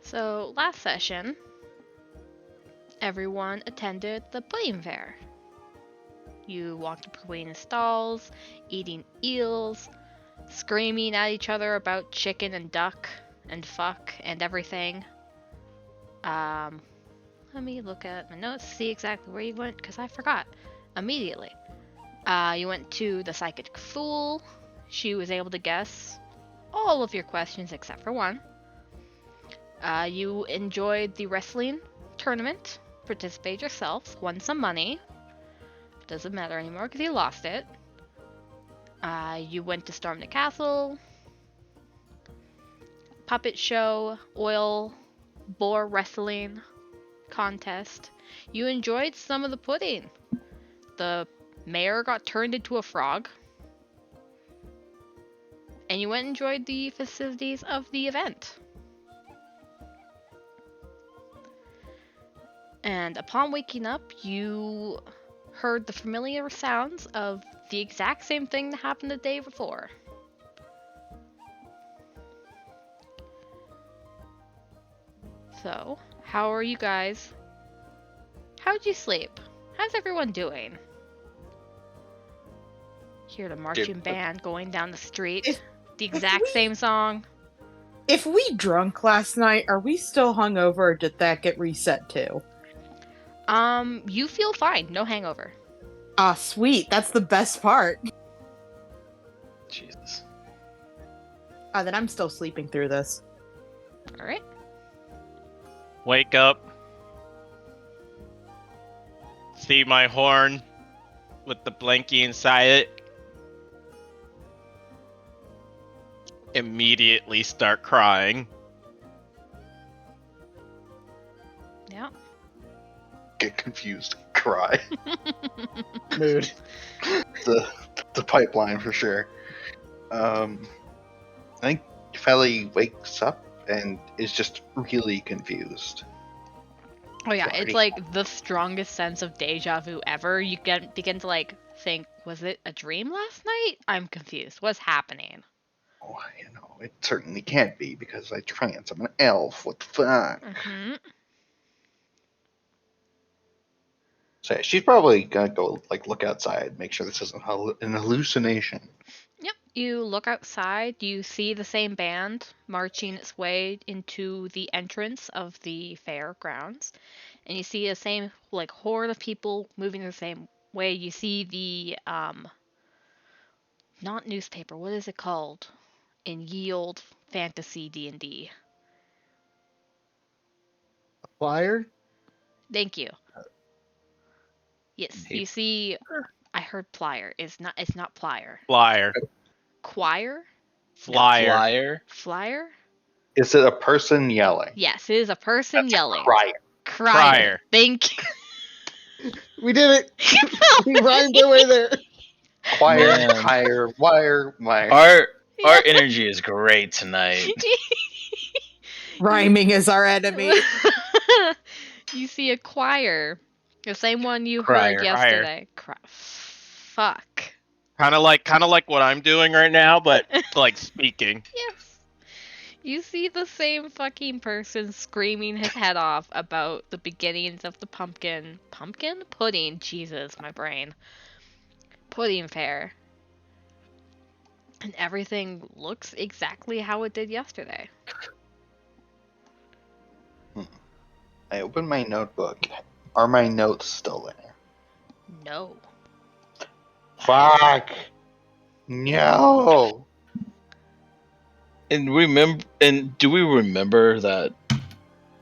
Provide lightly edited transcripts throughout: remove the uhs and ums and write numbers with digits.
So, last session, everyone attended the pudding fair. You walked between the stalls, eating eels, screaming at each other about chicken and duck and fuck and everything. Let me look at my notes to see exactly where you went, because I forgot immediately. You went to the Psychic Fool. She was able to guess all of your questions except for one. You enjoyed the wrestling tournament, participated yourself, won some money. Doesn't matter anymore because you lost it. You went to storm the castle, puppet show, oil, boar wrestling contest. You enjoyed some of the pudding. The mayor got turned into a frog. And you went and enjoyed the festivities of the event. And upon waking up, you heard the familiar sounds of the exact same thing that happened the day before. So, how are you guys? How'd you sleep? How's everyone doing? Hear the marching band going down the street. The exact same song. If we drunk last night, are we still hungover or did that get reset too? You feel fine. No hangover. Ah, sweet. That's the best part. Jesus. Then I'm still sleeping through this. Alright. Wake up. See my horn with the blankie inside it. Immediately start crying. Yeah. Get confused. Cry. Mood. The pipeline for sure. I think Felly wakes up and is just really confused. Oh yeah, Sorry. it's like the strongest sense of deja vu ever. You begin to like think, was it a dream last night? I'm confused. What's happening? Oh, it certainly can't be because I trance. I'm an elf. What the fuck? Mm-hmm. So she's probably gonna go look outside, make sure this isn't an hallucination. Yep. You look outside, you see the same band marching its way into the entrance of the fairgrounds, and you see the same horde of people moving the same way. You see the not newspaper, what is it called in ye old fantasy D&D? Flyer? Thank you. Yes, you see. I heard plier. It's not plier. Flyer. Choir? Flyer. Flyer? Flyer? Is it a person yelling? Yes, it is a person That's yelling. A crier. Crier. Thank you. We did it! We rhymed our way there! Choir, Man. higher, wire, wire. Our energy is great tonight. Rhyming is our enemy. You see a choir. The same one you Crier. heard yesterday. Fuck. Kind of like what I'm doing right now, but like speaking. Yes. You see the same fucking person screaming his head off about the beginnings of the pumpkin pudding. Jesus, my brain. Pudding fair. And everything looks exactly how it did yesterday. I open my notebook. Are my notes still there? No. Fuck! No! And do we remember that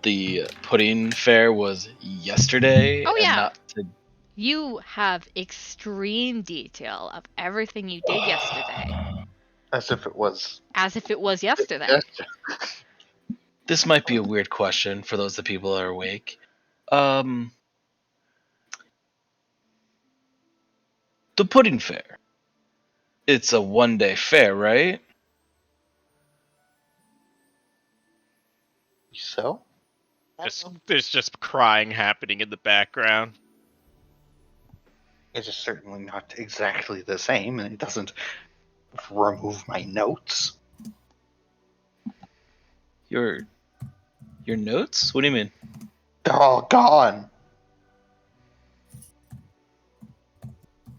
the pudding fair was yesterday? Oh, and yeah. not You have extreme detail of everything you did yesterday. As if it was. As if it was yesterday. This might be a weird question for those of the people that are awake. The pudding fair. It's a one-day fair, right? So? There's just crying happening in the background. It is certainly not exactly the same, and it doesn't remove my notes. You're Your notes? What do you mean? They're all gone.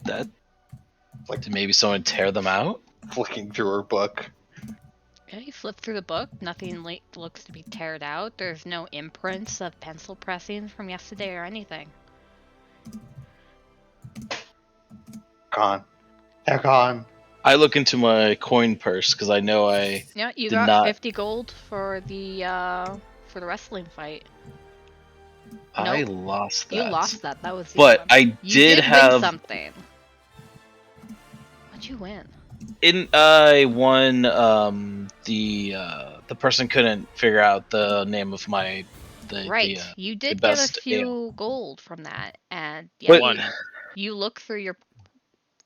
That Like did maybe someone tear them out? flicking through her book. Yeah, you flip through the book. Nothing looks to be teared out. There's no imprints of pencil pressings from yesterday or anything. Gone. They're gone. I look into my coin purse because I know I Yeah, you did got not. 50 gold for the wrestling fight. I Nope. lost that. You lost that. That was the But one. I You did win have something. What'd you win? I won the person couldn't figure out the name of my Right. the You did get a best ale. few gold from that, and yeah, But One. you look through your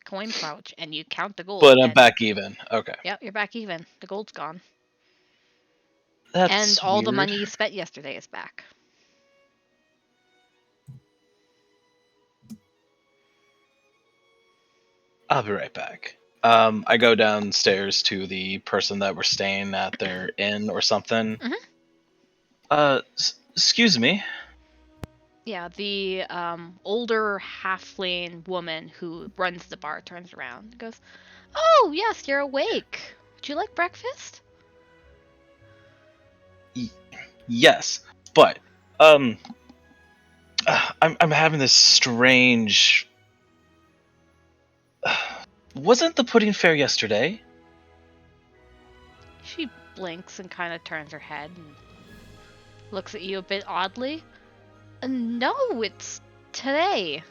coin pouch and you count the gold. I'm and back even. Okay. Yep, you're back even. The gold's gone. That's And all the weird. money you spent yesterday is back. I'll be right back. I go downstairs to the person that we're staying at their inn or something. Excuse me. Yeah, the older halfling woman who runs the bar turns around and goes, "Oh, yes, you're awake. Would you like breakfast?" Yes, but I'm having this strange. Wasn't the pudding fair yesterday? She blinks and kind of turns her head and looks at you a bit oddly. No, it's today.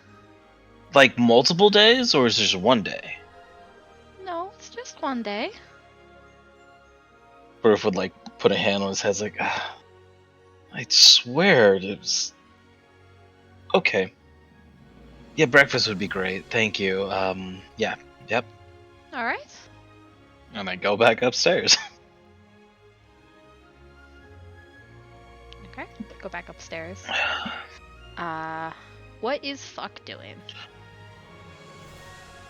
Like multiple days, or is it just one day? No, it's just one day. Burf would like put a hand on his head, like, I swear it was. Okay. Yeah, breakfast would be great. Thank you. Yeah, yep. All right. And I go back upstairs. Okay. Go back upstairs. What is Fuck doing?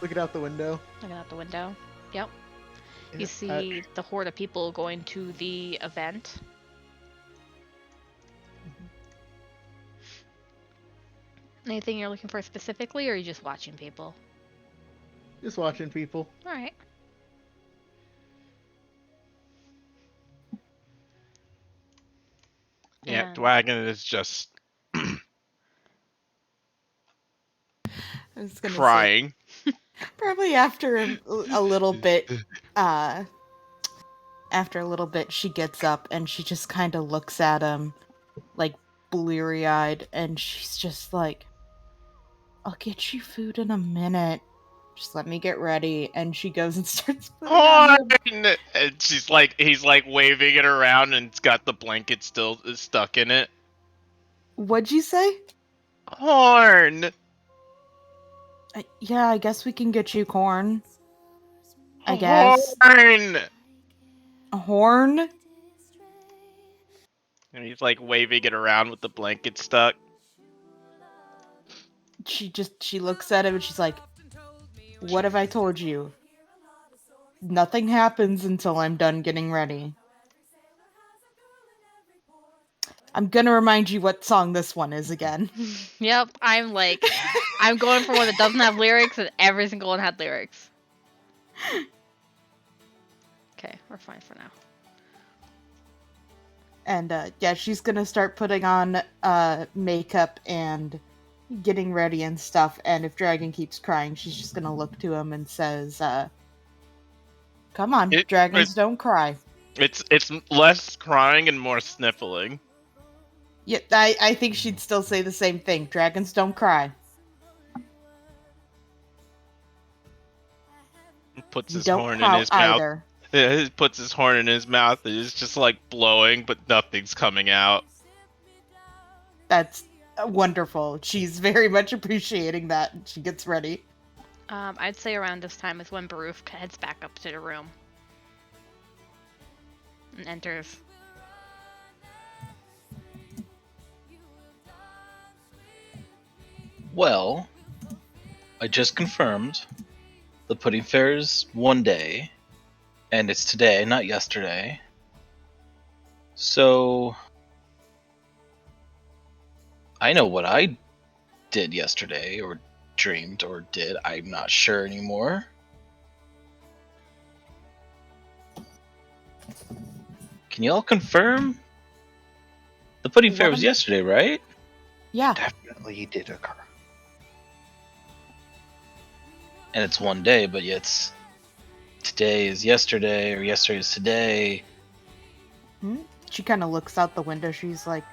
Looking out the window. Looking out the window. Yep. Yeah, You see the horde of people going to the event. Anything you're looking for specifically, or are you just watching people? just watching people. All right. Yeah, And- Dwagon is just I was gonna say crying. probably after a little bit, after a little bit, she gets up and she just kind of looks at him, like bleary-eyed, and she's just like, "I'll get you food in a minute. Just let me get ready." And she goes and starts putting on her. Horn! And he's like waving it around, and it's got the blanket still stuck in it. What'd you say? Horn! Yeah, I guess we can get you corn. I guess. Horn! A horn? And he's like waving it around with the blanket stuck. She looks at him and she's like, "What have I told you? Nothing happens until I'm done getting ready." I'm gonna remind you what song this one is again. Yep, I'm going for one that doesn't have lyrics, and every single one had lyrics. Okay, we're fine for now. And yeah, she's gonna start putting on makeup and getting ready and stuff. And if Dragon keeps crying, she's just gonna look to him and says, "Come on, dragons don't cry." It's less crying and more sniffling. Yeah, I think she'd still say the same thing. Dragons don't cry. Puts You his don't horn in pout his mouth. either. Yeah, he puts his horn in his mouth and it's just like blowing, but nothing's coming out. That's wonderful. She's very much appreciating that. She gets ready. I'd say around this time is when Baruf heads back up to the room and enters. Well, I just confirmed the pudding fair is one day, and it's today, not yesterday. So, I know what I did yesterday, or dreamed, or did. I'm not sure anymore. Can you all confirm? The pudding fair was What? yesterday, right? Yeah. Definitely did occur. And it's one day, but yet today is yesterday, or yesterday is today. She kind of looks out the window. She's like,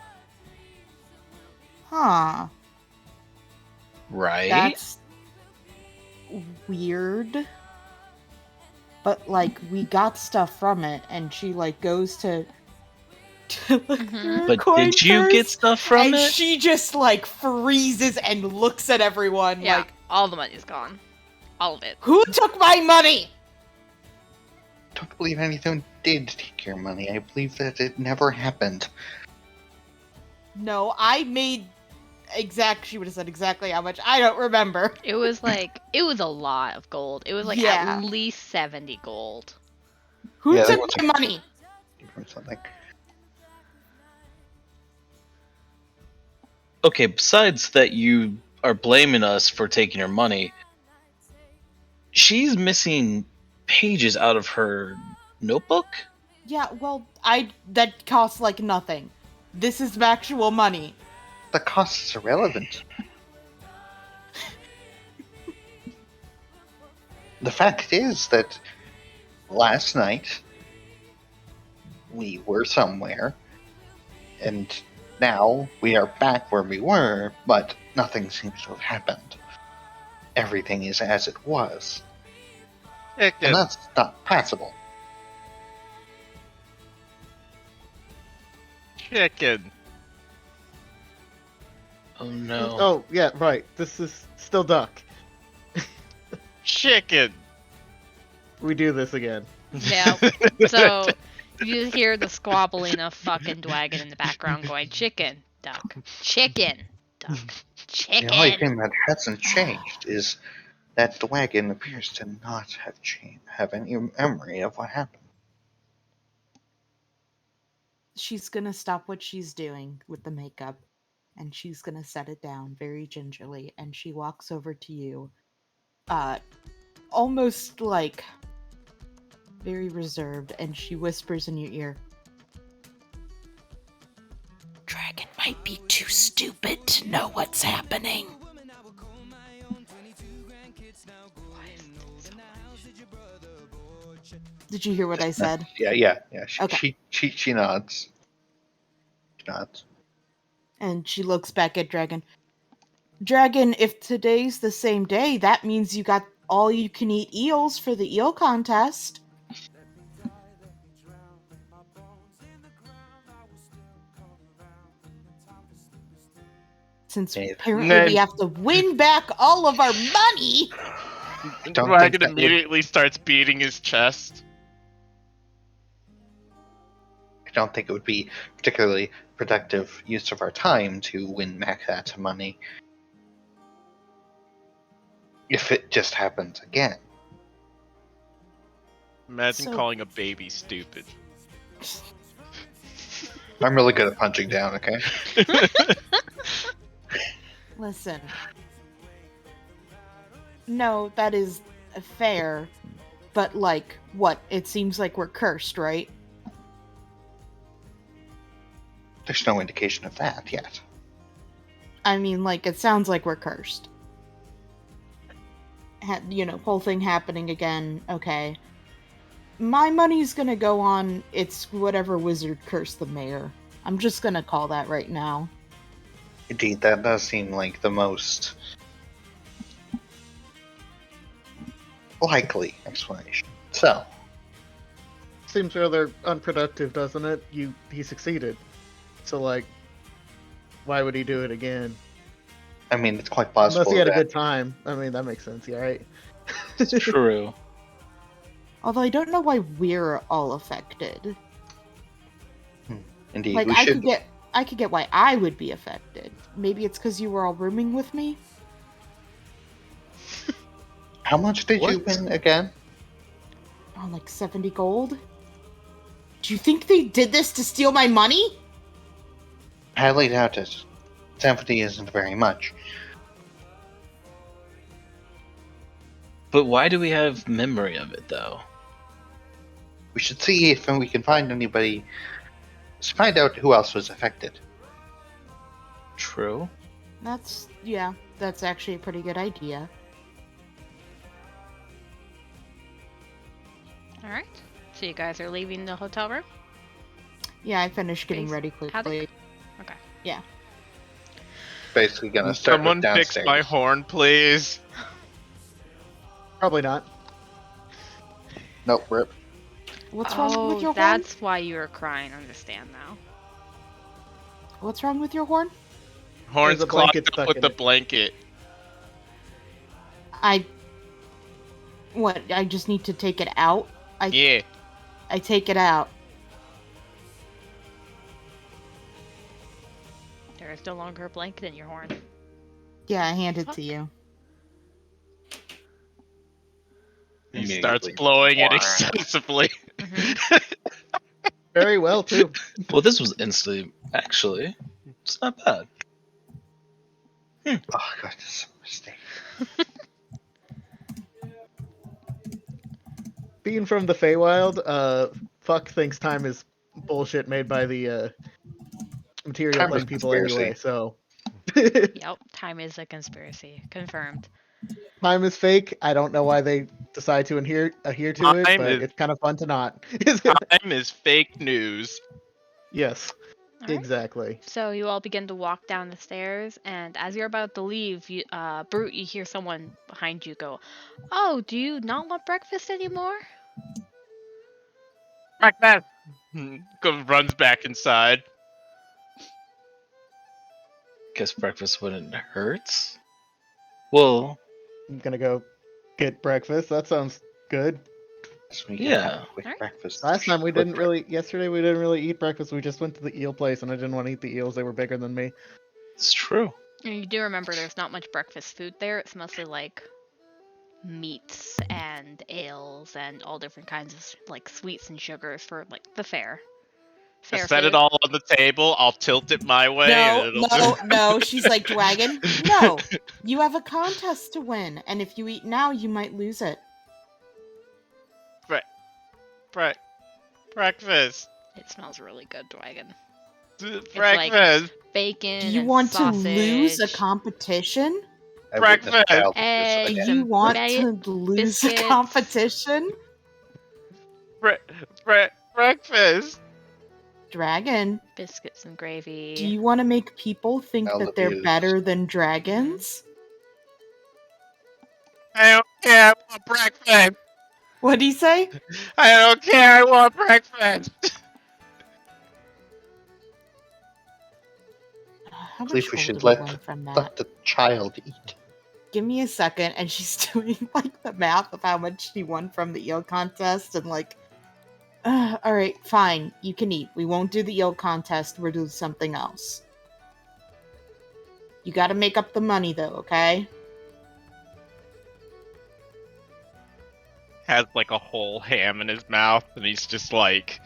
huh, Right? that's weird. But, like, we got stuff from it, and she, like, goes to look through her But coin did you get purse, stuff from and it? she just, like, freezes and looks at everyone Yeah, like, all the money's gone. All of it. who took my money? Don't believe anything did take your money. I believe that it never happened. No, I made she would have said exactly how much. I don't remember. It was a lot of gold. It was like Yeah. at least 70 gold. Who Yeah, that took was my money? From something. Okay, besides that you are blaming us for taking her money, she's missing pages out of her notebook? Yeah, well, that costs like nothing. This is actual money. The cost is irrelevant. The fact is that last night we were somewhere, and now we are back where we were, but nothing seems to have happened. Everything is as it was, Chicken. and that's not passable. Chicken. Oh no. Oh, yeah, right. This is still duck. Chicken. We do this again. Yeah. So you just hear the squabbling of fucking Dwagon in the background going, chicken, duck, chicken, duck, chicken. The only thing that hasn't changed is that the wagon appears to not have any memory of what happened. She's gonna stop what she's doing with the makeup, and she's gonna set it down very gingerly, and she walks over to you, almost like very reserved, and she whispers in your ear, Dragon might be too stupid to know what's happening. Did you hear what I said? Yeah. Okay. She nods. She nods. And she looks back at Dragon. Dragon, if today's the same day, that means you got all you can eat eels for the eel contest. Since apparently we have to win back all of our money. Don't Dragon think that would- immediately starts beating his chest. I don't think it would be particularly productive use of our time to win back that money if it just happens again. Imagine So- calling a baby stupid. I'm really good at punching down, okay? Listen. No, that is fair. But, like, what? It seems like we're cursed, right? There's no indication of that yet. I mean, like, it sounds like we're cursed. Whole thing happening again, okay. My money's gonna go on it's whatever wizard cursed the mayor. I'm just gonna call that right now. Indeed, that does seem like the most likely explanation. So, Seems rather unproductive, doesn't it? He succeeded. So, like, why would he do it again? I mean, it's quite possible Unless he had a that good time. I mean, that makes sense, yeah, right? It's true. Although I don't know why we're all affected. indeed Like, we I should. could get why I would be affected. Maybe it's because you were all rooming with me? How much did you What? win again? Oh, like 70 gold? Do you think they did this to steal my money? Highly doubt it. 70 isn't very much. But why do we have memory of it, though? We should see if we can find anybody. Let's find out who else was affected. True. That's actually a pretty good idea. All right. So you guys are leaving the hotel room? Yeah, I finished getting Base- ready Havoc? quickly. Okay. Yeah. Basically, gonna start Someone with fix downstairs. my horn, please. Probably not. Nope, rip. What's wrong with your horn? That's why you were crying. I understand now. What's wrong with your horn? Horn's There's a blanket clogged up stuck with in the it. blanket. I just need to take it out? Yeah. I take it out. There is no longer a blanket in your horn. Yeah, I hand it Fuck. to you. He starts Immediately. blowing it Wow. excessively. Mhm. Very well, too. Well, this was instantly. Actually, it's not bad. Oh god, this is a mistake. Being from the Feywild, fuck thinks time is bullshit made by the material Time is plane people conspiracy. anyway, so. Yep. Time is a conspiracy. Confirmed. Time is fake. I don't know why they decide to adhere to it, Time but is- it's kind of fun to not. Time is fake news. Yes, All right. exactly. So you all begin to walk down the stairs, and as you're about to leave, Brute, you hear someone behind you go, "Oh, do you not want breakfast anymore?" Breakfast. Runs back inside. Guess breakfast wouldn't hurt. Well, I'm gonna go get breakfast. That sounds good. So we can Yeah. have a quick Alright. breakfast. Last time we Quick didn't really. Yesterday we didn't really eat breakfast. We just went to the eel place, and I didn't want to eat the eels. They were bigger than me. it's true. And you do remember there's not much breakfast food there. It's mostly like meats and ales and all different kinds of like sweets and sugars for like the fair. I Fair set food. it all on the table. I'll tilt it my way. No, and it'll no, just- no. She's like, Dragon, no. You have a contest to win, and if you eat now, you might lose it. Breakfast. It smells really good, Dragon. Breakfast. Bacon. Do you and want sausage. to lose a competition? I witnessed Breakfast. child Eggs abuse Do again. you and want ba- to lose a biscuits. competition? Breakfast. Dragon, Biscuits and gravy. do you want to make people think Child that they're abuse. better than dragons? I don't care. I want breakfast. What'd he say? I don't care. I want breakfast. How I believe much we gold should do we let win from that? Let the child eat. Give me a second, and she's doing like the math of how much she won from the eel contest, and like, all right, fine, you can eat. We won't do the eel contest. We'll do something else. You got to make up the money, though, okay? Has like a whole ham in his mouth, and he's just like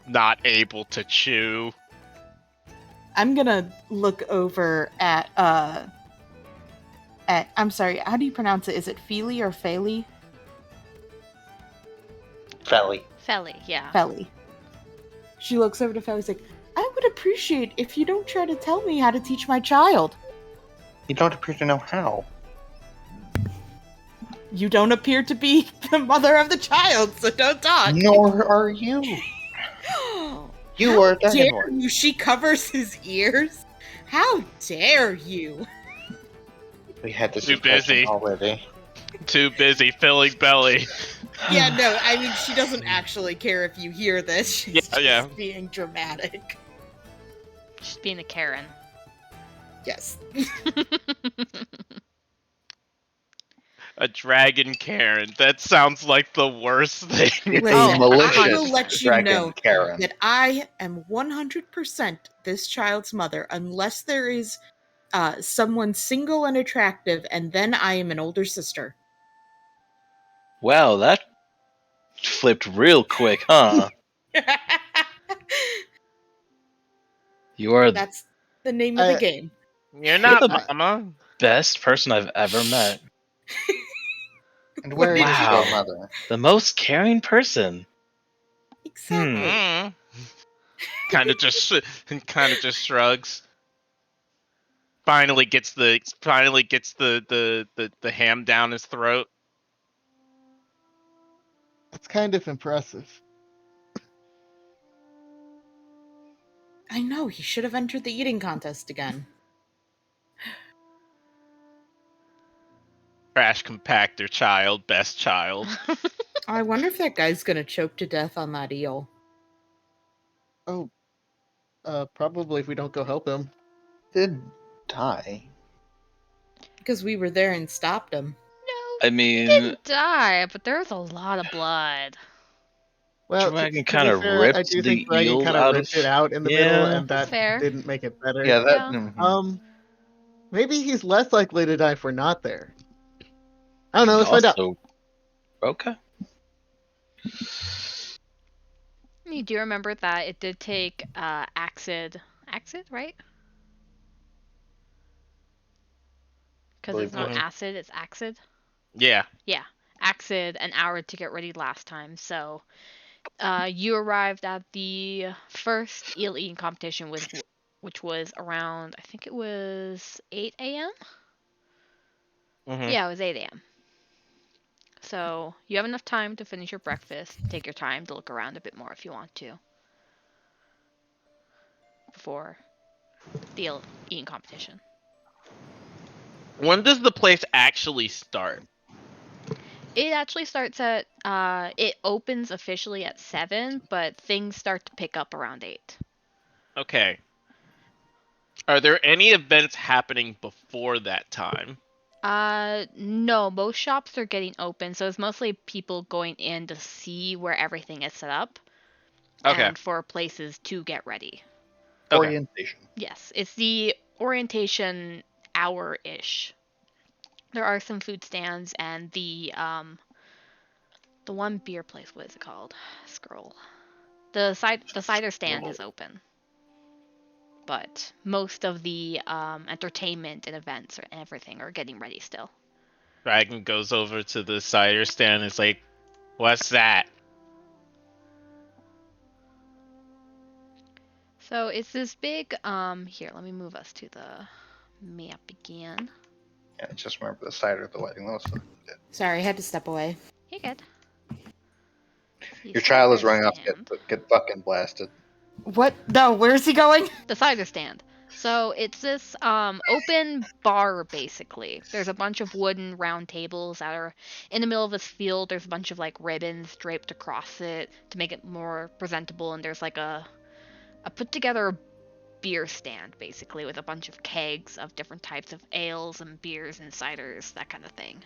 not able to chew. I'm gonna look over at I'm sorry, how do you pronounce it? Is it Feely or Feli? Felly. Felly, yeah. Feli. She looks over to Feli's like, I would appreciate if you don't try to tell me how to teach my child. You don't appear to know how. You don't appear to be the mother of the child, so don't talk. Nor are you. You How are a dare dragonborn. you? She covers his ears. How dare you? We had this Too discussion busy. already. Too busy filling belly. Yeah, no, I mean, she doesn't actually care if you hear this. She's Yeah, just yeah. being dramatic. She's being a Karen. Yes. A dragon Karen. That sounds like the worst thing. It's Listen, a malicious I will let you dragon know Karen. that I am 100% this child's mother unless there is someone single and attractive, and then I am an older sister. Wow, that flipped real quick, huh? You are That's the name of the I- game. You're not, the- Mama. Best person I've ever met. And where is Wow. your mother? The most caring person. Exactly. Mm. kind of just shrugs. Finally gets the ham down his throat. It's kind of impressive. I know, he should have entered the eating contest again. Trash compactor child, best child. I wonder if that guy's gonna choke to death on that eel. Oh, probably if we don't go help him. Did die. Because we were there and stopped him. No, I he mean, didn't die, but there's a lot of blood. Well, Dragon to kind be of fair, I ripped do the think Dragon eel kind of out ripped of. it out in the middle, Yeah. and that Fair. didn't make it better. Yeah, that. Yeah. mhm. Maybe he's less likely to die if we're not there. I don't know. And Let's find out. also, okay. You do remember that it did take acid, right? Because it's not Mhm. acid, it's acid. Yeah. Yeah, acid an hour to get ready last time. So, you arrived at the first eel eating competition which was around, I think it was 8 a.m. Mhm. Yeah, it was 8 a.m. So you have enough time to finish your breakfast. Take your time to look around a bit more if you want to before the eel eating competition. When does the place actually start? It actually starts at it opens officially at 7, but things start to pick up around 8. Okay. Are there any events happening before that time? No, most shops are getting open, so it's mostly people going in to see where everything is set up Okay. and for places to get ready. Okay. Orientation. Yes, it's the orientation hour-ish. There are some food stands and the one beer place, what is it called? Scroll. The cider stand is open. But most of the entertainment and events and everything are getting ready still. Dragon goes over to the cider stand and is like, "What's that?" So it's this big here, let me move us to the map again. Yeah, I just remember the cider at the wedding. That was fun. Sorry, I had to step away. Hey, good. Your child is running off to get fucking blasted. What? No, where's he going? The cider stand. So it's this open bar basically. There's a bunch of wooden round tables that are in the middle of this field. There's a bunch of like ribbons draped across it to make it more presentable, and there's like a put together beer stand basically with a bunch of kegs of different types of ales and beers and ciders, that kind of thing.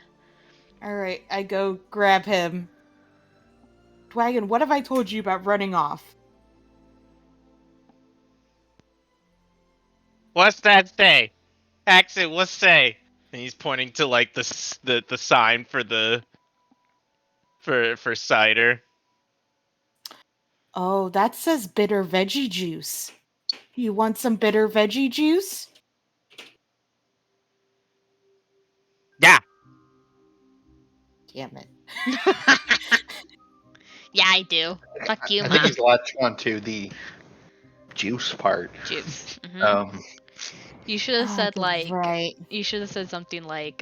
Alright, I go grab him. Dwagon, what have I told you about running off? What's that say? Accent, what's say? And he's pointing to like the sign for the for cider. Oh, that says bitter veggie juice. You want some bitter veggie juice? Yeah. Damn it. Yeah, I do. Fuck you, I think Mom. he's latched onto the juice part. Juice. You should have said you're like right. you should have said something like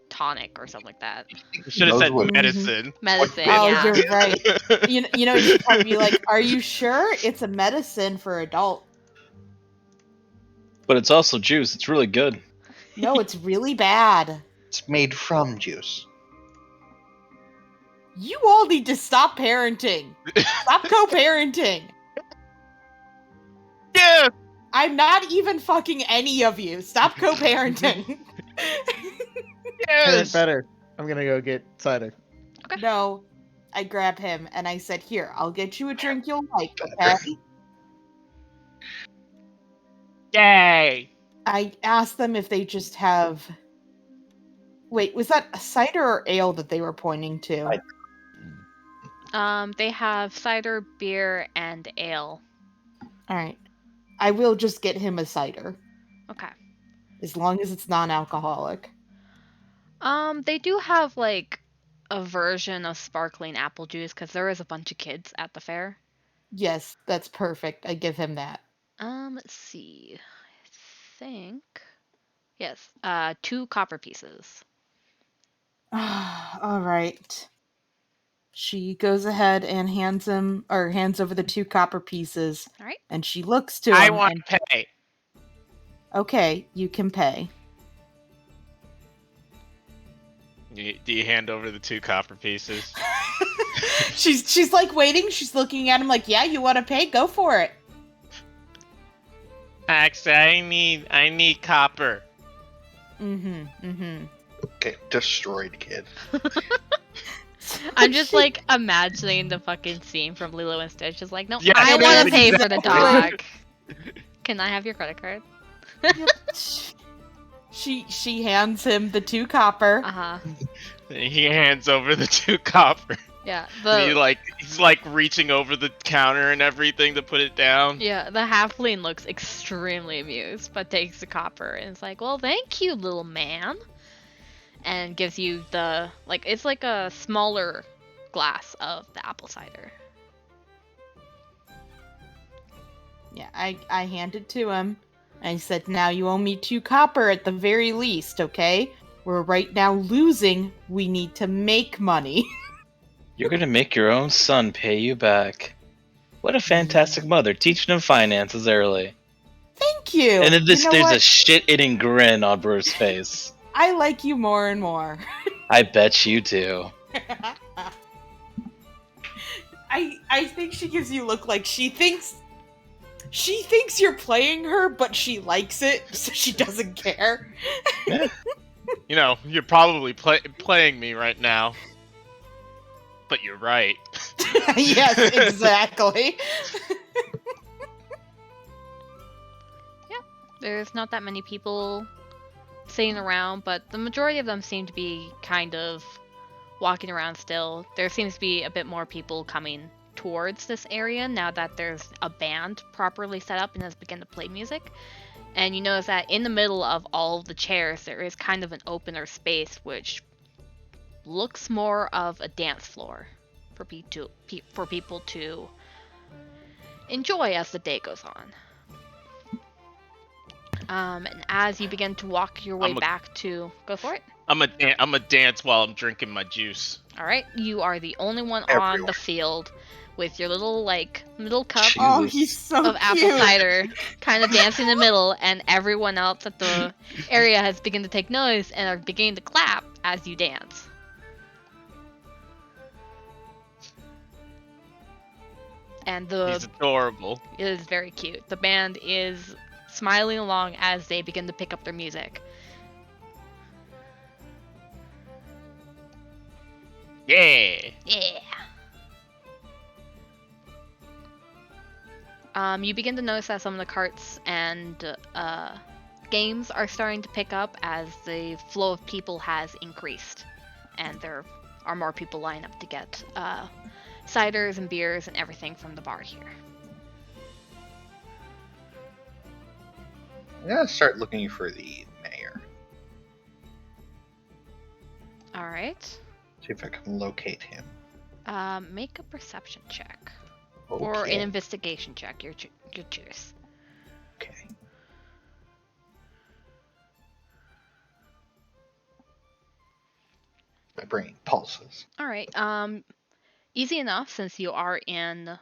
tonic or something like that. You should have Knows said what- medicine. Medicine, Oh, yeah. you're right. You know, you should probably be like, are you sure it's a medicine for adult? But it's also juice. It's really good. No, it's really bad. It's made from juice. You all need to stop parenting. Stop co-parenting. Yeah. I'm not even fucking any of you. Stop co-parenting. Yes. Better. I'm gonna go get cider. No, I grab him and I said, here, I'll get you a drink you'll like, okay? Yay. I asked them if they just have... Wait, was that a cider or ale that they were pointing to? They have cider, beer, and ale. Alright. I will just get him a cider. Okay. as long as it's non-alcoholic. They do have like a version of sparkling apple juice because there is a bunch of kids at the fair. Yes, that's perfect. I give him that. Let's see. I think yes. 2 copper pieces. All right. She goes ahead and hands over the 2 copper pieces, All right. and she looks to I him want and to pay. okay, you can pay. Do you hand over the 2 copper pieces? she's like waiting. She's looking at him like, yeah, you want to pay? Go for it. Actually, I need copper. Mm-hmm. Okay, destroyed kid. I'm just like imagining the fucking scene from Lilo and Stitch. Just like, no, Yeah, I it want is to pay for the exactly. dog. Can I have your credit card? She hands him the 2 copper. Uh-huh. He hands over the 2 copper. Yeah. And he's like reaching over the counter and everything to put it down. Yeah, the halfling looks extremely amused, but takes the copper and is like, well, thank you, little man. And gives you it's like a smaller glass of the apple cider. Yeah, I handed to him. I said, now you owe me 2 copper at the very least, okay? We're right now losing. We need to make money. You're gonna make your own son pay you back. What a fantastic mother, teaching him finances early. Thank you. And then You know there's a what? shit-eating grin on Bruce's face. I like you more and more. I bet you do. I think she gives you look like she thinks you're playing her, but she likes it, so she doesn't care. You know, you're probably playing me right now. But you're right. Yes, exactly. There's not that many people sitting around, but the majority of them seem to be kind of walking around still. There seems to be a bit more people coming towards this area now that there's a band properly set up and has begun to play music. And you notice that in the middle of all of the chairs, there is kind of an opener space which looks more of a dance floor for people to enjoy as the day goes on. And as you begin to walk your way back to... Go for it. I'm a dance while I'm drinking my juice. All right, you are the only one on Everyone. the field with your little cup Jeez. Oh, he's so of apple cute. cider, kind of dancing in the middle, and everyone else at the area has begun to take notice and are beginning to clap as you dance. And He's adorable. it is very cute. The band is smiling along as they begin to pick up their music. Yeah. Yeah. You begin to notice that some of the carts and games are starting to pick up as the flow of people has increased, and there are more people lining up to get ciders and beers and everything from the bar here. I'm gonna start looking for the mayor. All right. See if I can locate him. Make a perception check or an Okay. investigation check. Your choice. Okay. My brain pulses. All right. Easy enough since you are in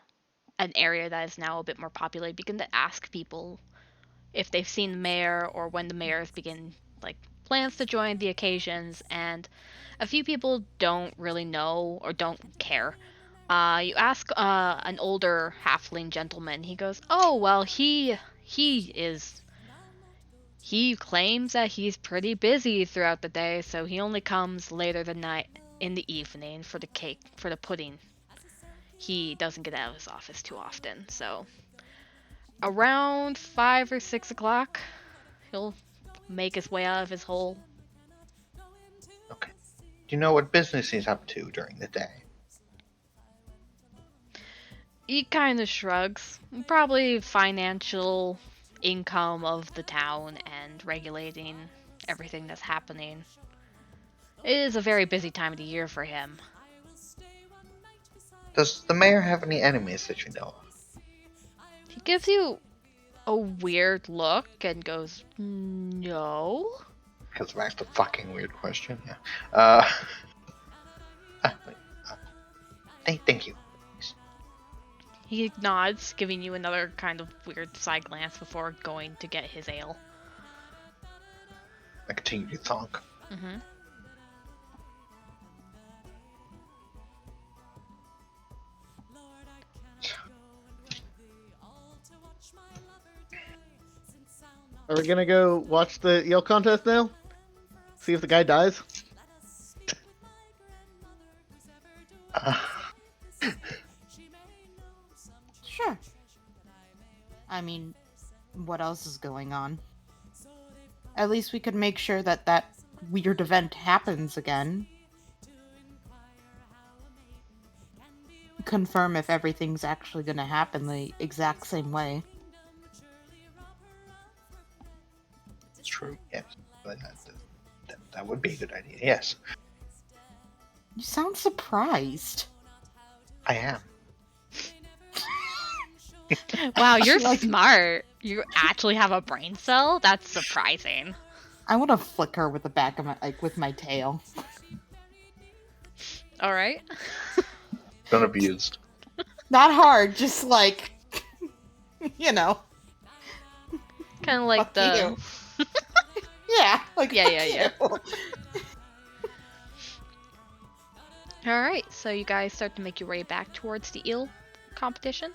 an area that is now a bit more populated. Begin to ask people if they've seen the mayor or when the mayors begin plans to join the occasions, and a few people don't really know or don't care. You ask an older halfling gentleman. He goes, "Oh well, he claims that he's pretty busy throughout the day, so he only comes later the night in the evening for the cake, for the pudding. He doesn't get out of his office too often, so around 5 or 6 o'clock, he'll make his way out of his hole." Okay. Do you know what business he's up to during the day? He kind of shrugs. Probably financial income of the town and regulating everything that's happening. It is a very busy time of the year for him. Does the mayor have any enemies that you know of? He gives you a weird look and goes, no. Because that's a fucking weird question. Yeah. Uh, thank you. He nods, giving you another kind of weird side glance before going to get his ale. I continue to talk. Mm-hmm. Are we gonna go watch the yell contest now? See if the guy dies? Sure. I mean, what else is going on? At least we could make sure that that weird event happens again. Confirm if everything's actually gonna happen the exact same way. It's true. Yes, but that would be a good idea. Yes, You sound surprised. I am. Wow, you're Like- smart. You actually have a brain cell? That's surprising. I want to flick her with the back of with my tail. Alright. Been abused. Not hard, just like, you know. Kind of like Fuck the... you. Yeah, like Yeah. fuck you. Alright, so you guys start to make your way back towards the eel competition.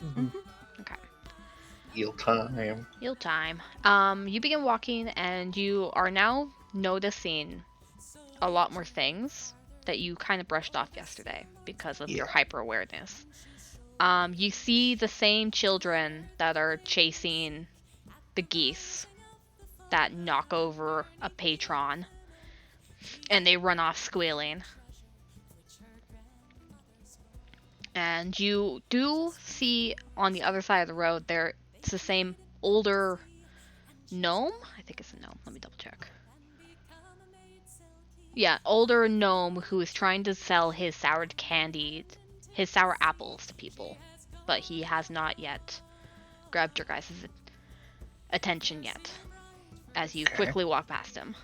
Mhm. Okay. Eel time. Eel time. You begin walking and you are now noticing a lot more things that you kind of brushed off yesterday because of your Yeah. hyper awareness. You see the same children that are chasing the geese that knock over a patron and they run off squealing. And you do see on the other side of the road there, it's the same older gnome. I think it's a gnome. Let me double check. Yeah, older gnome who is trying to sell his sour apples to people, but he has not yet grabbed your guys' attention yet, as you Okay. quickly walk past him.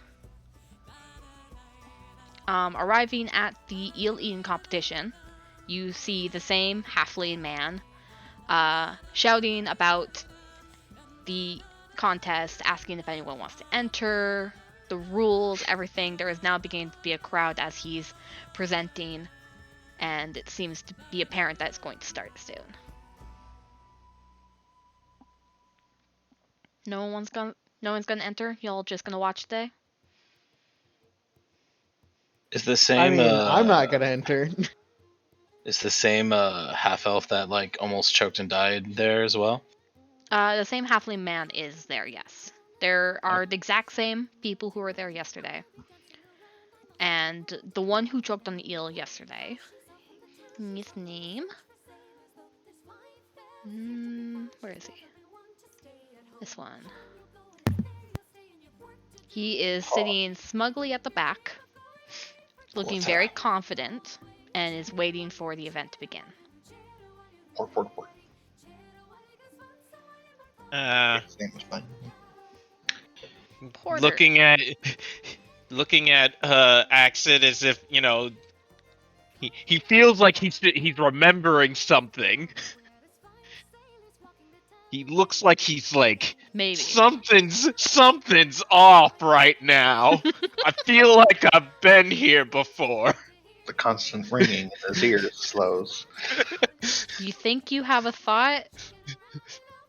Arriving at the eel eating competition, you see the same halfling man shouting about the contest, asking if anyone wants to enter, the rules, everything. There is now beginning to be a crowd as he's presenting, and it seems to be apparent that it's going to start soon. No one's gonna enter? Y'all just gonna watch today? Is the I same? mean, I'm not gonna enter. Is the same half elf that like almost choked and died there as well? The same halfling man is there, yes. There are the exact same people who were there yesterday. And the one who choked on the eel yesterday, his name... where is he? This one. He is sitting smugly at the back, looking very confident, and is waiting for the event to begin. Pork. His name was fun. Porter. looking at Axid as if, you know, he feels like he's remembering something. He looks like he's like, Maybe. something's off right now. I feel like I've been here before. The constant ringing in his ears slows. You think you have a thought,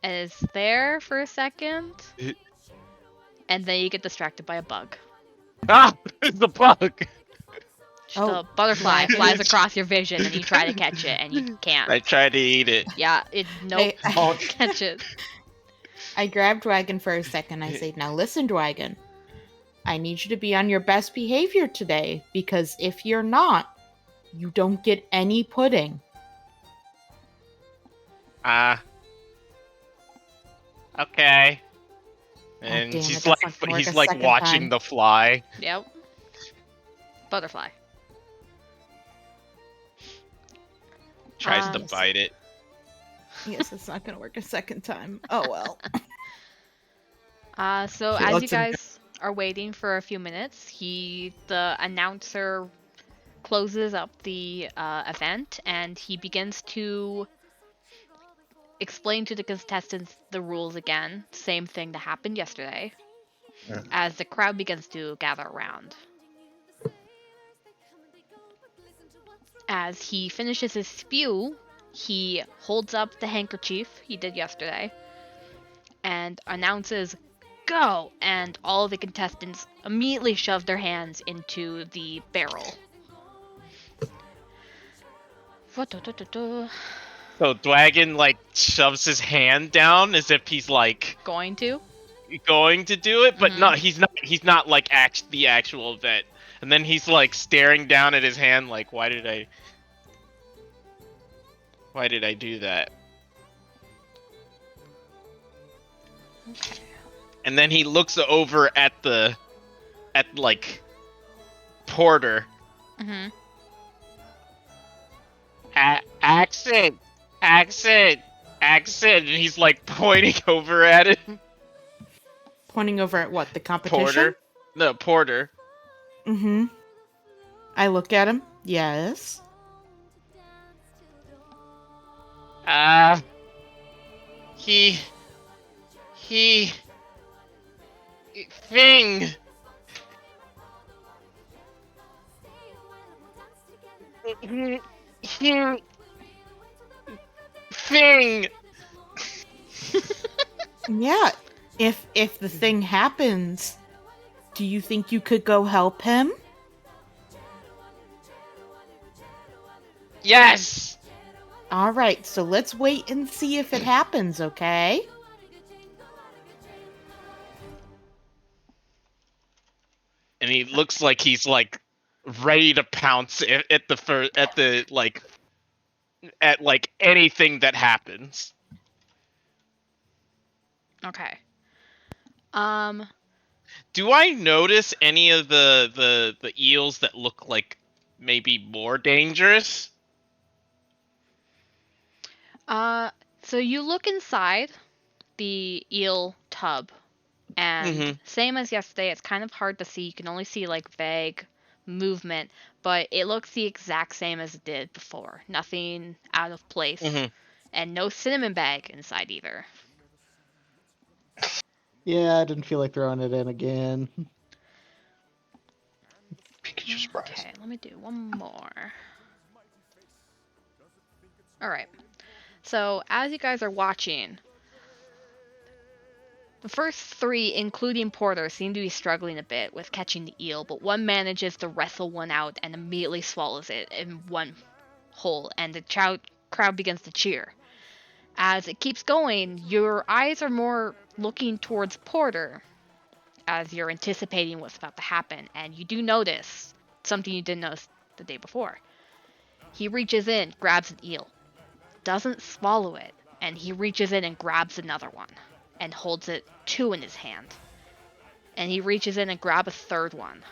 and it's there for a second, and then you get distracted by a bug. Ah, it's a bug. Just Oh, a butterfly yeah. flies across your vision, and you try to catch it, and you can't. I tried to eat it. Yeah, nope, I- won't catch it. I grab Dragon for a second. I say, now listen, Dragon. I need you to be on your best behavior today, because if you're not, you don't get any pudding. I Okay. And damn it, he's that's like not gonna work a like second watching time. the fly. Yep. Butterfly. Tries to Um, bite it. Yes, it's not gonna work a second time. Oh well. So He as you lets him go. guys are waiting for a few minutes, the announcer closes up the event and he begins to explain to the contestants the rules again. Same thing that happened yesterday. Yeah. As the crowd begins to gather around. As he finishes his spew, he holds up the handkerchief he did yesterday and announces, "Go!" And all of the contestants immediately shove their hands into the barrel. So Dwagon like shoves his hand down as if he's like Going to? going to do it, but Mhm. no, he's not like the actual event. And then he's like staring down at his hand like, why did I do that? Okay. And then he looks over at like Porter. Mhm. Accent, and he's like pointing over at him. Pointing over at what? The competition? Porter, no Porter. Mm-hmm. I look at him. Yes. He thing. Thing. Yeah. If the thing happens, do you think you could go help him? Yes. All right, so let's wait and see if it happens, okay? And he looks like he's like ready to pounce at like anything that happens. Okay. Do I notice any of the eels that look like maybe more dangerous? So you look inside the eel tub, and same as yesterday, it's kind of hard to see. You can only see like vague movement, but it looks the exact same as it did before. Nothing out of place, and no cinnamon bag inside either. Yeah, I didn't feel like throwing it in again. Pikachu surprise. Okay, let me do one more. Alright. So, as you guys are watching, the first three, including Porter, seem to be struggling a bit with catching the eel, but one manages to wrestle one out and immediately swallows it in one hole, and the crowd begins to cheer. As it keeps going, your eyes are more looking towards Porter, as you're anticipating what's about to happen, and you do notice something you didn't notice the day before. He reaches in, grabs an eel, doesn't swallow it, and he reaches in and grabs another one and holds it two in his hand. And he reaches in and grabs a third one.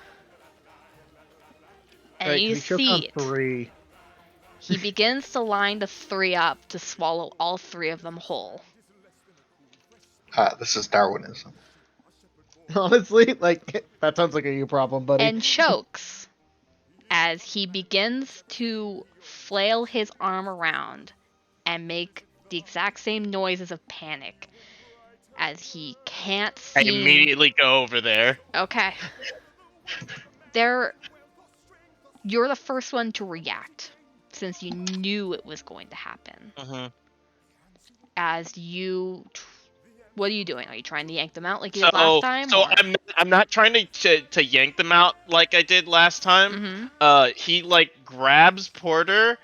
And Right, 'cause you he choked on see it. 3. He begins to line the three up to swallow all three of them whole. This is Darwinism. Honestly, like, that sounds like a you problem, buddy. And chokes as he begins to flail his arm around and make the exact same noises of panic as he can't I seem... immediately go over there. Okay. You're the first one to react, since you knew it was going to happen. As you... What are you doing? Are you trying to yank them out like you did last time? So or? I'm not trying to yank them out like I did last time. He like grabs Porter,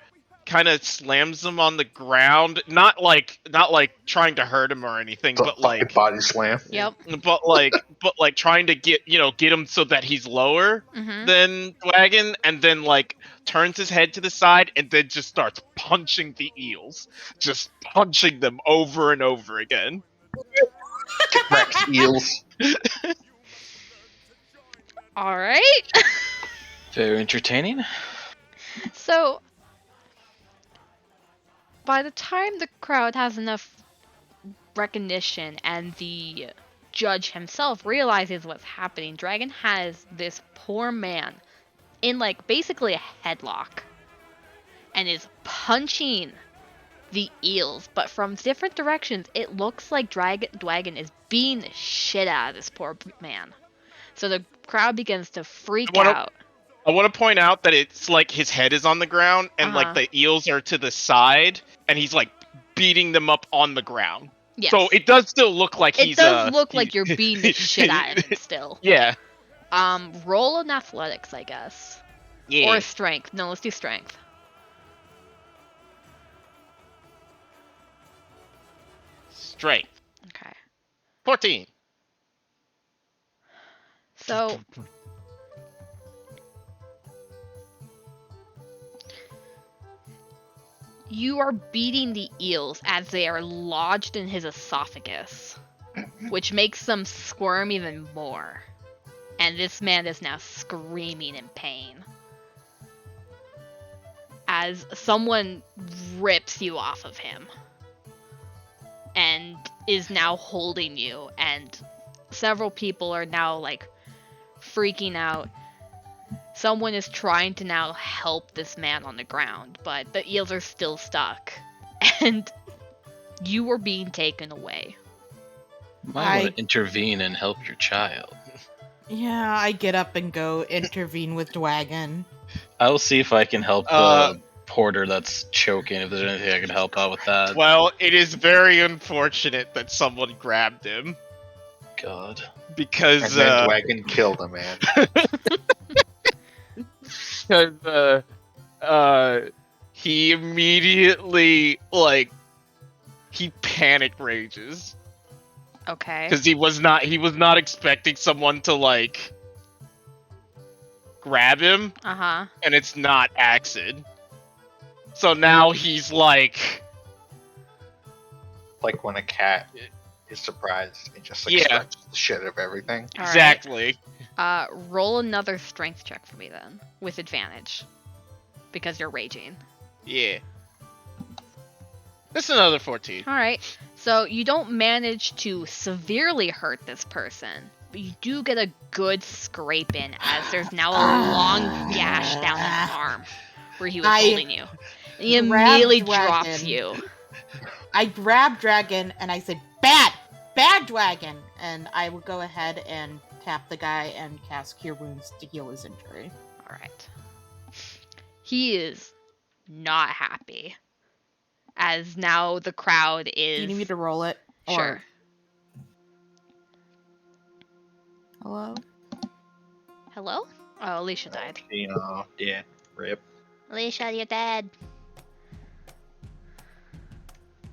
kind of slams him on the ground, not like trying to hurt him or anything, The but like body slam. Yep. but like trying to get him so that he's lower than Wagon, and then like turns his head to the side and then just starts punching the eels, just punching them over and over again. Rex eels. All right. Very entertaining. So, by the time the crowd has enough recognition and the judge himself realizes what's happening, Dragon has this poor man in like basically a headlock and is punching the eels, but from different directions. It looks like Dragon is beating the shit out of this poor man. So the crowd begins to freak out. I want to point out that it's like his head is on the ground and like the eels are to the side, and he's like beating them up on the ground. Yes. So it does still look like it does look like you're beating the shit out of him still. Yeah. Roll an athletics, I guess. Yeah. Or strength. No, let's do strength. Strength. Okay. 14. So you are beating the eels as they are lodged in his esophagus, which makes them squirm even more. And this man is now screaming in pain as someone rips you off of him and is now holding you, and several people are now like freaking out. Someone is trying to now help this man on the ground, but the eels are still stuck, and you are being taken away. Might want to intervene and help your child. Yeah, I get up and go intervene with Dwagon. I'll see if I can help the porter that's choking, if there's anything I can help out with that. Well, it is very unfortunate that someone grabbed him. God. And Because then Dragon killed a man. Because he immediately he panic rages Okay. because he was not expecting someone to grab him, Uh-huh. and it's not Axid. So now he's like Like when a cat is surprised, it just Yeah. scratches the shit out of everything. All right. exactly. Roll another strength check for me then, with advantage, because you're raging. Yeah. That's another 14. All right. So you don't manage to severely hurt this person, but you do get a good scrape in, as there's now a long gash down his arm where he was holding you. And he grabbed immediately Dragon. drops you. I grab Dragon and I say, "Bad! Bad Dragon!" And I will go ahead and tap the guy and cast Cure Wounds to heal his injury. All right. He is not happy, as now the crowd is. Do you need me to roll it? Or- Sure. Hello? Hello? Oh, Alicia died. Yeah, rip. Alicia, you're dead.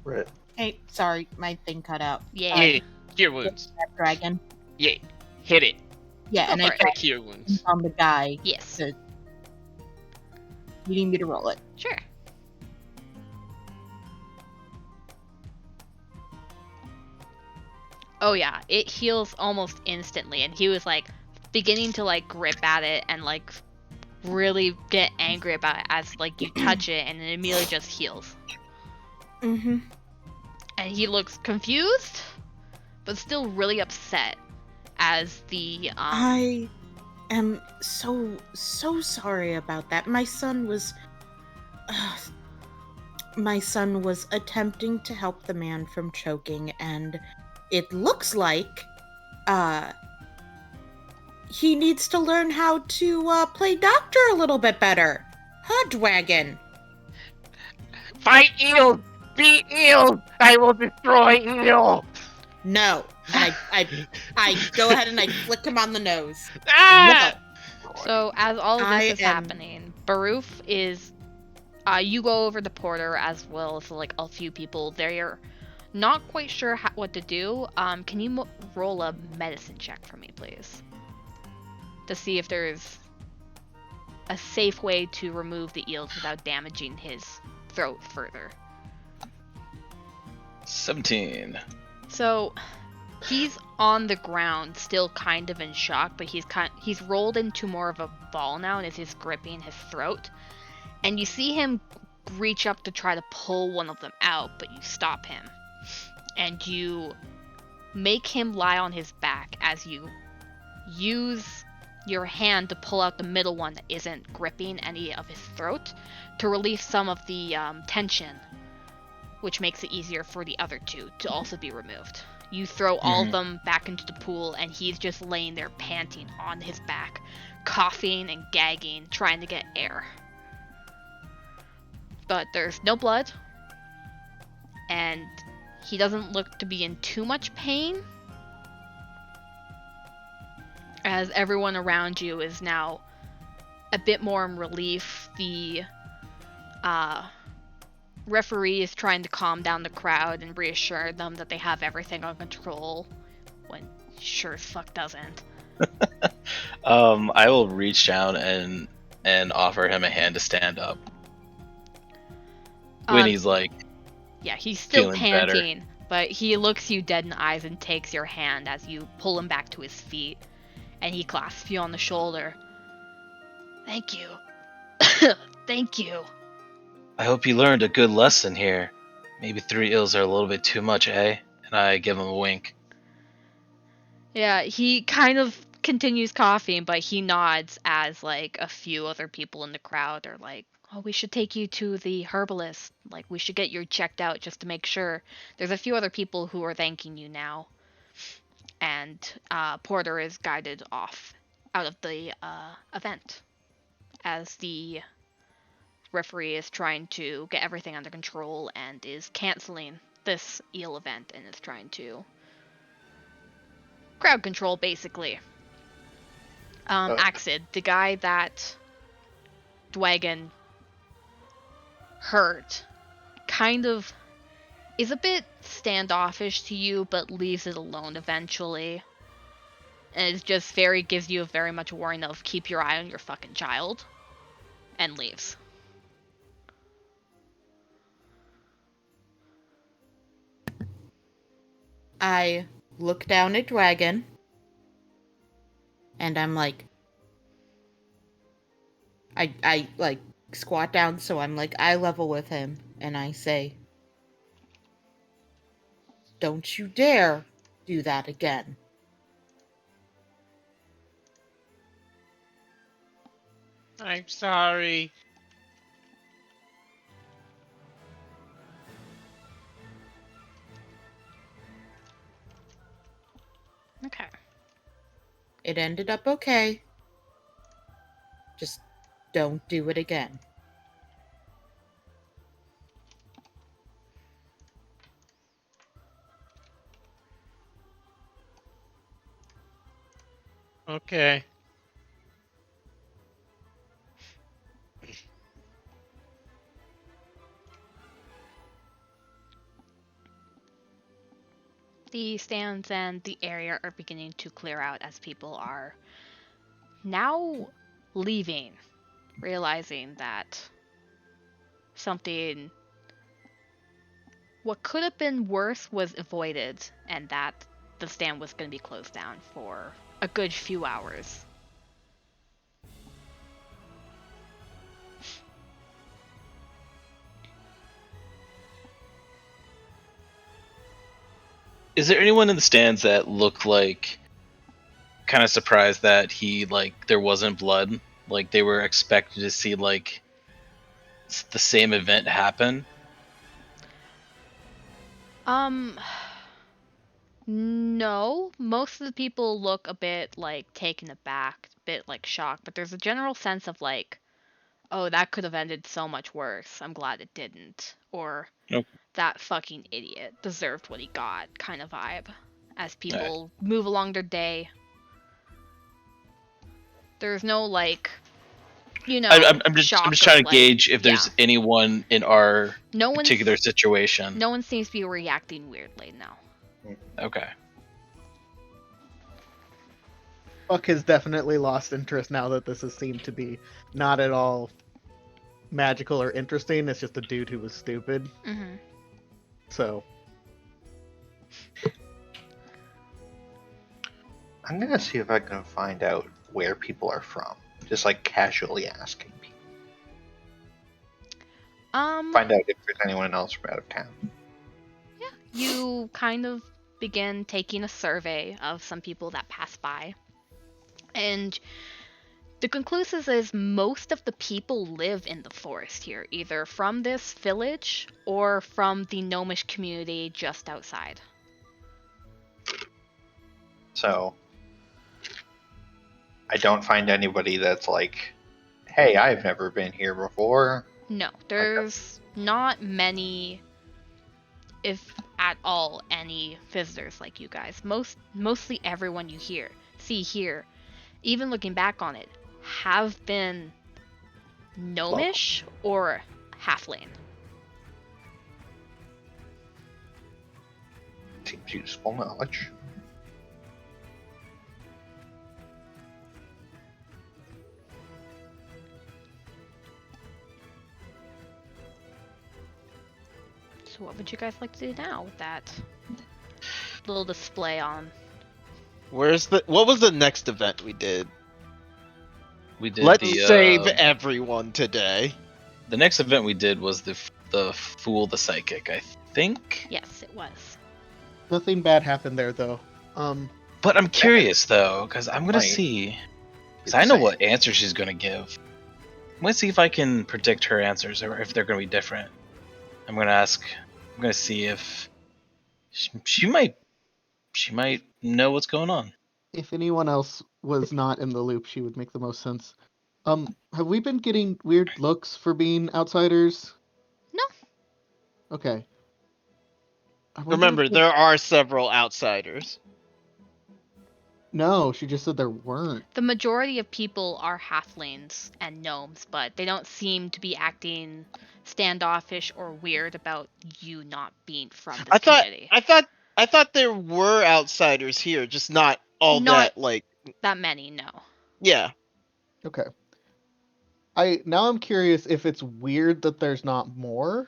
Rip. Hey, sorry, my thing cut out. Yeah. Yeah. Cure wounds. Grab Dragon. Yeah. Hit it. Yeah, and Go I for it. cast Cure wounds. on the guy. Yes. So you need me to roll it. Sure. Oh yeah, it heals almost instantly, and he was beginning to grip at it and really get angry about it as you touch it, and it immediately just heals. Mm-hmm. And he looks confused, but still really upset as the I am so sorry about that. My son was attempting to help the man from choking, and it looks like he needs to learn how to play doctor a little bit better. Huh, Dragon? Fight eels! Beat eels! I will destroy eels! No. And I go ahead and I flick him on the nose. Ah! So as all of this is am- happening, Baruf is you go over the porter as well as a few people. They're not quite sure what to do. Can you roll a medicine check for me, please, to see if there's a safe way to remove the eels without damaging his throat further? 17. So He's on the ground, still kind of in shock, but he's rolled into more of a ball now and is just gripping his throat. And you see him reach up to try to pull one of them out, but you stop him. And you make him lie on his back as you use your hand to pull out the middle one that isn't gripping any of his throat to relieve some of the tension, which makes it easier for the other two to also be removed. You throw all of them back into the pool, and he's just laying there panting on his back, coughing and gagging, trying to get air. But there's no blood, and he doesn't look to be in too much pain, as everyone around you is now a bit more in relief. The referee is trying to calm down the crowd and reassure them that they have everything on control, when he sure as fuck doesn't. I will reach down and offer him a hand to stand up. When he's like, yeah, he's still feeling panting, but he looks you dead in the eyes and takes your hand as you pull him back to his feet, and he clasps you on the shoulder. Thank you. Thank you. I hope you learned a good lesson here. Maybe 3 ills are a little bit too much, eh? And I give him a wink. Yeah, he kind of continues coughing, but he nods as, like, a few other people in the crowd are like, oh, we should take you to the herbalist. Like, we should get you checked out just to make sure. There's a few other people who are thanking you now. And Porter is guided off out of the event as the referee is trying to get everything under control and is canceling this eel event and is trying to crowd control, basically. Axid, the guy that Dwagon hurt, kind of is a bit standoffish to you, but leaves it alone eventually. And it just gives you a very much warning of keep your eye on your fucking child, and leaves. I look down at Dragon, and I'm like, I like squat down so I'm like eye level with him, and I say, don't you dare do that again. I'm sorry. Okay. It ended up okay. Just don't do it again. Okay. The stands and the area are beginning to clear out as people are now leaving, realizing that something, what could have been worse, was avoided, and that the stand was going to be closed down for a good few hours. Is there anyone in the stands that looked like kind of surprised that there wasn't blood? Like they were expected to see like the same event happen? No. Most of the people look a bit like taken aback, a bit like shocked, but there's a general sense of like, oh, that could have ended so much worse. I'm glad it didn't. Or Nope. that fucking idiot deserved what he got kind of vibe as people move along their day. There's no like, I'm just trying to gauge if there's yeah. anyone in our particular situation. No one seems to be reacting weirdly, no. Okay. Buck has definitely lost interest now that this has seemed to be not at all magical or interesting. It's just a dude who was stupid. Mm-hmm. So I'm gonna see if I can find out where people are from. Just like casually asking people. Find out if there's anyone else from out of town. You kind of begin taking a survey of some people that pass by. And the conclusive is most of the people live in the forest here, either from this village or from the gnomish community just outside. So I don't find anybody that's like, hey, I've never been here before. No, there's not many, if at all, any visitors like you guys. Mostly everyone you see here, even looking back on it, have been gnomish or halfling. Seems useful knowledge. So what would you guys like to do now with that little display on? What was the next event we did? We did Let's the save everyone today. The next event we did was the Fool the Psychic, I think. Yes, it was. Nothing bad happened there though. But I'm curious though, because I'm gonna Right. see. Because I know what answer she's gonna give. I'm gonna see if I can predict her answers or if they're gonna be different. I'm gonna see if she might know what's going on. If anyone else was not in the loop, she would make the most sense. Have we been getting weird looks for being outsiders? No. Okay. I wonder Remember, if there are several outsiders. No, she just said there weren't. The majority of people are halflings and gnomes, but they don't seem to be acting standoffish or weird about you not being from this community. I thought there were outsiders here, just not all Not- that like. That many, no. Yeah. Okay. Now I'm curious if it's weird that there's not more.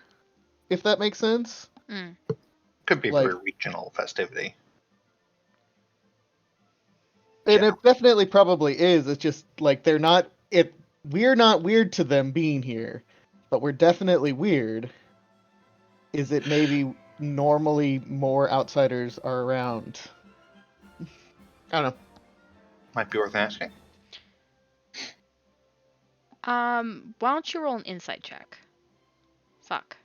If that makes sense. Mm. Could be Like- for a regional festivity. And Yeah. it definitely probably is. It's just like we're not weird to them being here, but we're definitely weird. Is it maybe normally more outsiders are around? I don't know. Might be worth asking. Why don't you roll an insight check? Fuck.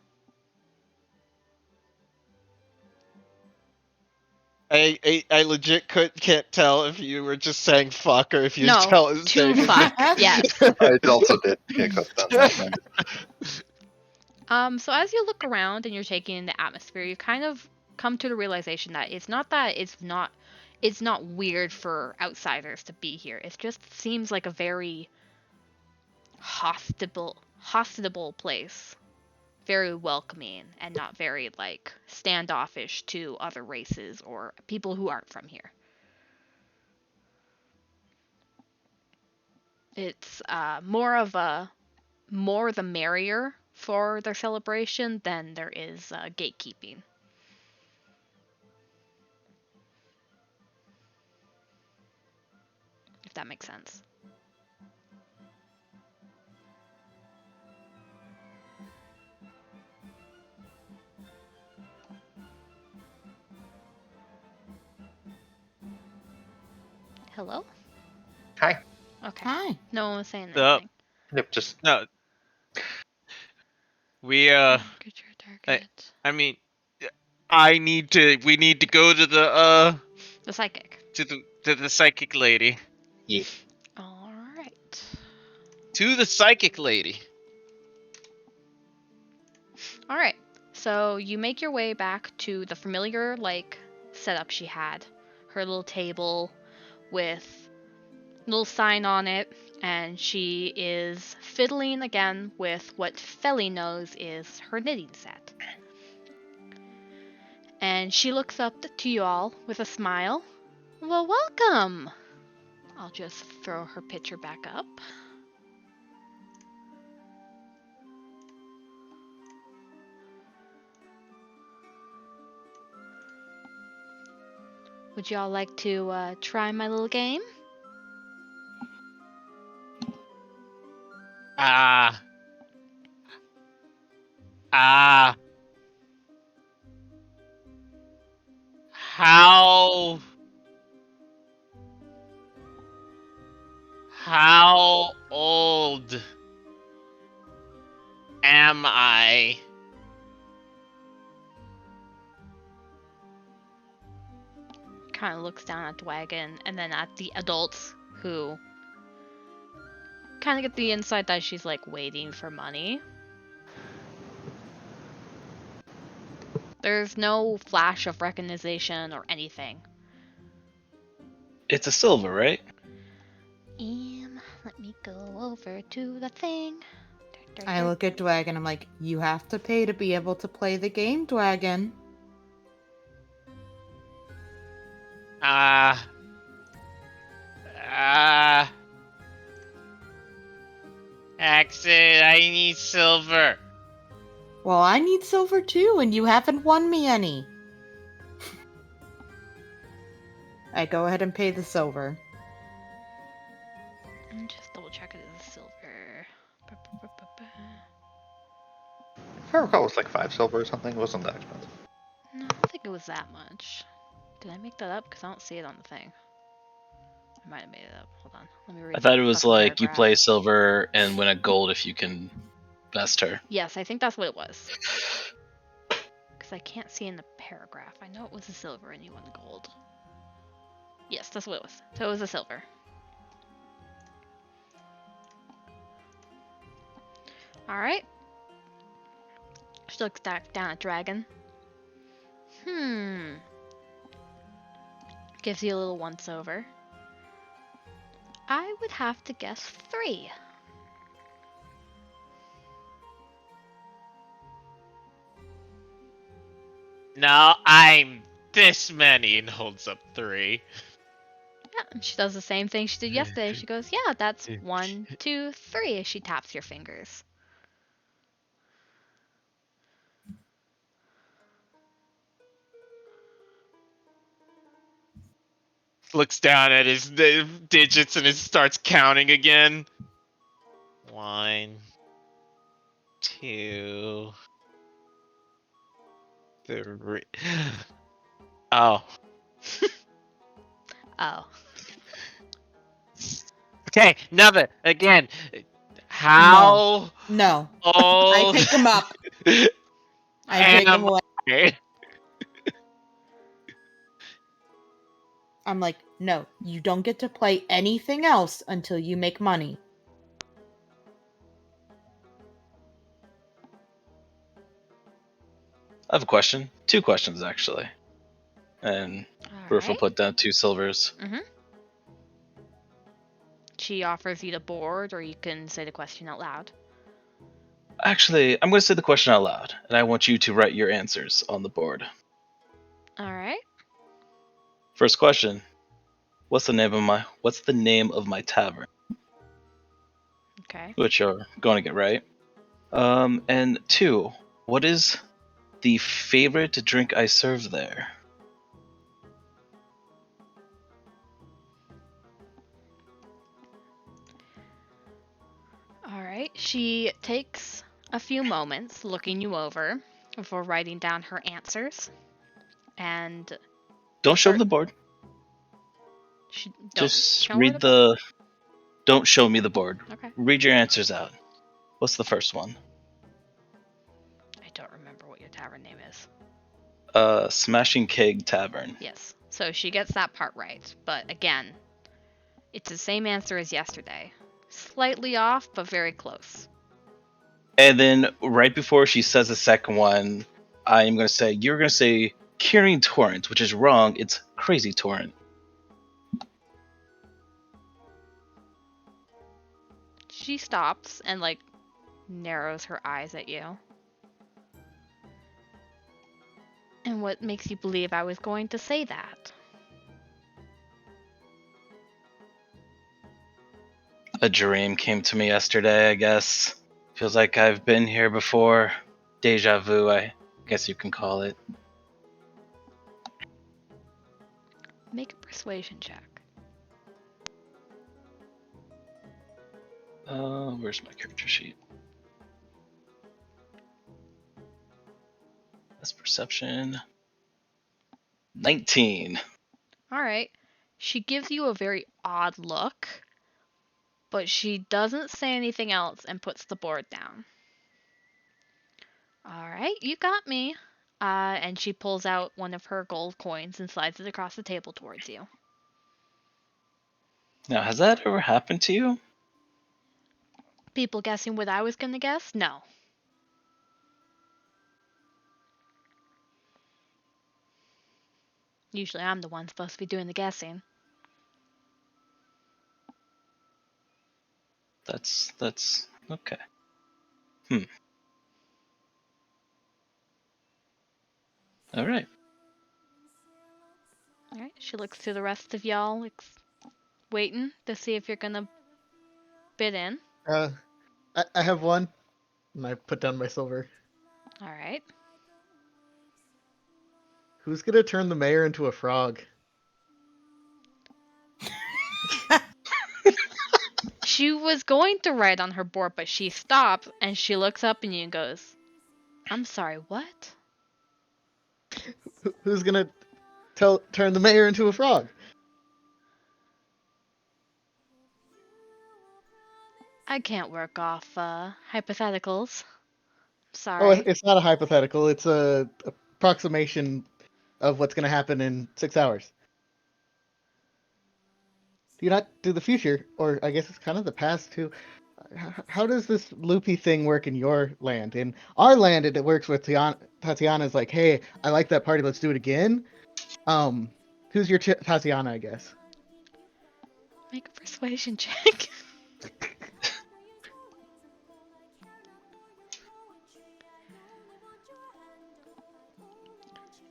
I legit can't tell if you were just saying fuck or if you No, tell us to fuck. Yes. I also did pick up on that one. So as you look around and you're taking in the atmosphere, you kind of come to the realization that it's not weird for outsiders to be here. It just seems like a very hospitable place. Very welcoming and not very like standoffish to other races or people who aren't from here. It's more the merrier for their celebration than there is gatekeeping. If that makes sense. Hello? Hi. Okay. Hi. No one was saying Yup. anything. Yep, just No. We Get your target. I mean, we need to go to The psychic. to the psychic lady. yeah. All right. To the psychic lady. All right. So you make your way back to the familiar like setup she had. Her little table with a little sign on it, and she is fiddling again with what Felly knows is her knitting set. And she looks up to you all with a smile. Well, welcome. I'll just throw her picture back up. Would y'all like to try my little game? Ah. Ah. How old am I? Kind of looks down at Dwagon and then at the adults who kind of get the insight that she's like waiting for money. There's no flash of recognition or anything. It's a silver, right? Let me go over to the thing. I look at Dwagon. I'm like, you have to pay to be able to play the game, Dwagon. Exit, I need silver. Well, I need silver too, and you haven't won me any. I go ahead and pay the silver. And just double check it is silver. If I recall, it was like 5 silver or something. It wasn't that expensive. No, I don't think it was that much. Did I make that up? Because I don't see it on the thing. I might have made it up. Hold on. Let me read I thought the it was fucking like you paragraph. play silver and win a gold if you can best her. Yes, I think that's what it was. Because I can't see in the paragraph. I know it was a silver and you won the gold. Yes, that's what it was. So it was a silver. Alright. She looks back down at Dragon. Gives you a little once over. I would have to guess 3. No, I'm this many, and holds up 3. Yeah, she does the same thing she did yesterday. She goes, yeah, that's 1, 2, 3 as she taps your fingers. Looks down at his digits and starts counting again. 1, 2, 3. Oh. Oh. Okay, another again. How No. old? I pick him up. I take him away. I? I'm like, no, you don't get to play anything else until you make money. I have a question. 2 questions actually. And Roof will Alright. put down 2 silvers. She offers you the board, or you can say the question out loud. Actually, I'm going to say the question out loud, and I want you to write your answers on the board. Alright. First question: What's the name of my tavern? Okay. Which you're going to get right. And 2, what is the favorite drink I serve there? Alright. She takes a few moments looking you over before writing down her answers. And Don't show me the board. she Just show her read the. Don't show me the board. Okay. Read your answers out. What's the first one? I don't remember what your tavern name is. Smashing Keg Tavern. Yes. So she gets that part right. But again, it's the same answer as yesterday. Slightly off, but very close. And then right before she says the second one, I'm going to say, you're going to say Curing Torrent, which is wrong. It's Crazy Torrent. She stops and, like, narrows her eyes at you. And what makes you believe I was going to say that? A dream came to me yesterday, I guess. Feels like I've been here before. Deja vu, I guess you can call it. Make a persuasion check. Where's my character sheet? That's perception. 19. Alright. She gives you a very odd look, but she doesn't say anything else and puts the board down. Alright, you got me. And she pulls out one of her gold coins and slides it across the table towards you. Now, has that ever happened to you? People guessing what I was gonna guess? No. Usually I'm the one supposed to be doing the guessing. That's okay. All right. Alright, she looks to the rest of y'all, waiting to see if you're gonna bid in. I have one, and I put down my silver. Alright. Who's gonna turn the mayor into a frog? She was going to write on her board, but she stopped and she looks up at you and goes, I'm sorry, what? Who's gonna turn the mayor into a frog? I can't work off hypotheticals. Oh, Sorry. it's not a hypothetical. It's a approximation of what's gonna happen in 6 hours. Do you not do the future, or I guess it's kind of the past too? How does this loopy thing work in your land? In our land, it works with Tatiana's like, hey, I like that party, let's do it again. Who's your Tatiana, I guess? Make a persuasion check.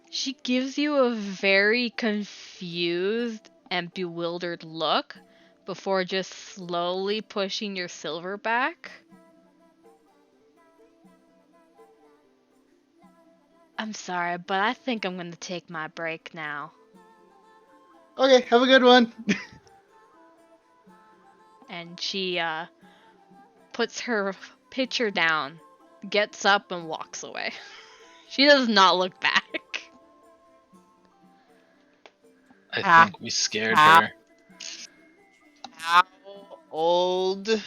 She gives you a very confused and bewildered look before just slowly pushing your silver back. I'm sorry, but I think I'm gonna take my break now. Okay, have a good one. And she puts her pitcher down, gets up, and walks away. She does not look back. I think we scared Ah. her. How old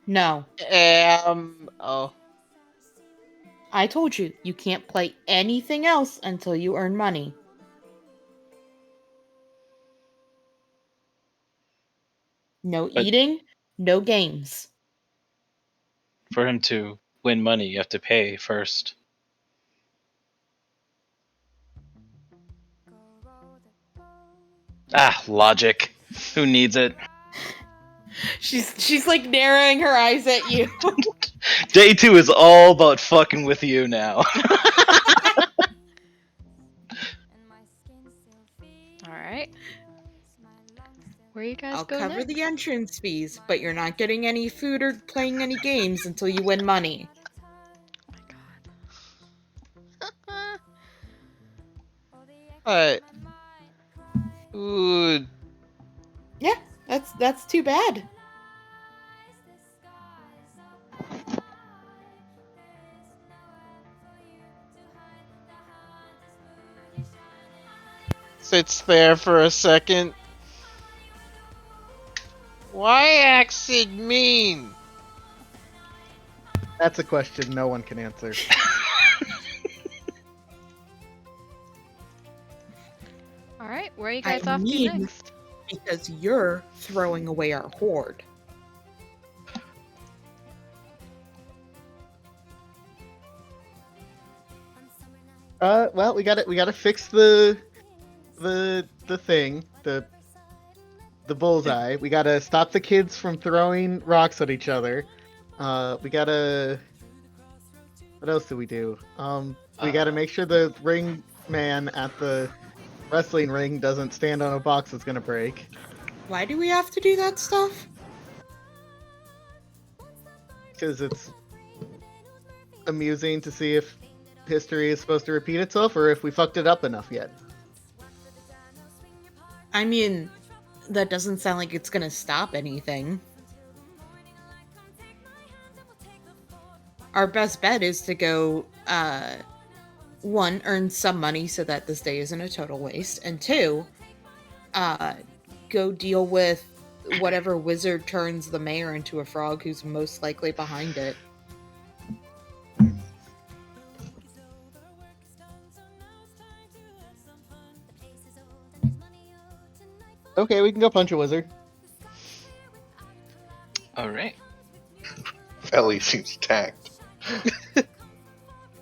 No, am... Oh. I told you, you can't play anything else until you earn money. No But- eating, no games. For him to win money, you have to pay first. Ah, logic. Who needs it? She's like narrowing her eyes at you. Day 2 is all about fucking with you now. Alright. Where you guys I'll go cover next? the entrance fees, but you're not getting any food or playing any games until you win money. Alright. Ooh. Yeah, that's too bad. Sits there for a second. Why acid mean? That's a question no one can answer. Alright, where are you guys I off to mean- next? Because you're throwing away our hoard. Well, we gotta fix the thing, the bullseye. We gotta stop the kids from throwing rocks at each other. We gotta. What else do we do? We gotta make sure the ring man at the wrestling ring doesn't stand on a box that's gonna break. Why do we have to do that stuff? Because it's amusing to see if history is supposed to repeat itself or if we fucked it up enough yet. I mean, that doesn't sound like it's gonna stop anything. Our best bet is to go, one, earn some money so that this day isn't a total waste, and two, go deal with whatever wizard turns the mayor into a frog who's most likely behind it. Okay, we can go punch a wizard. All right. Ellie seems attacked.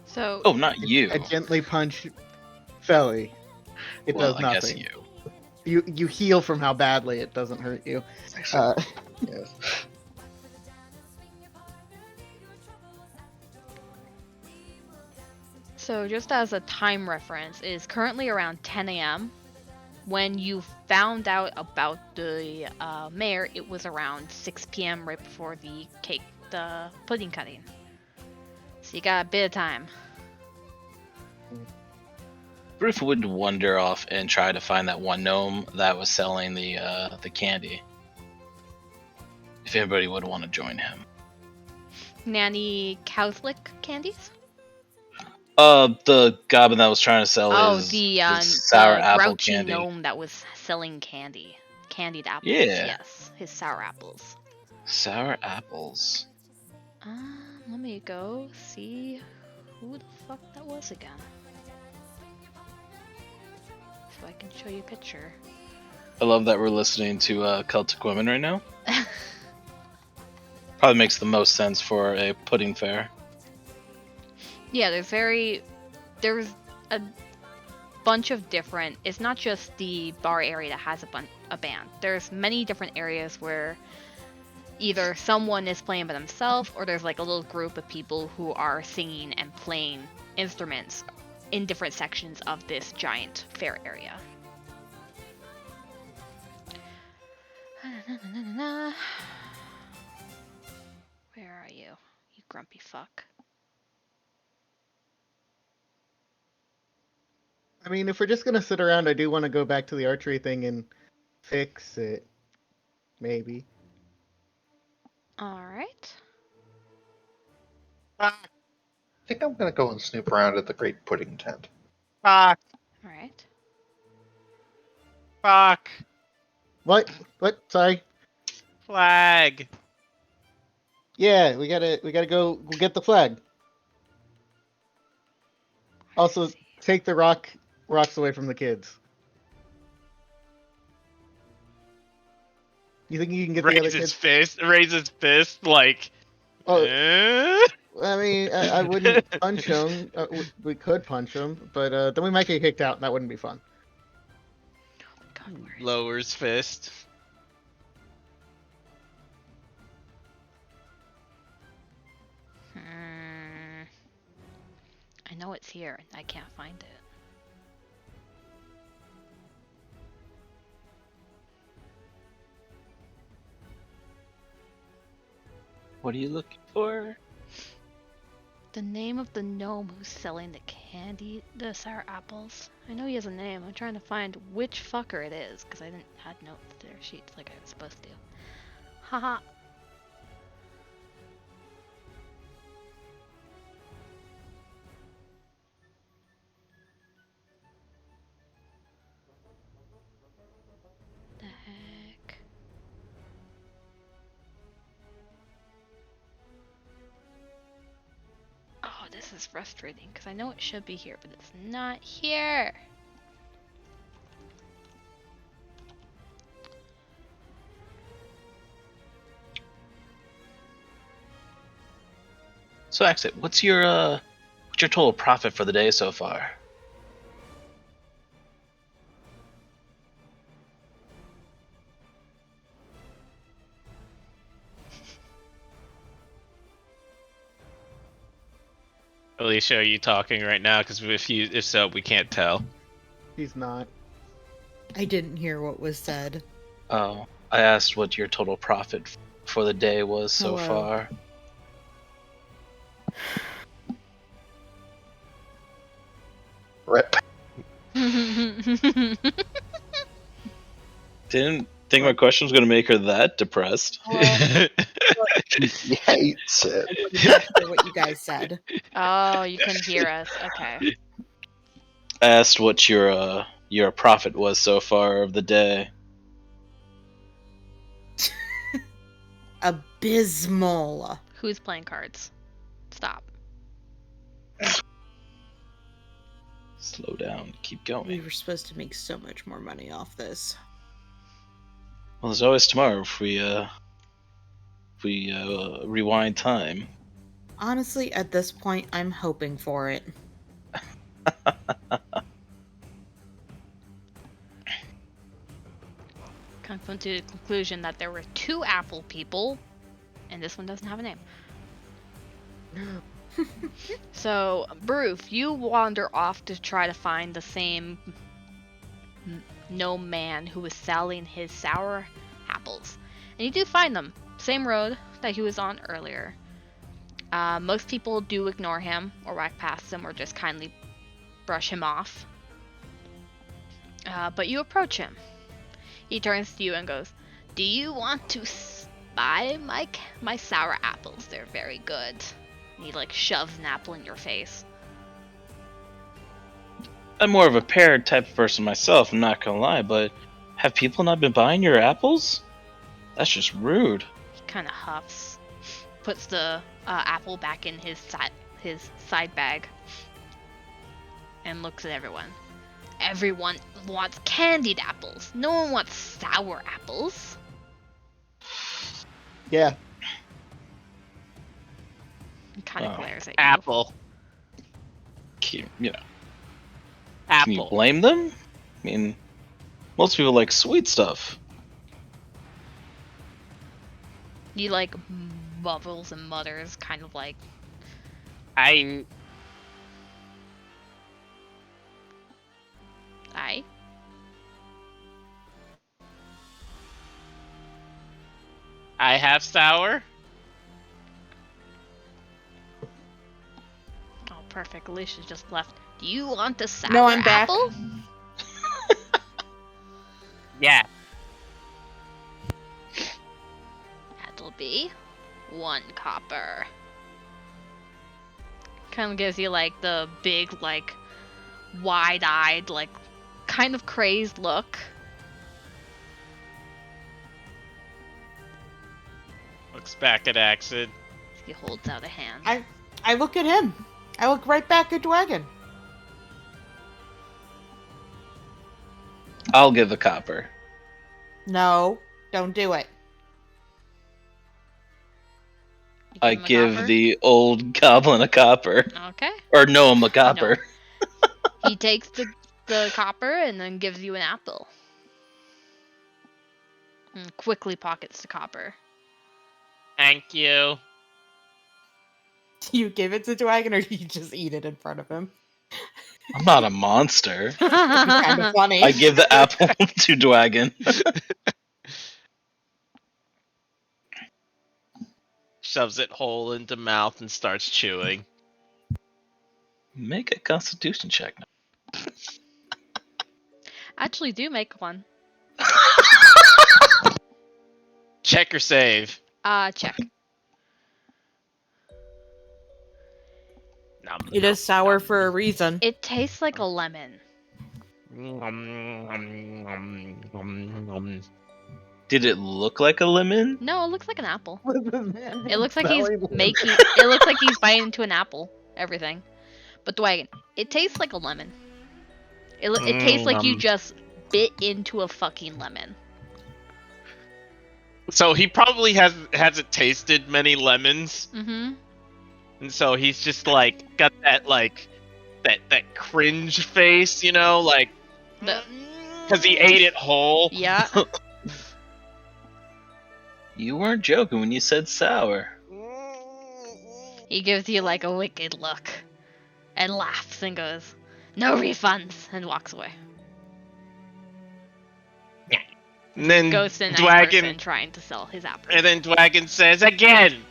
So Oh, not you. I gently punch Felly. It Well, does I guess nothing. you. You heal from how badly it doesn't hurt you. Yes. So just as a time reference, it is currently around 10 a.m. When you found out about the mayor, it was around 6 p.m. right before the pudding cutting. So you got a bit of time. Griff would wander off and try to find that one gnome that was selling the candy. If anybody would want to join him. Nanny Cowslick candies? The goblin that was trying to sell his sour the apple grouchy candy. gnome that was selling candied apples. Yeah. Yes, his sour apples. Sour apples. Let me go see who the fuck that was again. So I can show you a picture. I love that we're listening to Celtic Women right now. Probably makes the most sense for a pudding fair. Yeah, there's a bunch of different. It's not just the bar area that has a band. There's many different areas where either someone is playing by themselves or there's like a little group of people who are singing and playing instruments in different sections of this giant fair area. Where are you, you grumpy fuck? I mean, if we're just gonna sit around, I do want to go back to the archery thing and fix it. Maybe. Alright. I think I'm gonna go and snoop around at the Great Pudding Tent. Fuck. Alright. Fuck. What? Sorry. Flag. Yeah, we gotta go get the flag. Also, take the rocks away from the kids. You think you can get the other Raise his kids? fist. Raise his fist like. Oh, eh? I mean, I wouldn't punch him. We could punch him, but then we might get kicked out, and that wouldn't be fun. God, where is Lowers fist. I know it's here. I can't find it. What are you looking for? The name of the gnome who's selling the sour apples. I know he has a name. I'm trying to find which fucker it is because I didn't add notes to their sheets like I was supposed to. Haha. The heck? Oh, this is frustrating because I know it should be here, but it's not here. So, Exit, what's your total profit for the day so far? Alicia, are you talking right now? Because if so, we can't tell. He's not. I didn't hear what was said. Oh, I asked what your total profit for the day was so Hello. far. Rip. Didn't think my question was going to make her that depressed. Well, He hates it. I didn't hear what you guys said. Oh, you couldn't hear us. Okay. Asked what your profit was so far of the day. Abysmal. Who's playing cards? Stop. Slow down, keep We going. were supposed to make so much more money off this. Well, there's always tomorrow if we rewind time. Honestly, at this point, I'm hoping for it. Come to the conclusion that there were 2 apple people, and this one doesn't have a name. So, Broof, you wander off to try to find the same gnome man who was selling his sour apples. And you do find them. Same road that he was on earlier. Most people do ignore him or walk past him or just kindly brush him off. But you approach him. He turns to you and goes, "Do you want to buy my sour apples? They're very good." And he like shoves an apple in your face. I'm more of a pear type of person myself, I'm not gonna lie, but have people not been buying your apples? That's just rude. He kind of huffs, puts the apple back in his side bag, and looks at everyone. Everyone wants candied apples. No one wants sour apples. Yeah. He kind of Oh. glares at you. Apple. Can you Apple. blame them? I mean, most people like sweet stuff. He like bubbles and mutters, kind of like, I "I." have sour. Oh, perfect. Alicia's just left. Do you want the sour No, I'm back. apple? Yeah. That'll be 1 copper. Kind of gives you like the big, like, wide-eyed, like, kind of crazed look. Looks back at Axid. He holds out a hand. I look at him. I look right back at Dwagon. I'll give a copper. No, don't do it. You I him a give copper? the old goblin a copper. Okay. Or gnome a copper. He takes the copper and then gives you an apple. And quickly pockets the copper. Thank you. Do you give it to Dwagon or do you just eat it in front of him? I'm not a monster. Kind of funny. I give the apple to Dwagon. Shoves it whole into mouth and starts chewing. Make a constitution check. Actually, do make one. Check or save. Check. Nom, It is sour for a reason. It tastes like a lemon. Did it look like a lemon? No, it looks like an apple. It It looks like he's making. It looks like he's biting into an apple. Everything, but Dwagon, it tastes like a lemon. It tastes like you just bit into a fucking lemon. So he probably hasn't tasted many lemons, Mm-hmm. and so he's just like got that like that cringe face, you know, like because he ate it whole. Yeah. You weren't joking when you said sour. He gives you like a wicked look, and laughs and goes, "No refunds," and walks away. And then Goes to the next Dwagon, person trying to sell his apple. and then Dwagon says again.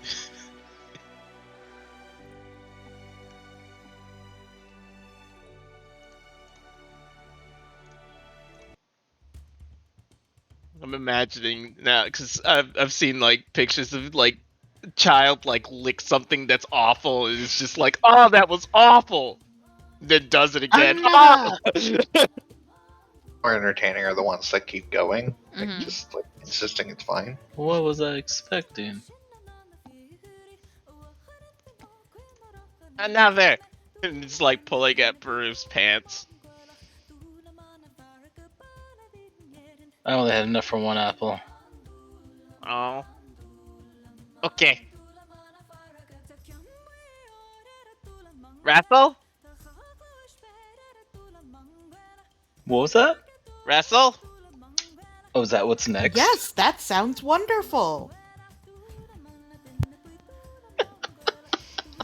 I'm imagining now because I've seen like pictures of like child like lick something that's awful and it's just like, oh, that was awful. Then does it again. Ah! More entertaining are the ones that keep going, like Mhm. just like insisting it's fine. What was I expecting? Another. And it's like pulling at Baru's pants. I only had enough for one apple. Oh. Okay. Wrestle? What was that? Wrestle? Oh, is that what's next? Yes, that sounds wonderful.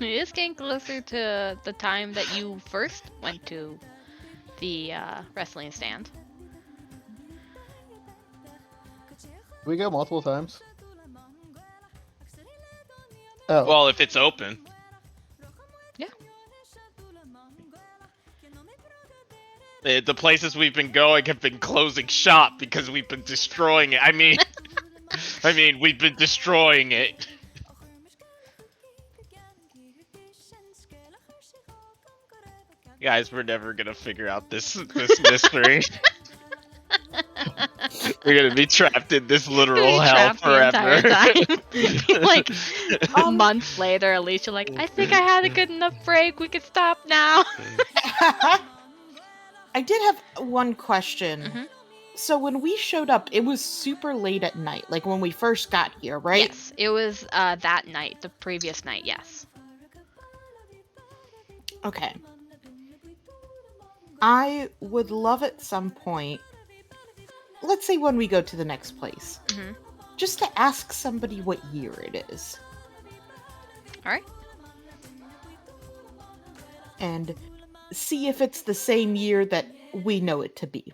It is getting closer to the time that you first went to the wrestling stand. We go multiple times. Oh, Well, if it's open. Yeah. The places we've been going have been closing shop because we've been destroying it. I mean, we've been destroying it. Guys, we're never gonna figure out this mystery. We're gonna be trapped in this literal Be hell trapped the entire forever. time. Like Um, months later, Alicia like, I think I had a good enough break. We could stop now. I did have one question. Mhm. So when we showed up, it was super late at night, like when we first got here, right? Yes, it was that night, the previous night. Yes. Okay. I would love at some point, let's say when we go to the next place, Mhm. just to ask somebody what year it is. All right. And see if it's the same year that we know it to be.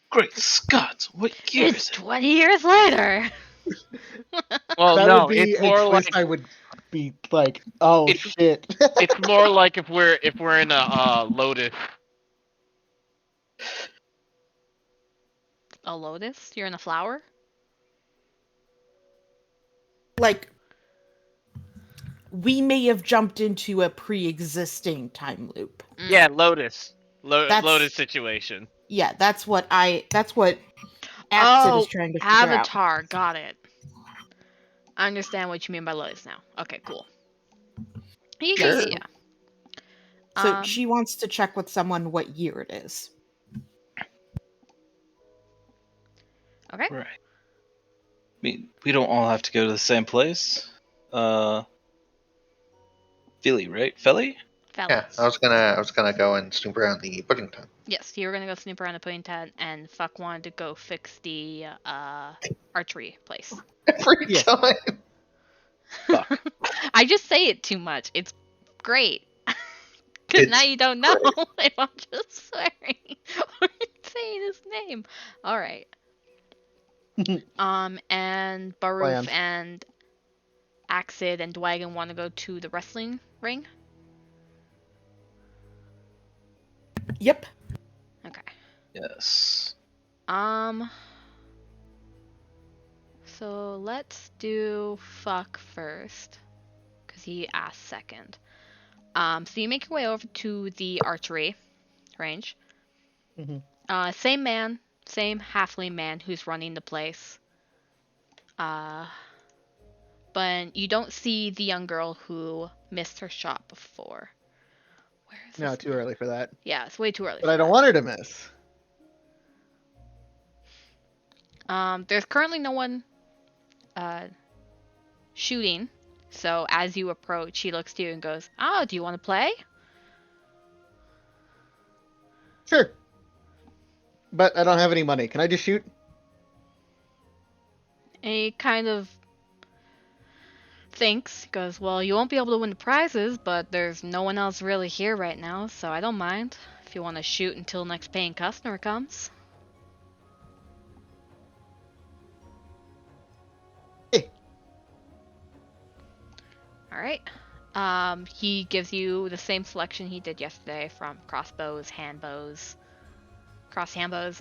Great Scott! What year It's is it? 20 years later. Well, that no, would be it's a more twist. like I would be like, oh It- shit. it's more like if we're in a Lotus. A lotus? You're in a flower? Like, we may have jumped into a pre-existing time loop. Mm. Yeah, Lotus. That's- Lotus situation. Yeah, that's what Accent Oh, is trying to figure out. Avatar. Got it. I understand what you mean by lotus now. Okay, cool. Yeah, Sure. yeah, yeah. So she wants to check with someone what year it is. Okay. Right. I mean, we don't all have to go to the same place. Philly, right? Philly? Yeah, Fellas. I was gonna go and snoop around the pudding tent. Yes, you were gonna go snoop around the pudding tent, and fuck wanted to go fix the archery place. Every Yeah. time. Fuck. I just say it too much. It's great. Because now It's you don't know if I'm just swearing or saying his name. All right. And Baruf Planned. and Axid and Dwagon want to go to the wrestling ring. Yep. Okay. Yes. So let's do fuck first, because he asked second. So you make your way over to the archery range. Mhm. Same man, same halfling man who's running the place. But you don't see the young girl who missed her shot before. Where is No, this too man? early for that. Yeah, it's way too early. But for I don't that. want her to miss. There's currently no one shooting. So as you approach, she looks to you and goes, "Oh, do you want to play?" Sure. But I don't have any money. Can I just shoot? And he kind of thinks, goes, "Well, you won't be able to win the prizes, but there's no one else really here right now, so I don't mind if you want to shoot until next paying customer comes." Hey. All right. He gives you the same selection he did yesterday from crossbows, handbows, cross handbows,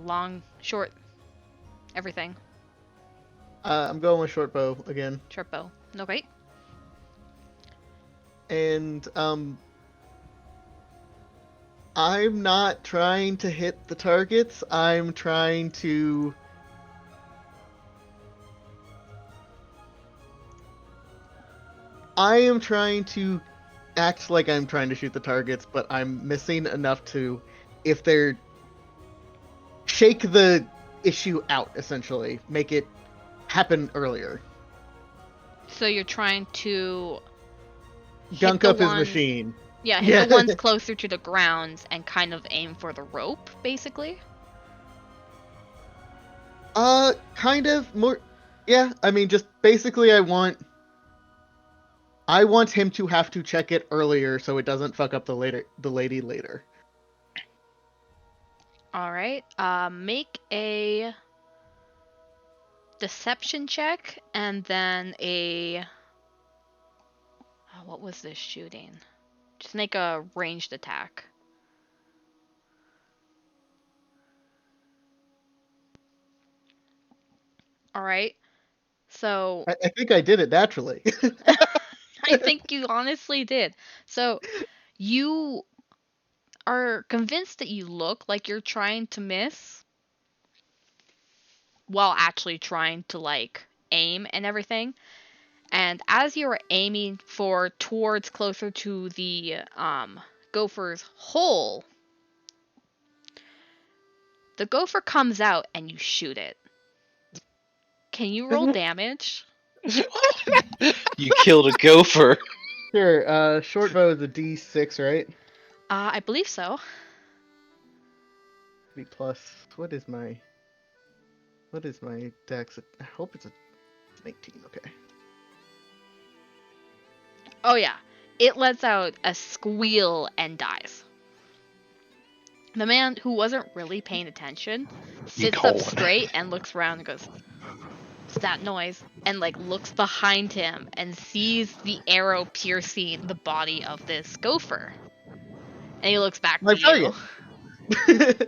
long, short, everything. I'm going with short bow again. Short bow. Okay. And I'm not trying to hit the targets. I'm trying to act like I'm trying to shoot the targets, but I'm missing enough to, if they're, shake the issue out, essentially. Make it happen earlier. So you're trying to Gunk up his machine. Yeah, hit the ones closer to the ground and kind of aim for the rope, basically? Kind of more. Yeah, I mean, just basically, I want him to have to check it earlier so it doesn't fuck up the lady later. All right. Make a deception check and then a. Oh, what was this shooting? Just make a ranged attack. All right. So I think I did it naturally. I think you honestly did. So you are convinced that you look like you're trying to miss while actually trying to like aim and everything. And as you're aiming towards closer to the gopher's hole, the gopher comes out and you shoot it. Can you roll damage? You killed a gopher. Sure, short bow is a D6, right? I believe so. B plus. What is my dex? I hope it's an 18. Okay. Oh yeah. It lets out a squeal and dies. The man, who wasn't really paying attention, sits up straight and looks around and goes, "What's that noise?" And like looks behind him and sees the arrow piercing the body of this gopher. And he looks back to you. I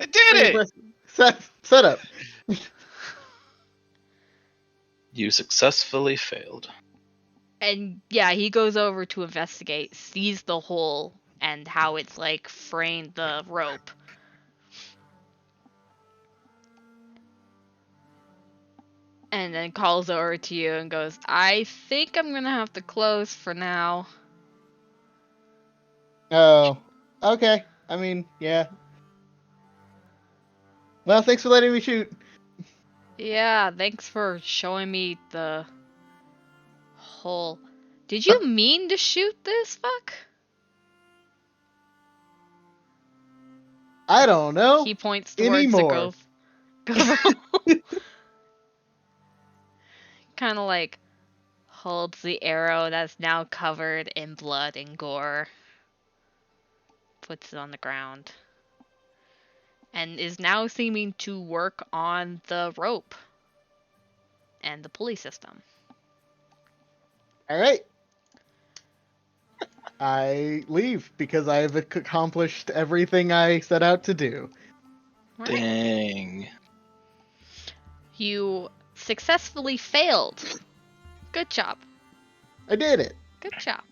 did it! Set up. You successfully failed. And yeah, he goes over to investigate, sees the hole and how it's like fraying the rope. And then calls over to you and goes, "I think I'm gonna have to close for now." Oh, okay. I mean, yeah. Well, thanks for letting me shoot. Yeah, thanks for showing me the hole. Did you mean to shoot this fuck? I don't know. He points towards anymore. the gopher. Kind of like holds the arrow that's now covered in blood and gore. Puts it on the ground. And is now seeming to work on the rope and the pulley system. All right. I leave because I've accomplished everything I set out to do. Right. Dang. You successfully failed. Good job. I did it. Good job.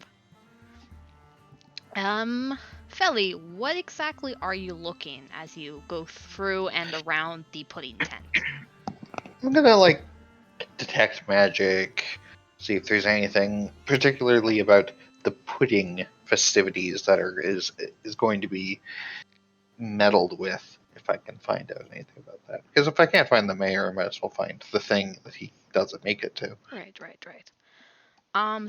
Felly, what exactly are you looking as you go through and around the pudding tent? I'm gonna detect magic, see if there's anything particularly about the pudding festivities that is going to be meddled with, if I can find out anything about that. Because if I can't find the mayor, I might as well find the thing that he doesn't make it to. Right.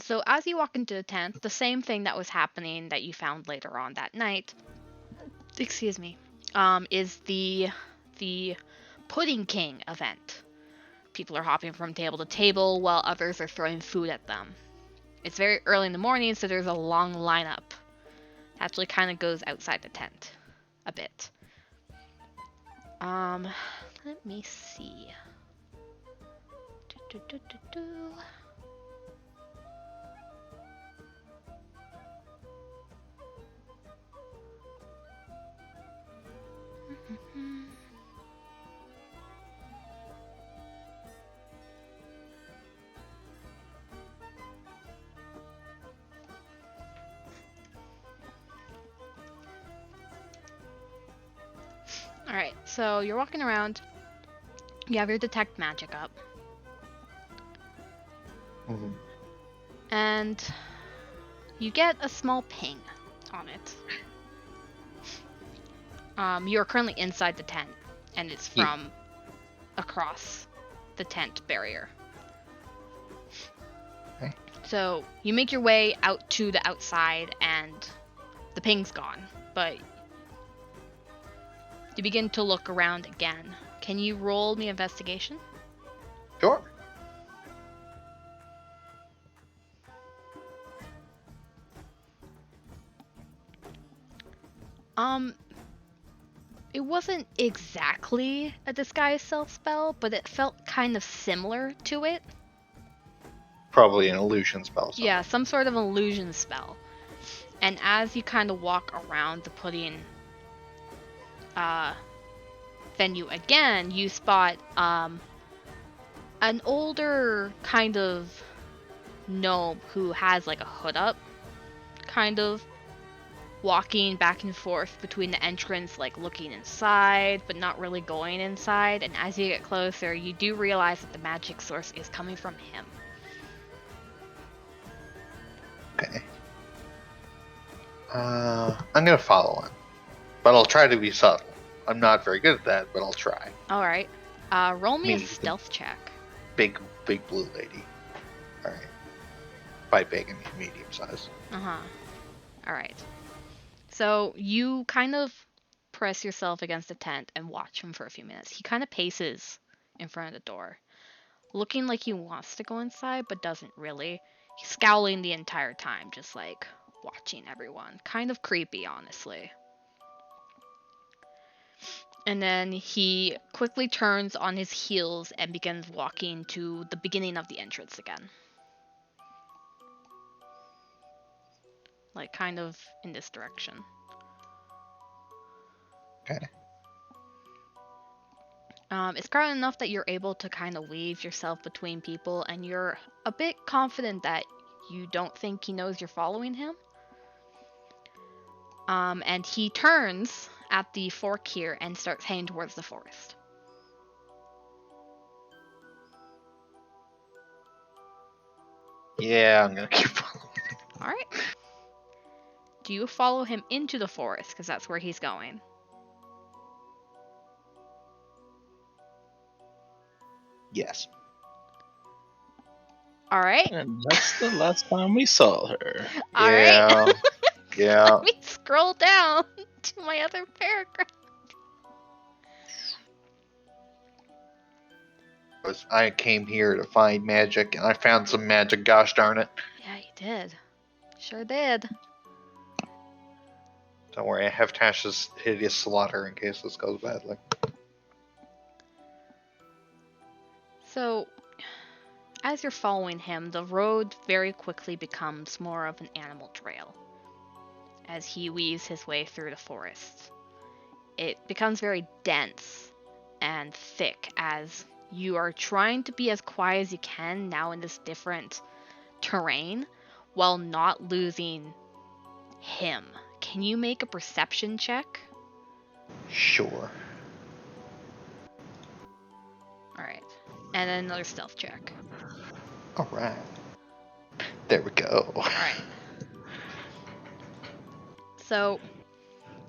So as you walk into the tent, the same thing that was happening that you found later on that night, excuse me, is the Pudding King event. People are hopping from table to table while others are throwing food at them. It's very early in the morning, so there's a long lineup. It actually kind of goes outside the tent a bit. Let me see. Alright, so you're walking around. You have your detect magic up. Mhm. And you get a small ping on it. You are currently inside the tent, and it's from across the tent barrier. Okay. So you make your way out to the outside, and the ping's gone, but you begin to look around again. Can you roll me investigation? Sure. It wasn't exactly a disguise self spell, but it felt kind of similar to it. Probably an illusion spell. Yeah, some sort of illusion spell. And as you kind of walk around the pudding venue again, you spot an older kind of gnome who has like a hood up, kind of walking back and forth between the entrance, like looking inside, but not really going inside. And as you get closer, you do realize that the magic source is coming from him. Okay. I'm gonna follow him, but I'll try to be subtle. I'm not very good at that, but I'll try. All right. Roll me a Me. stealth check. Big blue lady. All right. By big, I mean medium size. All right. So you kind of press yourself against the tent and watch him for a few minutes. He kind of paces in front of the door, looking like he wants to go inside, but doesn't really. He's scowling the entire time, just like watching everyone. Kind of creepy, honestly. And then he quickly turns on his heels and begins walking to the beginning of the entrance again. Like, kind of in this direction. Okay. It's crowded enough that you're able to kind of weave yourself between people, and you're a bit confident that you don't think he knows you're following him. And he turns at the fork here and starts heading towards the forest. Yeah, I'm gonna keep following. Alright. Do you follow him into the forest? Because that's where he's going. Yes. Alright. And that's the last time we saw her. Alright. Yeah. Let me scroll down to my other paragraph. I came here to find magic, and I found some magic. Gosh darn it! Yeah, you did. Sure did. Don't worry, I have Tash's hideous slaughter in case this goes badly. So, as you're following him, the road very quickly becomes more of an animal trail as he weaves his way through the forest. It becomes very dense and thick as you are trying to be as quiet as you can now in this different terrain while not losing him. Can you make a perception check? Sure. Alright. And then another stealth check. Alright. There we go. Alright. So,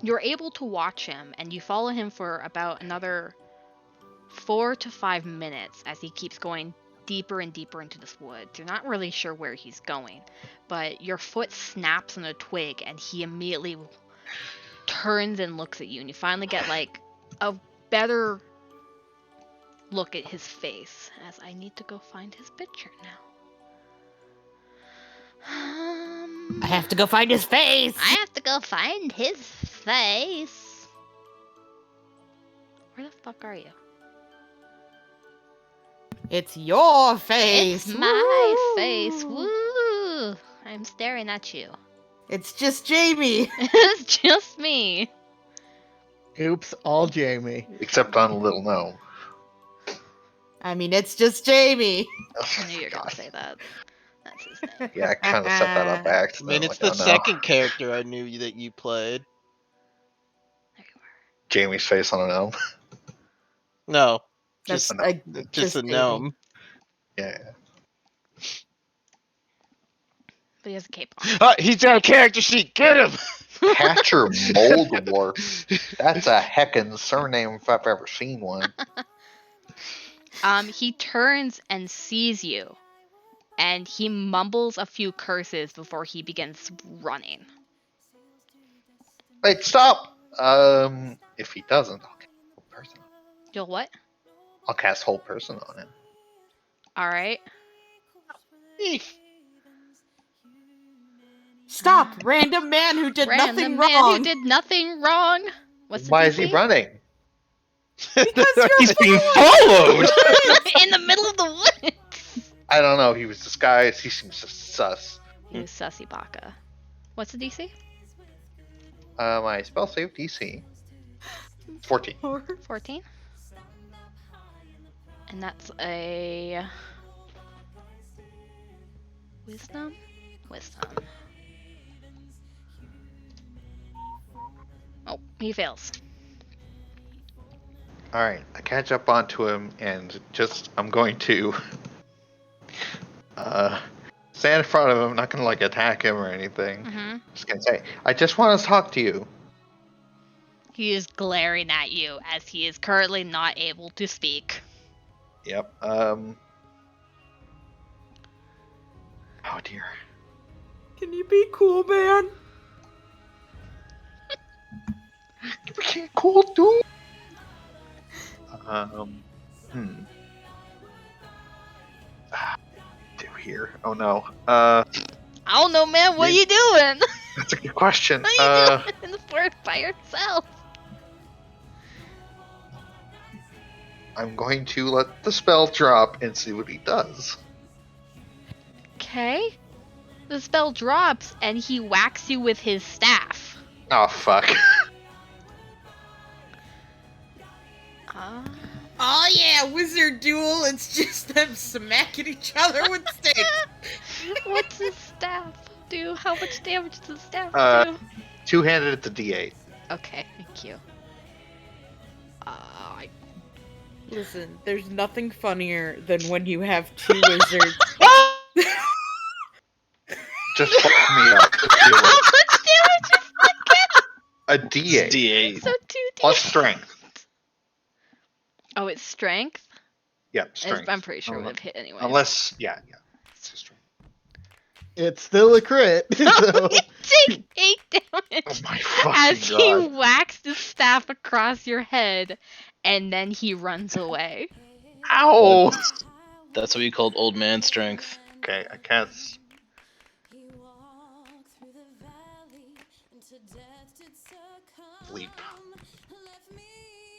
you're able to watch him, and you follow him for about another 4 to 5 minutes as he keeps going deeper and deeper into this woods. You're not really sure where he's going, but your foot snaps on a twig, and he immediately turns and looks at you, and you finally get, like, a better look at his face, as I need to go find his picture now. I have to go find his face. I have to go find his face. Where the fuck are you? It's your face. It's my Woo! face. Woo! I'm staring at you. It's just Jamie. It's just me. Oops, all Jamie. Except on a little gnome. I mean, it's just Jamie. I knew you were gonna say that. That's his name. Yeah, I kind of set that up by I accident. mean, it's like, the oh, no. second character I knew that you played. There you are. Jamie's face on a gnome. No, That's just just a gnome. Yeah. But he has a cape on. He's got a character sheet. Get him. Catcher Moldwarp. That's a heckin' surname if I've ever seen one. He turns and sees you, and he mumbles a few curses before he begins running. Wait, stop! If he doesn't, I'll cast whole person. You'll what? I'll cast whole person on him. Alright. Stop! Random man who did Random nothing man wrong. who did nothing wrong. What's the Why DC? is he running? He's being followed. In the middle of the woods. I don't know. He was disguised. He seems sus. He was Sussy Baka. What's the DC? My spell save DC 14. 14. And that's a wisdom. Oh, he fails. Alright, I catch up onto him and I'm going to stand in front of him. I'm not gonna attack him or anything. Mm-hmm. Just gonna say, I just want to talk to you. He is glaring at you as he is currently not able to speak. Yep. Oh dear. Can you be cool, man? We can't cool, dude. Do here? Oh no. I don't know, man. What are you doing? That's a good question. What are you doing in the forest by yourself? I'm going to let the spell drop and see what he does. Okay. The spell drops and he whacks you with his staff. Oh fuck. Oh yeah, wizard duel. It's just them smacking each other with sticks. What's his staff do? How much damage does the staff do? Two-handed at the D8. Okay, thank you. Listen, there's nothing funnier than when you have two wizards. Just fuck me up. How much damage is that? A D8 D8. So 2d. plus strength. Oh, it's strength? Yep, strength. I'm pretty sure it would have hit anyway. Unless, yeah. It's just strength. It's still a crit. So. You take 8 damage Oh my fucking as god. he whacks the staff across your head, and then he runs away. Ow! That's what we called old man strength. Okay, I cast. Sleep.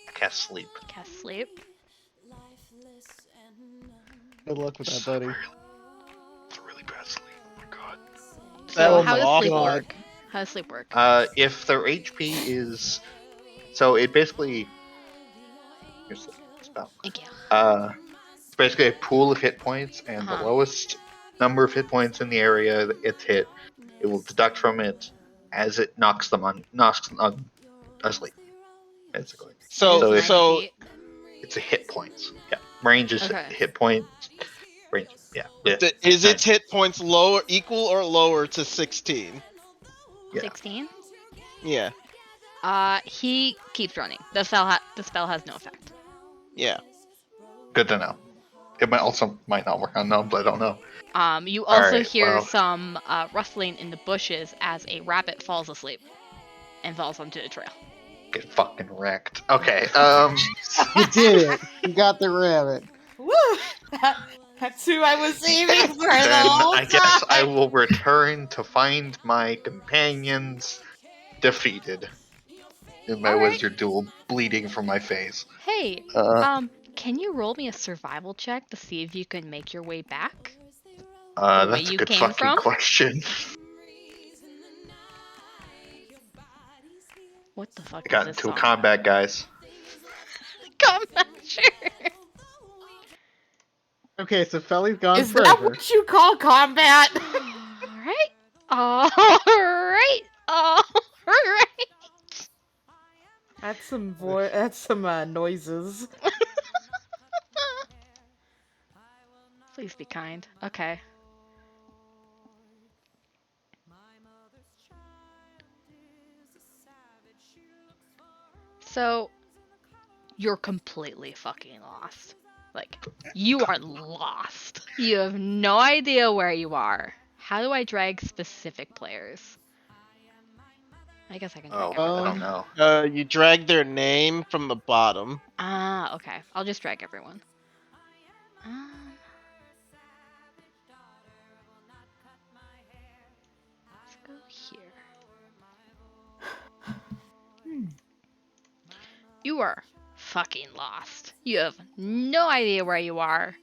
I cast sleep. Cast sleep. Good luck with that, buddy. It's a really bad sleep. Oh my god. So Oh how my does sleep God. work? How does sleep work? If their HP is. So it basically. Here's the spell. Thank you. It's basically a pool of hit points, and the lowest number of hit points in the area that it's hit, it will deduct from it as it knocks them asleep. Basically. So It's a hit points. Yeah. Range is Okay. hit points. Range. Yeah. is its hit points equal or lower to 16? Yeah. 16? Yeah. He keeps running. The spell has no effect. Yeah. Good to know. It might not work on gnomes. I don't know. You also Alright, hear well. some rustling in the bushes as a rabbit falls asleep and falls onto the trail. Get fucking wrecked. Okay. You did it. You got the rabbit. Woo! That's who I was aiming for the Then whole I guess I time. will return to find my companions defeated in my Alright. wizard duel, bleeding from my face. Hey, Uh, can you roll me a survival check to see if you can make your way back? where That's a you good came fucking from? question. What the fuck I got is this into a song? combat, guys. Combat, sure. Okay, so Felly's gone Is that forever. what you call combat? Alright. That's That's some noises. Please be kind. Okay. So, you're completely fucking lost. Like, you are lost. You have no idea where you are. How do I drag specific players? I guess I can drag Oh, everyone. I don't know. You drag their name from the bottom. Ah, okay. I'll just drag everyone. Let's go here. You are fucking lost. You have no idea where you are.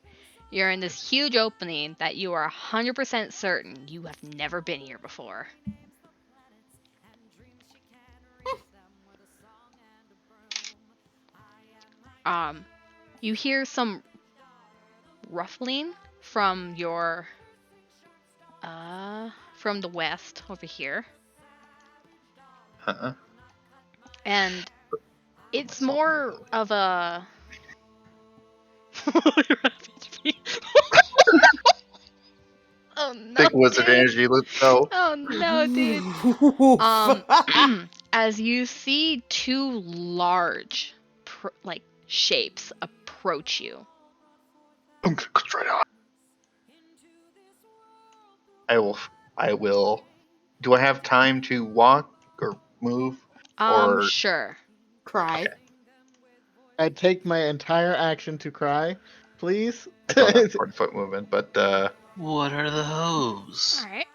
You're in this huge opening that you are 100% certain you have never been here before. You hear some ruffling from your from the west over here. Huh? And it's more of a Oh no. Big wizard dude. energy, let's go. Oh no, dude. As you see two large shapes approach you. Straight on. I will. Do I have time to walk or move? Or Sure. Cry. Okay. I'd take my entire action to cry, please. I don't have 40-foot movement, but What are those? All right.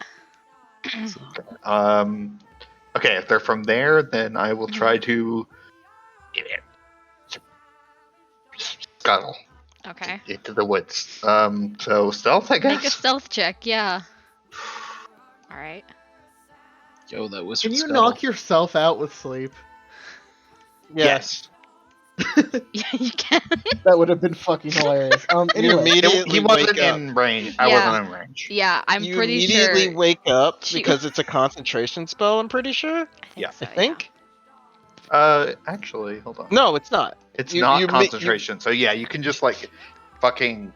okay, if they're from there, then I will try to scuttle Okay. into the woods. So stealth, I guess. Make a stealth check, yeah. All right. Yo, that wizard Can you scuttle. knock yourself out with sleep? Yes. Yeah, you can. That would have been fucking hilarious. You Anyway, immediately He wasn't wake up. in range. I Yeah. wasn't in range. Yeah, I'm You pretty immediately sure. wake up She- because it's a concentration spell. I'm pretty sure. I think Yeah. so, I think. Actually, hold on. No, it's not. It's you- not you ma- concentration. So yeah, you can just like fucking.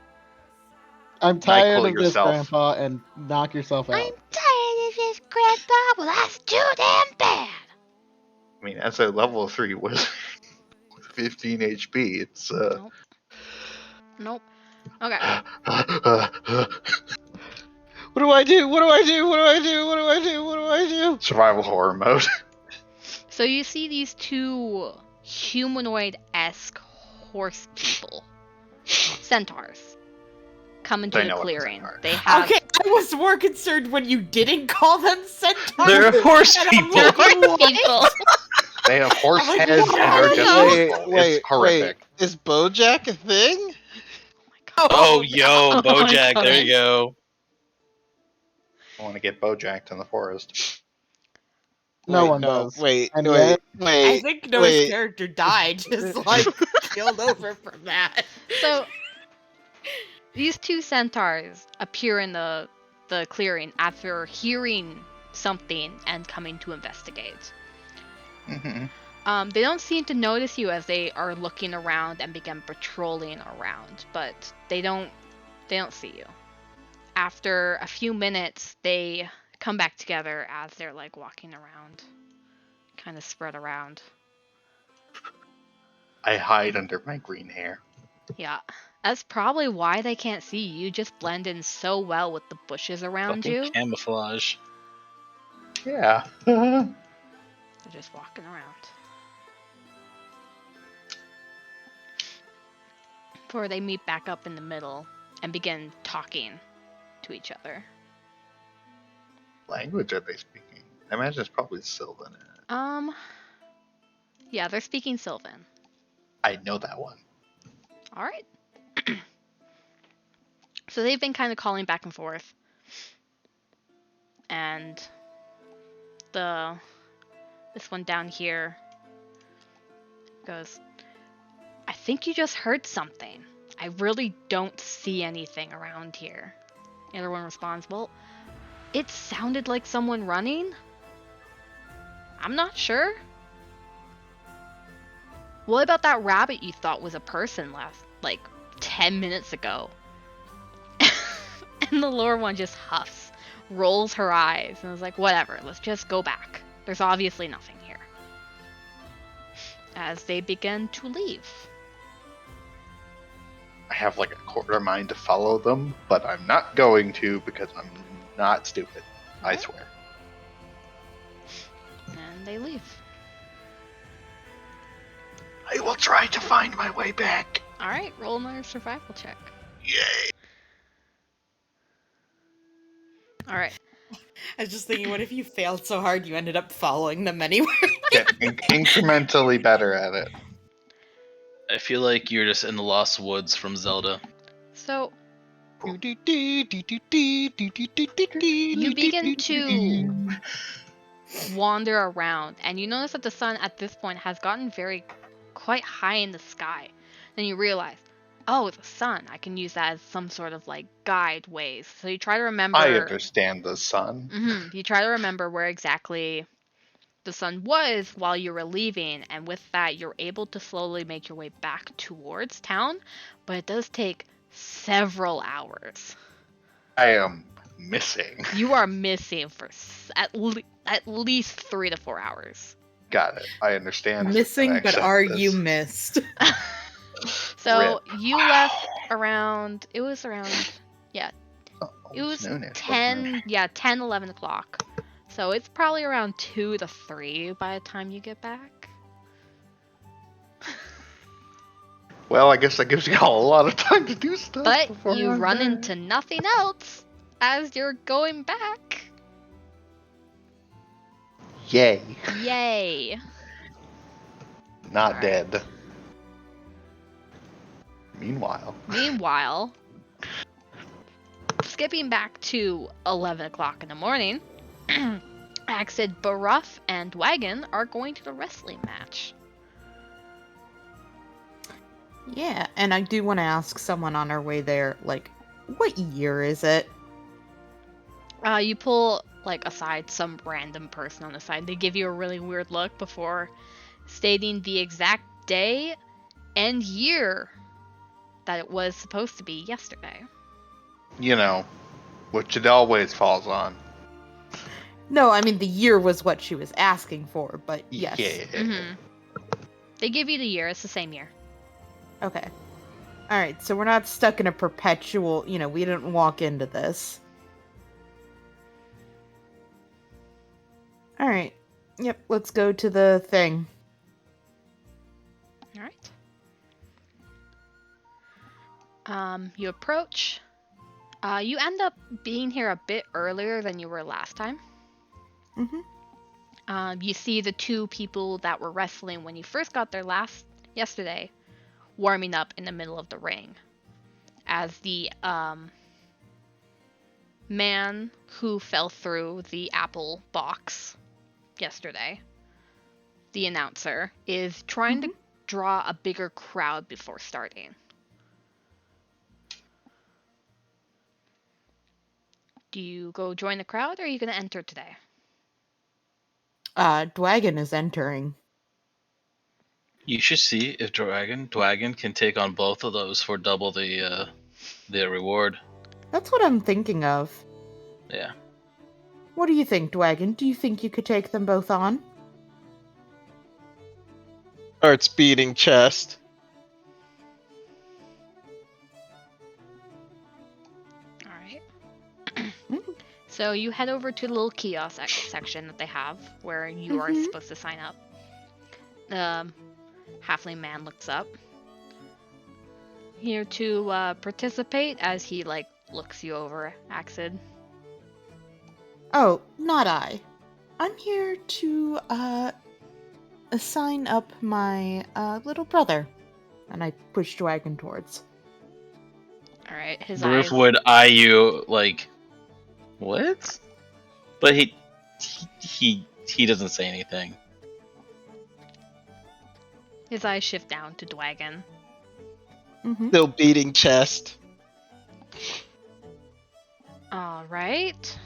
I'm tired NyQuil of this, yourself. Grandpa, and knock yourself out. I'm tired of this, Grandpa. Well, that's too damn bad. I mean, as a level 3 wizard with 15 HP, it's Nope. Okay. What do I do? What do I do? What do I do? What do I do? What do I do? survival horror mode. So you see these two humanoid-esque horse people, centaurs, come into I the know what a clearing. centaur is. They have Okay, I was more concerned when you didn't call them centaurs. They're horse And I'm people. like, horse what? people. They have horse I'm like, heads what and are they're just those? evil. It's horrific. Is BoJack a thing? Oh, yo, Oh my Bojack, God. there you go. I want to get Bojacked in the forest. No Wait, one does. Wait, And wait, yet- wait. I think Noah's wait. character died, just like killed over from that. So these two centaurs appear in the clearing after hearing something and coming to investigate. Mm-hmm. They don't seem to notice you as they are looking around and begin patrolling around, but they don't see you. After a few minutes, they come back together as they're like walking around, kind of spread around. I hide under my green hair. Yeah, that's probably why they can't see you. You just blend in so well with the bushes around Fucking you. camouflage. Yeah. They're just walking around. Before they meet back up in the middle and begin talking to each other. Language are they speaking? I imagine it's probably Sylvan. Yeah, they're speaking Sylvan. I know that one. All right. So they've been kind of calling back and forth. And this one down here goes, I think you just heard something. I really don't see anything around here. The other one responds, well, it sounded like someone running. I'm not sure. What about that rabbit you thought was a person last, like, 10 minutes ago? And the lower one just huffs, rolls her eyes, and is like, whatever, let's just go back. There's obviously nothing here. As they begin to leave. I have like a quarter mind to follow them, but I'm not going to because I'm not stupid. I swear. And they leave. I will try to find my way back. Alright, roll another survival check. Yay! Alright. I was just thinking, what if you failed so hard you ended up following them anywhere? Getting incrementally better at it. I feel like you're just in the Lost Woods from Zelda. So, you begin to wander around, and you notice that the sun at this point has gotten quite high in the sky. Then you realize, oh, the sun. I can use that as some sort of like guide ways. So you try to remember. I understand the sun. You try to remember where exactly the sun was while you were leaving, and with that, you're able to slowly make your way back towards town, but it does take several hours. I am missing. You are missing for at least 3 to 4 hours. Got it. I understand. Missing, I but accept are this. you missed? So Rip. you left around, it was Oh, it was noonish, 10, 11 o'clock. So it's probably around 2 to 3 by the time you get back. Well, I guess that gives y'all a lot of time to do stuff. But before you I'm run back. into nothing else as you're going back. Yay. Yay. Not Alright. dead. Meanwhile, skipping back to 11 o'clock in the morning, Axid, Baruff, and Wagon are going to the wrestling match. Yeah, and I do want to ask someone on our way there, like, what year is it? You pull like aside some random person on the side. They give you a really weird look before stating the exact day and year that it was supposed to be yesterday. you know, which it always falls on. No, I mean, the year was what she was asking for, but yes. Yeah. They give you the year. It's the same year. Okay. Alright, so we're not stuck in a perpetual, we didn't walk into this. Alright. Yep, let's go to the thing. Alright. You approach. You end up being here a bit earlier than you were last time. You see the 2 people that were wrestling when you first got there yesterday warming up in the middle of the ring. As the man who fell through the apple box yesterday, the announcer, is trying to draw a bigger crowd before starting. Do you go join the crowd, or are you going to enter today? Dwagon is entering. You should see if Dwagon can take on both of those for double the reward. That's what I'm thinking of. Yeah. What do you think, Dwagon? Do you think you could take them both on? Starts beating chest. Alright. So you head over to the little kiosk section that they have where you are supposed to sign up. The halfling man looks up. Here to participate as he looks you over, Axid. Oh, not I. I'm here to sign up my little brother. And I push Dwagon towards. Alright, his Ruth eyes. would eye you like, what? But he doesn't say anything. His eyes shift down to Dwagon. Still beating chest. Alright.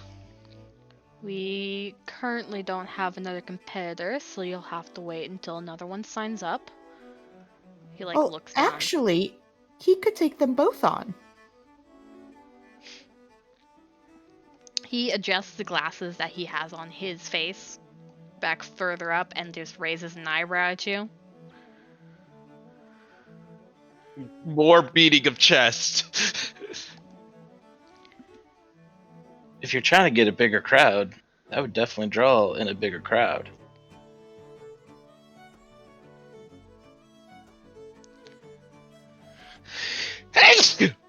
We currently don't have another competitor, so you'll have to wait until another one signs up. He like Oh, looks down. actually, he could take them both on. He adjusts the glasses that he has on his face back further up and just raises an eyebrow at you. More beating of chest. If you're trying to get a bigger crowd, that would definitely draw in a bigger crowd.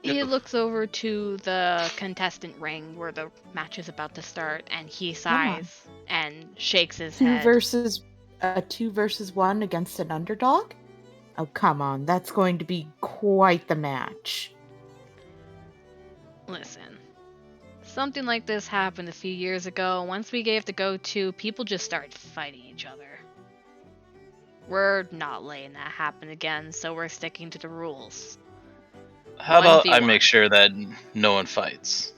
He looks over to the contestant ring where the match is about to start, and he sighs and shakes his head. 2 versus 1 against an underdog? Oh, come on. That's going to be quite the match. Listen, something like this happened a few years ago. Once we gave the go-to, people just started fighting each other. We're not letting that happen again, so we're sticking to the rules. How about I 1v1. make sure that no one fights?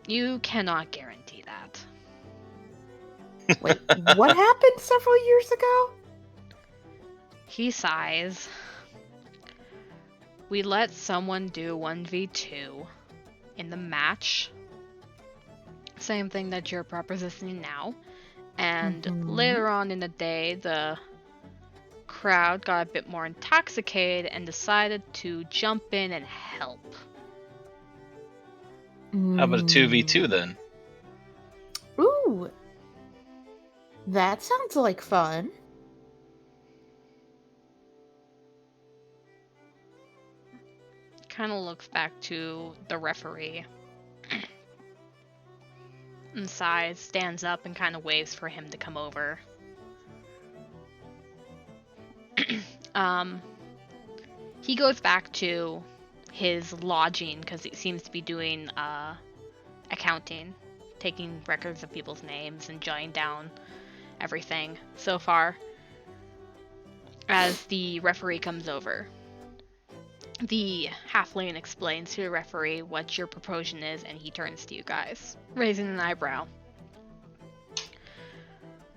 You cannot guarantee that. Wait, what happened several years ago? He sighs. We let someone do 1v2 in the match. Same thing that you're propositioning now. And later on in the day, the crowd got a bit more intoxicated and decided to jump in and help. How about a 2v2 then? Ooh. That sounds like fun. Kind of looks back to the referee. And sighs, stands up, and kind of waves for him to come over. He goes back to his lodging because he seems to be doing accounting, taking records of people's names and jotting down everything so far. As the referee comes over, the halfling explains to the referee what your proposition is, and he turns to you guys, raising an eyebrow.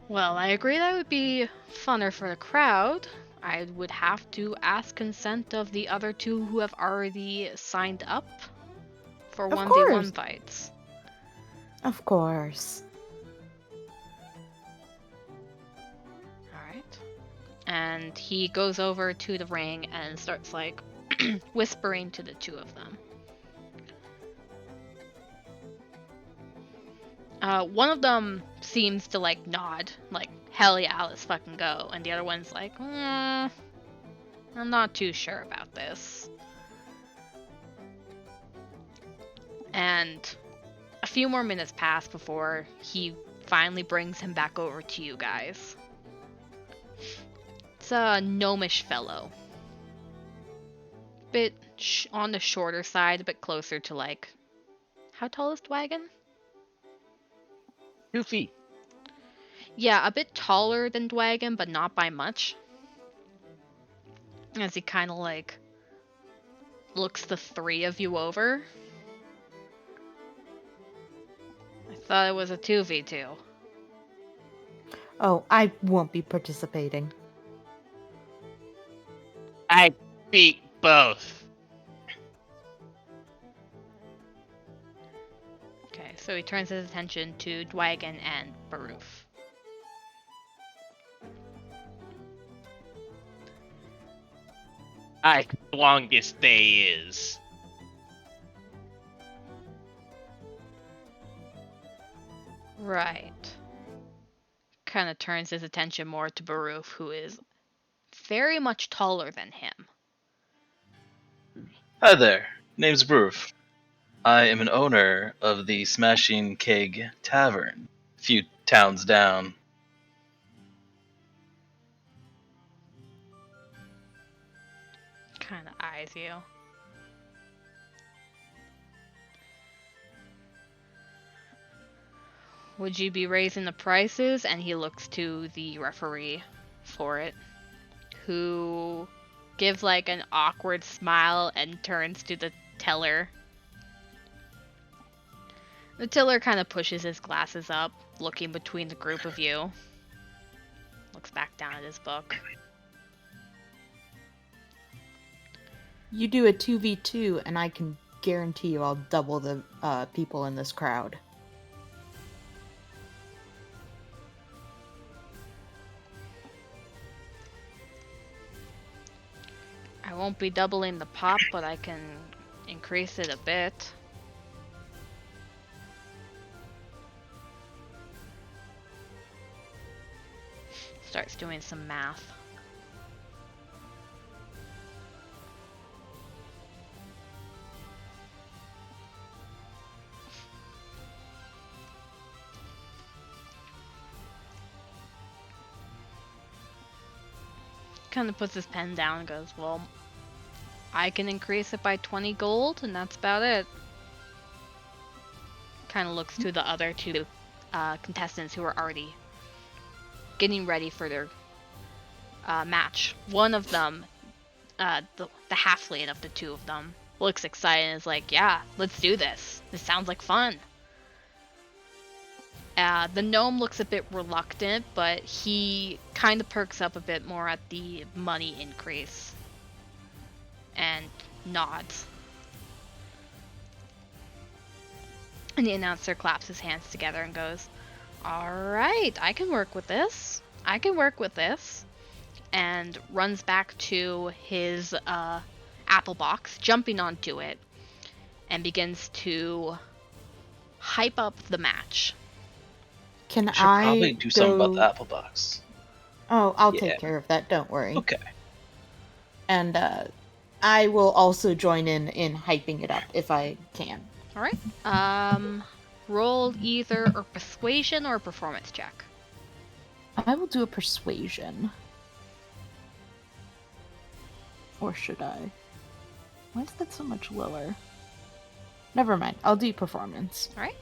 Well, I agree that would be funner for the crowd. I would have to ask consent of the other 2 who have already signed up for Of 1v1 course. fights. Of course. Alright. And he goes over to the ring and starts like whispering to the 2 of them. One of them seems to like nod, like, hell yeah, let's fucking go. And the other one's like, I'm not too sure about this. And a few more minutes pass before he finally brings him back over to you guys. It's a gnomish fellow. Bit on the shorter side, a bit closer to like, how tall is Dwagon? 2 feet. Yeah, a bit taller than Dwagon, but not by much. As he kind of like looks the 3 of you over. I thought it was a 2v2. Oh, I won't be participating. I beat both. Okay, so he turns his attention to Dwagon and Baruf. Longest day is. Right. Kind of turns his attention more to Baruf, who is very much taller than him. Hi there, name's Broof. I am an owner of the Smashing Keg Tavern, a few towns down. Kind of eyes you. Would you be raising the prices? And he looks to the referee for it, who gives like an awkward smile and turns to the teller. The teller kind of pushes his glasses up, looking between the group of you. Looks back down at his book. You do a 2v2, and I can guarantee you I'll double the people in this crowd. I won't be doubling the pop, but I can increase it a bit. Starts doing some math. Kind of puts his pen down and goes, well, I can increase it by 20 gold, and that's about it. Kind of looks to the other two contestants who are already getting ready for their match. One of them, the halfling of the two of them, looks excited and is like, yeah, let's do this. This sounds like fun. The gnome looks a bit reluctant, but he kind of perks up a bit more at the money increase and nods. And the announcer claps his hands together and goes, alright, I can work with this. I can work with this. And runs back to his apple box, jumping onto it, and begins to hype up the match. Can We should I probably do something about the apple box. Oh, I'll Yeah. take care of that, don't worry. Okay. And I will also join in hyping it up if I can. Alright. Roll either a persuasion or a performance check. I will do a persuasion. Or should I? Why is that so much lower? Never mind, I'll do performance. Alright.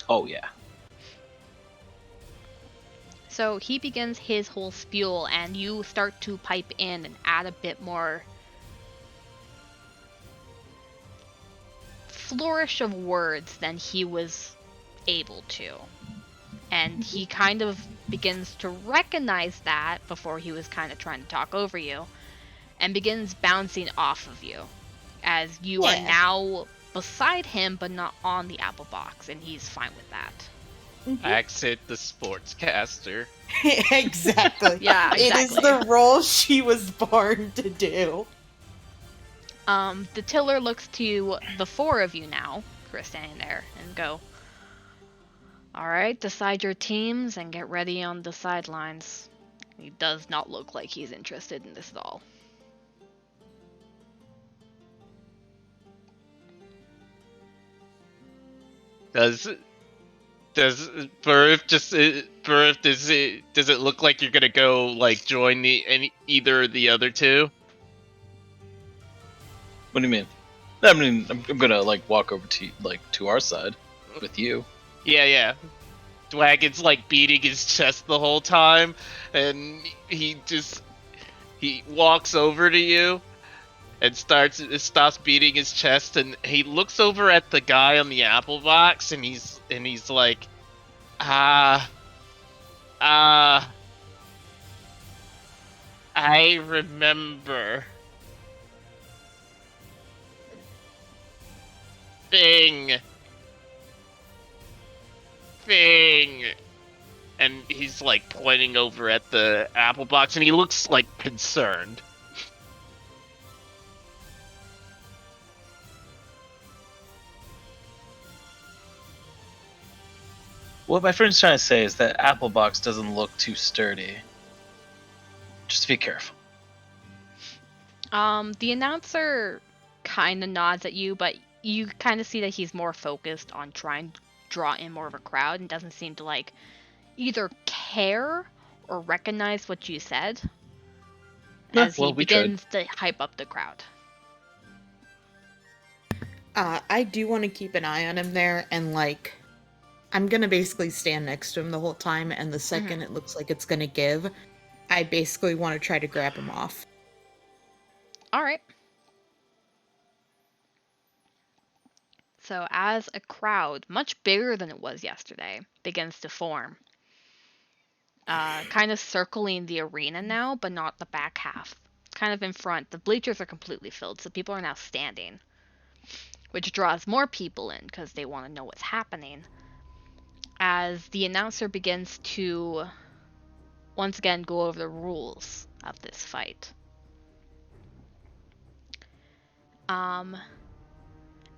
Oh, yeah. So he begins his whole spiel, and you start to pipe in and add a bit more flourish of words than he was able to. And he kind of begins to recognize that before he was kind of trying to talk over you, and begins bouncing off of you as you are now beside him but not on the apple box, and he's fine with that. Exit the sportscaster. Exactly. Yeah, It is exactly. the role she was born to do. The tiller looks to the four of you now who are standing there and go, alright, decide your teams and get ready on the sidelines. He does not look like he's interested in this at all. Does Burf does it look like you're gonna go like join either of the other two? What do you mean? I mean, I'm gonna like walk over to our side with you. Yeah. Dwagon's like beating his chest the whole time, and he walks over to you and stops beating his chest, and he looks over at the guy on the apple box, and he's like, I remember. Thing. And he's like pointing over at the apple box, and he looks like concerned. What my friend's trying to say is that apple box doesn't look too sturdy. Just be careful. The announcer kind of nods at you, but you kind of see that he's more focused on trying to draw in more of a crowd and doesn't seem to like either care or recognize what you said as he begins to hype up the crowd. I do want to keep an eye on him there, and like, I'm gonna basically stand next to him the whole time, and the second it looks like it's gonna give, I basically want to try to grab him off. Alright. So as a crowd, much bigger than it was yesterday, begins to form, kind of circling the arena now, but not the back half. Kind of in front. The bleachers are completely filled, so people are now standing, which draws more people in because they want to know what's happening. As the announcer begins to once again go over the rules of this fight.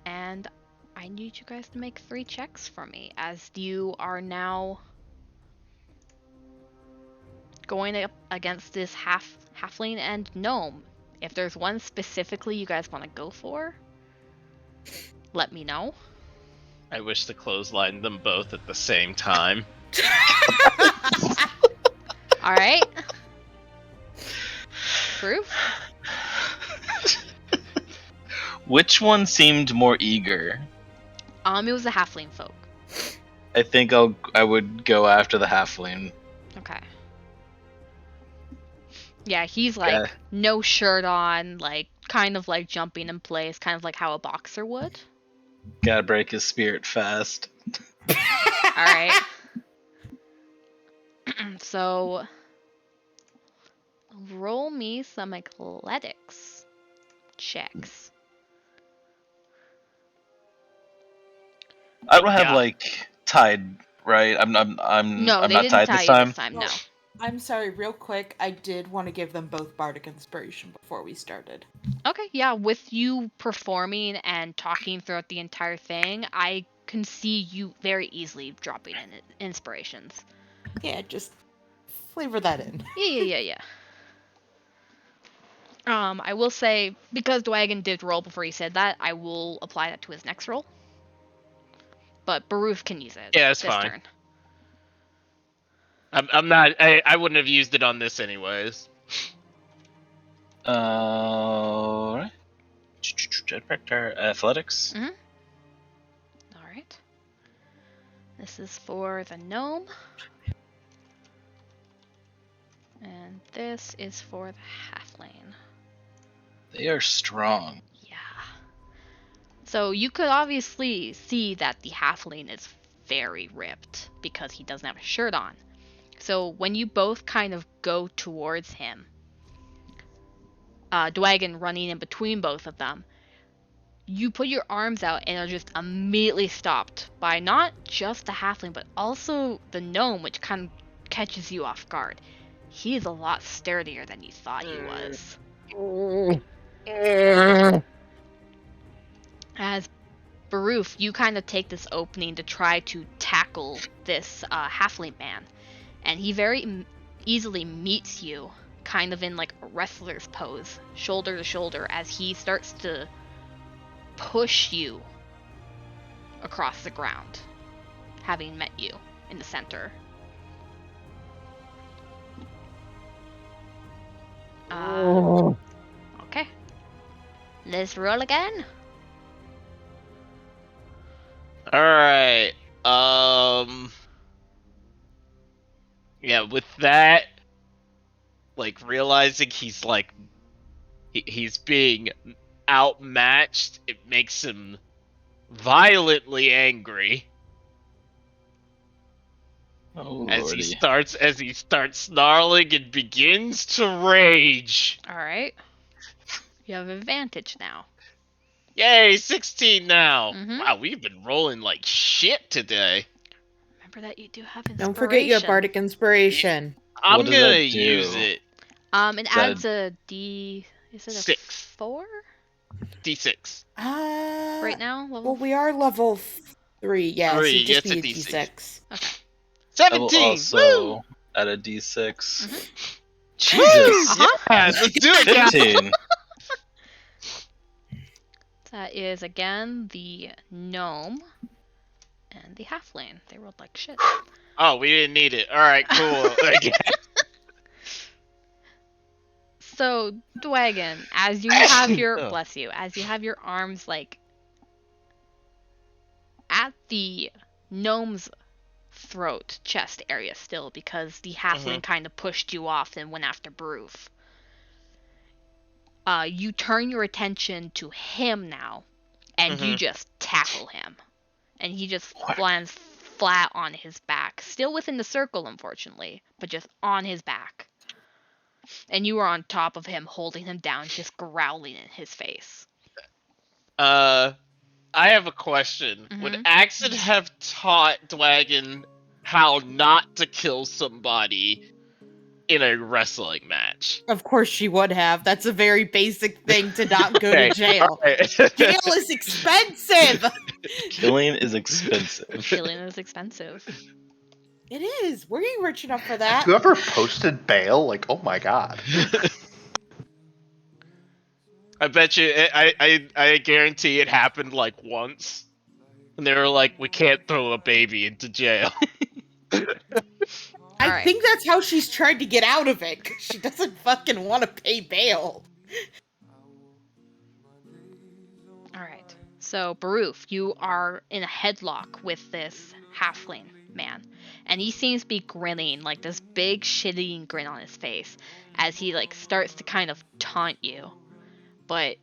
And I need you guys to make 3 checks for me, as you are now going up against this halfling and gnome. If there's one specifically you guys want to go for, let me know. I wish to clothesline them both at the same time. All right. Proof? Which one seemed more eager? It was the halfling folk. I think I would go after the halfling. Okay. Yeah, he's like Yeah. no shirt on, like kind of like jumping in place, kind of like how a boxer would. Gotta break his spirit fast. All right. So, roll me some athletics checks. I don't have Yeah. like tied, right? I'm No, I'm they not didn't tied tie this you time. this time. No. I'm sorry, real quick, I did want to give them both Bardic Inspiration before we started. Okay, yeah, with you performing and talking throughout the entire thing, I can see you very easily dropping in inspirations. Yeah, just flavor that in. Yeah. I will say, because Dwagon did roll before he said that, I will apply that to his next roll. But Baruf can use it Yeah, it's this fine. turn. I'm not. I wouldn't have used it on this anyways. Alright. Athletics. Alright. This is for the gnome. And this is for the halfling. They are strong. Yeah. So you could obviously see that the halfling is very ripped because he doesn't have a shirt on. So when you both kind of go towards him, Dwagon running in between both of them, you put your arms out and are just immediately stopped by not just the halfling, but also the gnome, which kind of catches you off guard. He is a lot sturdier than you thought he was. As Baruf, you kind of take this opening to try to tackle this halfling man, and he very easily meets you, kind of in like a wrestler's pose, shoulder to shoulder, as he starts to push you across the ground, having met you in the center. Okay. Let's roll again. Alright. Yeah, with that, like, realizing he's, like, he's being outmatched, it makes him violently angry. Oh As lordy. he starts snarling and begins to rage. Alright. You have advantage now. Yay, 16 now. Mhm. Wow, we've been rolling like shit today. Remember that you do have inspiration. Don't forget you have Bardic Inspiration. I'm What does gonna that use do? It Is it. adds a D. Is it a 6. 4 D6. right now? Level Well, we are level 3. Yeah, so 3, you just it's a need a D6. D6. Okay. I will 17. also Woo! add a D6. Mhm. Jesus. Uh-huh. Yeah, let's do it, guys. 15. That is again the gnome and the halfling. They rolled like shit. Oh, we didn't need it. All right, cool. So, Dwagon, as you have your Oh. bless you, as you have your arms like at the gnome's throat, chest area still, because the halfling kind of pushed you off and went after Broof. You turn your attention to him now, and you just tackle him. And he just lands flat on his back, still within the circle, unfortunately, but just on his back. And you are on top of him, holding him down, just growling in his face. I have a question. Would Axon have taught Dwagon how not to kill somebody in a wrestling match? Of course she would have. That's a very basic thing to not go to jail. Alright. Jail is expensive! Killing is expensive. Killing is expensive. It is. Were you rich enough for that? Whoever posted bail, like, oh my god. I bet you, I guarantee it happened like once. And they were like, we can't throw a baby into jail. I Alright. think that's how she's tried to get out of it, 'cause she doesn't fucking want to pay bail. Alright. So, Baruf, you are in a headlock with this halfling man. And he seems to be grinning, like this big shitting grin on his face, as he like starts to kind of taunt you. But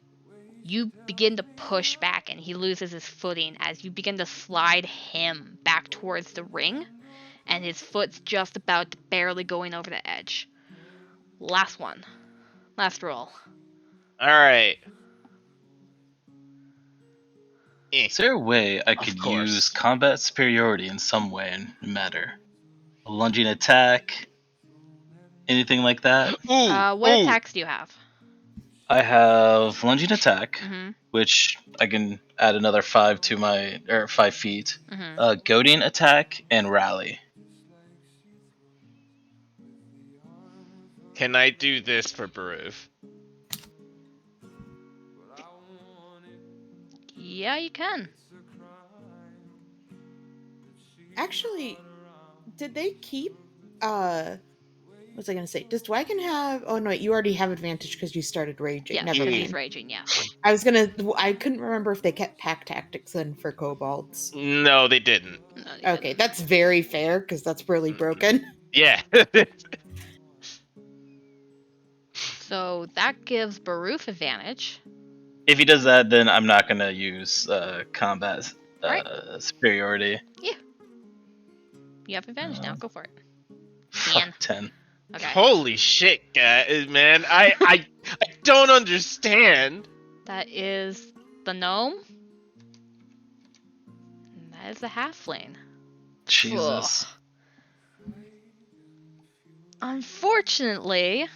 you begin to push back and he loses his footing as you begin to slide him back towards the ring. And his foot's just about barely going over the edge. Last one. Last roll. Alright. Is there a way I could course. use combat superiority in some way and matter? A lunging attack? Anything like that? What attacks do you have? I have lunging attack, Mm-hmm. which I can add another 5 to my 5 feet. Mm-hmm. Goading attack and rally. Can I do this for Baruf? Yeah, you can. Actually, did they keep, what was I gonna say? Does Dwagon have, oh no, you already have advantage because you started raging. Yeah, Never he's mind. raging, yeah. I couldn't remember if they kept pack tactics in for kobolds. No, they didn't. No, you didn't. Okay, that's very fair, because that's really broken. Yeah. So that gives Baruf advantage. If he does that, then I'm not gonna use combat Right. superiority. You have advantage now. Go for it. Fuck 10. Okay. Holy shit, guys, man. I don't understand. That is the gnome. And that is the halfling. Jesus. Ugh. Unfortunately,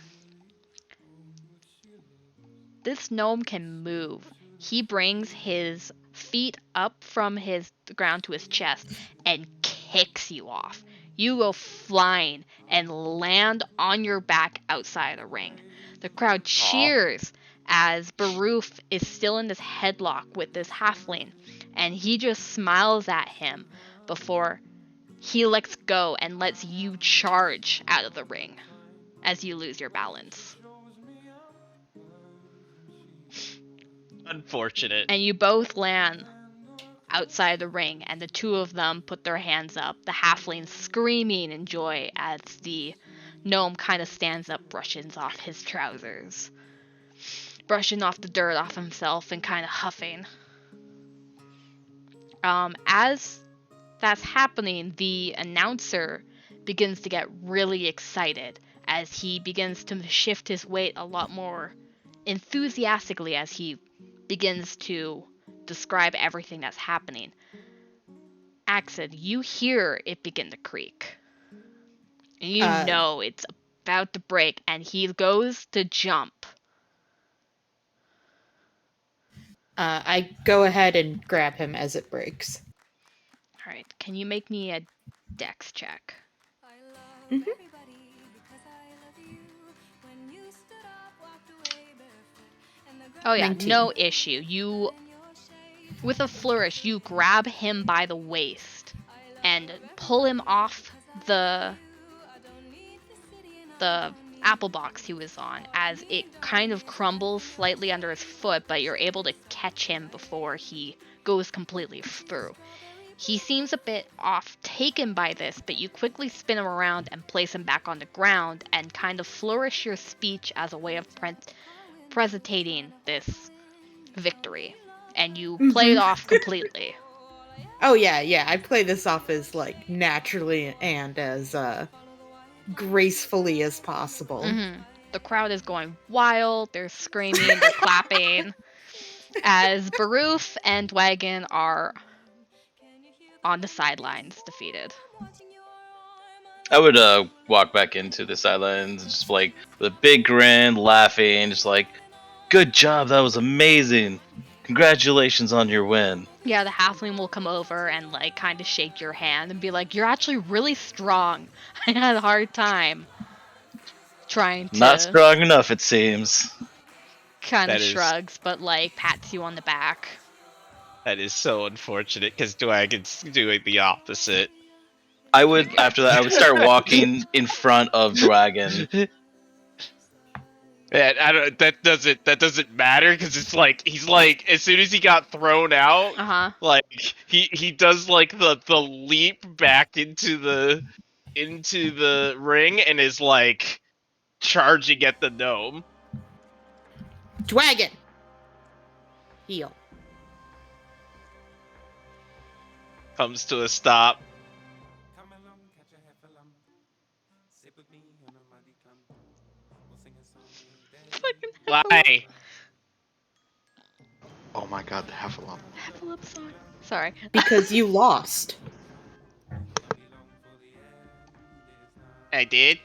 this gnome can move. He brings his feet up from the ground to his chest and kicks you off. You go flying and land on your back outside the ring. The crowd cheers as Baruf is still in this headlock with this halfling, and he just smiles at him before he lets go and lets you charge out of the ring as you lose your balance. Unfortunate. And you both land outside the ring, and the two of them put their hands up, the halfling screaming in joy as the gnome kind of stands up, brushes off his trousers, brushing off the dirt off himself and kind of huffing. As that's happening, the announcer begins to get really excited as he begins to shift his weight a lot more enthusiastically as he begins to describe everything that's happening. Axid, you hear it begin to creak. You know it's about to break, and he goes to jump. I go ahead and grab him as it breaks. Alright, can you make me a dex check? Mhm. Oh yeah, 19. no issue. You, with a flourish, you grab him by the waist and pull him off the apple box he was on as it kind of crumbles slightly under his foot, but you're able to catch him before he goes completely through. He seems a bit off taken by this, but you quickly spin him around and place him back on the ground and kind of flourish your speech as a way of presenting this victory. And you play it off completely. Oh yeah. I play this off as like naturally and as gracefully as possible. Mm-hmm. The crowd is going wild. They're screaming. They're clapping. As Baroof and Dwagon are on the sidelines, defeated. I would walk back into the sidelines just like with a big grin, laughing, just like, "Good job, that was amazing! Congratulations on your win." Yeah, the halfling will come over and like kind of shake your hand and be like, "You're actually really strong. I had a hard time trying Not to." strong enough, it seems. Kind of That is shrugs, but like pats you on the back. so unfortunate because Dwagon's doing the opposite. I would after that I would start walking in front of Dragon. And I don't. That doesn't matter because it's like he's like as soon as he got thrown out, Uh-huh. like he does like the leap back into the ring and is like charging at the gnome. Dwagon! Heal. Comes to a stop. Fucking Why? Oh my god, the Heffalump. Heffalump song. Sorry. Because you lost. I did.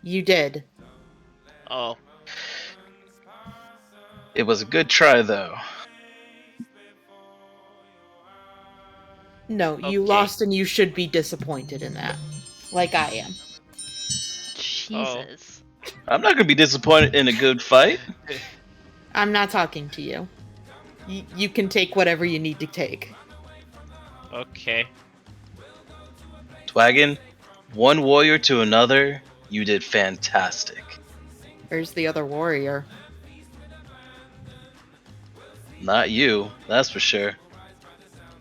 You did. Oh, It was a good try though. No, you Okay. lost and you should be disappointed in that. Like I am. Jesus. I'm not gonna be disappointed in a good fight. I'm not talking to you. You can take whatever you need to take. okay. Dwagon, one warrior to another, you did fantastic. Where's the other warrior? Not you, that's for sure.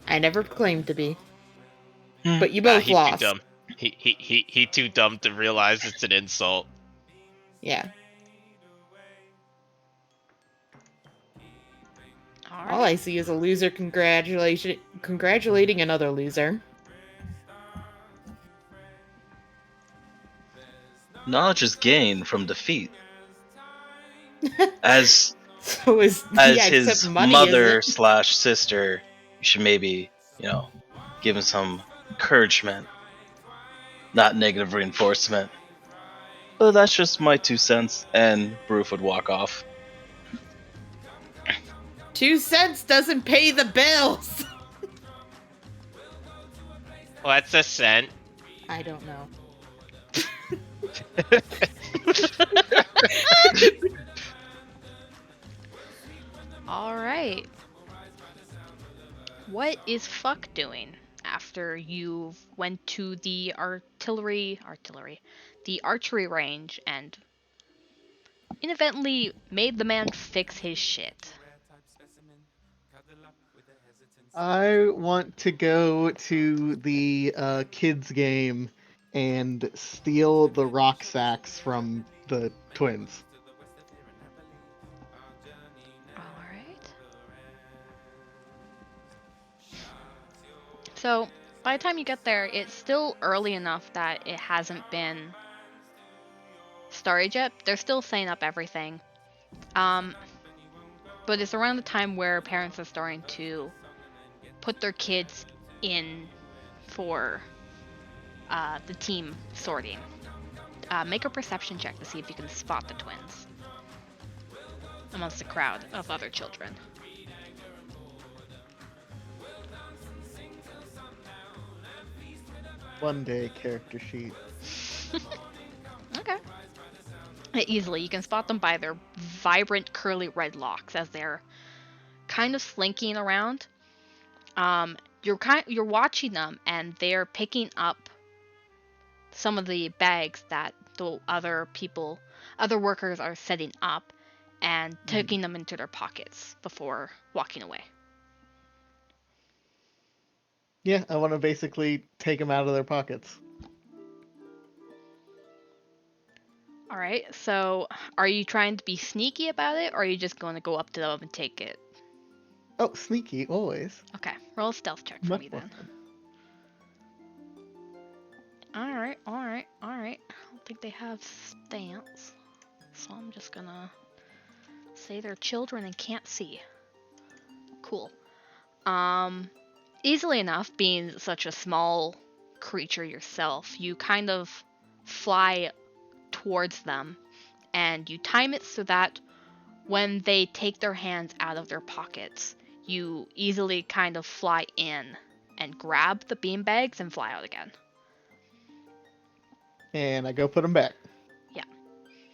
I never claimed to be. Hmm. But you Nah, both he's lost. too dumb. He too dumb to realize it's an insult. Yeah. All All right. I see is a loser congratulating another loser. Knowledge is gained from defeat. As So is as yeah, his except money mother isn't. / sister, you should maybe, give him some encouragement, not negative reinforcement. But that's just my 2 cents, and Broof would walk off. 2 cents doesn't pay the bills. What's a cent? I don't know. All right. What is Fuck doing after you went to the the archery range and inadvertently made the man fix his shit? I want to go to the kids game and steal the rock sacks from the twins. All right. So, by the time you get there, it's still early enough that it hasn't been started yet. They're still setting up everything. But it's around the time where parents are starting to put their kids in for the team sorting. Make a perception check to see if you can spot the twins amongst a crowd of other children. One day character sheet. Okay. Easily, you can spot them by their vibrant curly red locks as they're kind of slinking around. You're watching them, and they're picking up some of the bags that the other workers are setting up, and taking them into their pockets before walking away. Yeah, I want to basically take them out of their pockets. All right. So, are you trying to be sneaky about it, or are you just going to go up to them and take it? Oh, sneaky, always. Okay, roll a stealth check for Much me more then. fun. Alright. I don't think they have stance. So I'm just gonna say they're children and can't see. Cool. Easily enough, being such a small creature yourself, you kind of fly towards them and you time it so that when they take their hands out of their pockets, you easily kind of fly in and grab the beanbags and fly out again. And I go put them back. Yeah.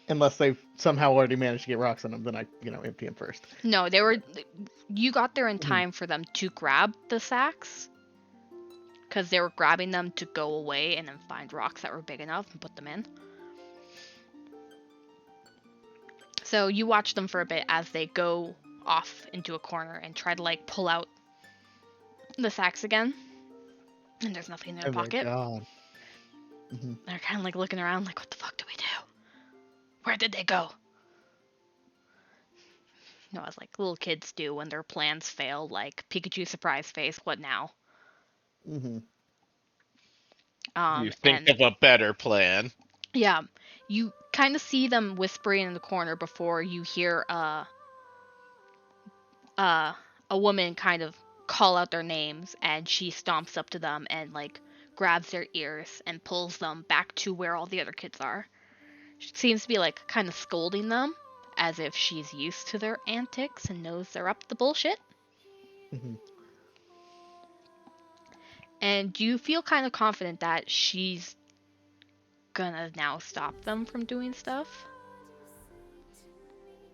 Unless they've somehow already managed to get rocks on them, then I, empty them first. No, you got there in time for them to grab the sacks, because they were grabbing them to go away and then find rocks that were big enough and put them in. So you watch them for a bit as they go off into a corner and try to like pull out the sacks again. And there's nothing in their pocket. God. They're kind of like looking around like, what the fuck do we do? Where did they go? You know, as like little kids do when their plans fail, like Pikachu surprise face, what now? You think of a better plan. Yeah, you kind of see them whispering in the corner before you hear a woman kind of call out their names, and she stomps up to them and like grabs their ears and pulls them back to where all the other kids are. She seems to be like kind of scolding them as if she's used to their antics and knows they're up to the bullshit. And you feel kind of confident that she's gonna now stop them from doing stuff.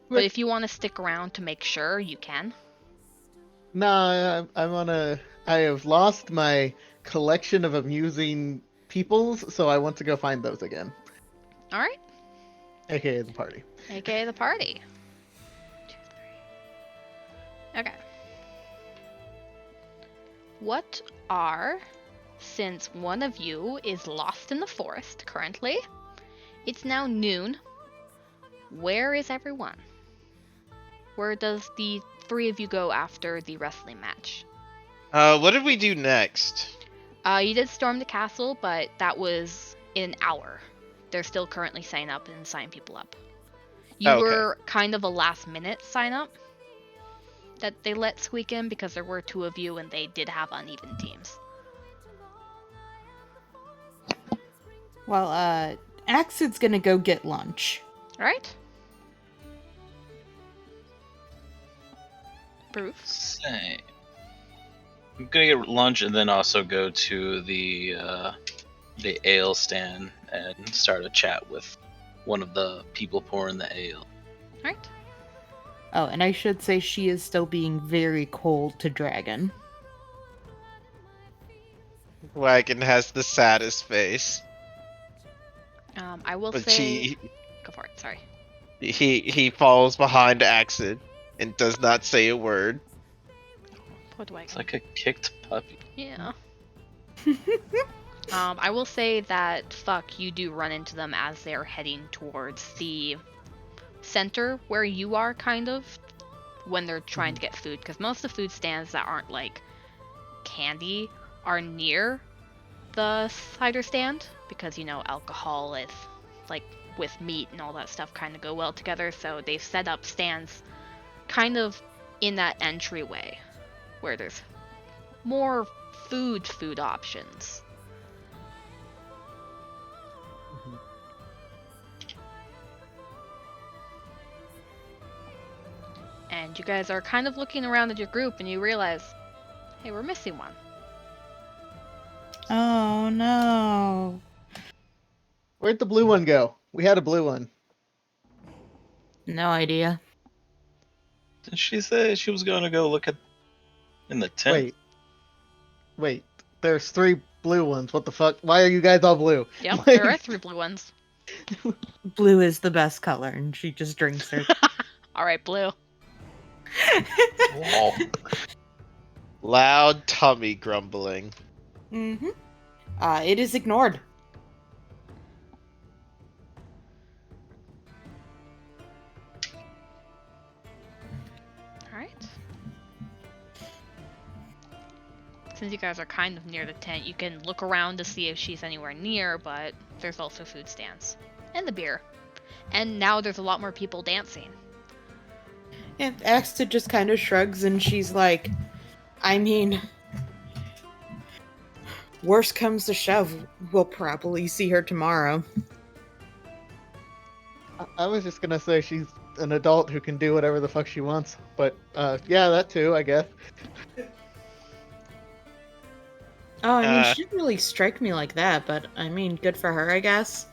But if you want to stick around to make sure, you can. Nah, I have lost my collection of amusing peoples, so I want to go find those again. Alright. AKA the party. AKA the party. 2, 3. Okay. What are, since one of you is lost in the forest currently, it's now noon, where is everyone? Where does the 3 of you go after the wrestling match? What did we do next? You did storm the castle, but that was in an hour. They're still currently signing up and signing people up. You were kind of a last minute sign up that they let squeak in because there were 2 of you and they did have uneven teams. Well, Axid's gonna go get lunch. Alright? Proof. Say, I'm gonna get lunch and then also go to the ale stand and start a chat with one of the people pouring the ale. Alright. Oh, and I should say she is still being very cold to Dragon. Wagon has the saddest face. I will But say... Go for it, sorry. he falls behind Axid and does not say a word. What do I... It's like a kicked puppy. Yeah. I will say that, you do run into them as they're heading towards the center where you are, kind of, when they're trying to get food, because most of the food stands that aren't, like, candy are near the cider stand, because, alcohol is, like, with meat and all that stuff kind of go well together, so they've set up stands kind of in that entryway, where there's more food options. And you guys are kind of looking around at your group and you realize, hey, we're missing one. Oh no. Where'd the blue one go? We had a blue one. No idea. Did she say she was gonna go look in the tent? Wait. There's 3 blue ones. What the fuck? Why are you guys all blue? Yep, there are 3 blue ones. Blue is the best color, and she just drinks her. Alright, blue. Wow. Loud tummy grumbling. Mm-hmm. It is ignored. Alright. Since you guys are kind of near the tent, you can look around to see if she's anywhere near, but there's also food stands. And the beer. And now there's a lot more people dancing. And Axta just kind of shrugs and she's like, I mean, worst comes to shove, we'll probably see her tomorrow. I was just gonna say she's an adult who can do whatever the fuck she wants, but yeah, that too, I guess. Oh, I mean, she didn't really strike me like that, but I mean, good for her, I guess.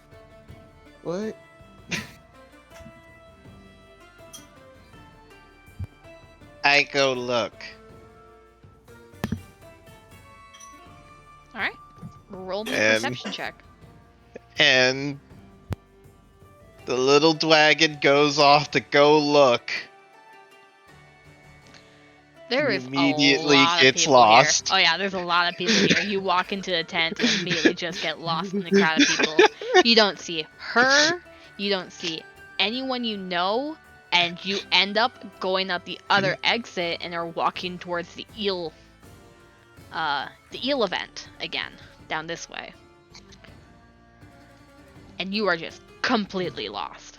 What? I go look. Alright. Roll me a And- perception check. And the little dragon goes off to go look. There He is immediately a lot gets of people lost. Here. Oh yeah, there's a lot of people here. You walk into the tent and immediately just get lost in the crowd of people. You don't see her, you don't see anyone you know, and you end up going out the other exit and are walking towards the eel event again, down this way. And you are just completely lost.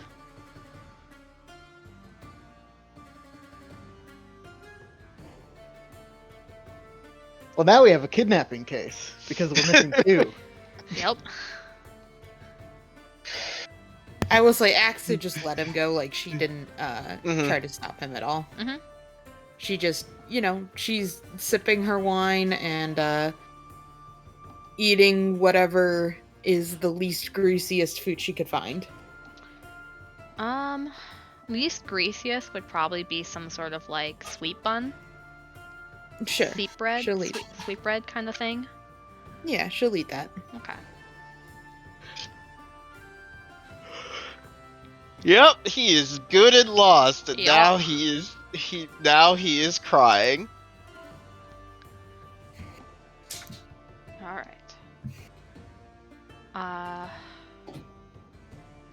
Well, now we have a kidnapping case because we're missing two. Yep. I was like, Axta just let him go, like, she didn't Mhm. try to stop him at all. Mhm. She just, she's sipping her wine and eating whatever is the least greasiest food she could find. Least greasiest would probably be some sort of like sweet bun. Sure. Sweet bread? She'll eat. Sweet bread kind of thing? Yeah, she'll eat that. Okay. Yep, he is good and lost, and Yep. now he is crying. Alright.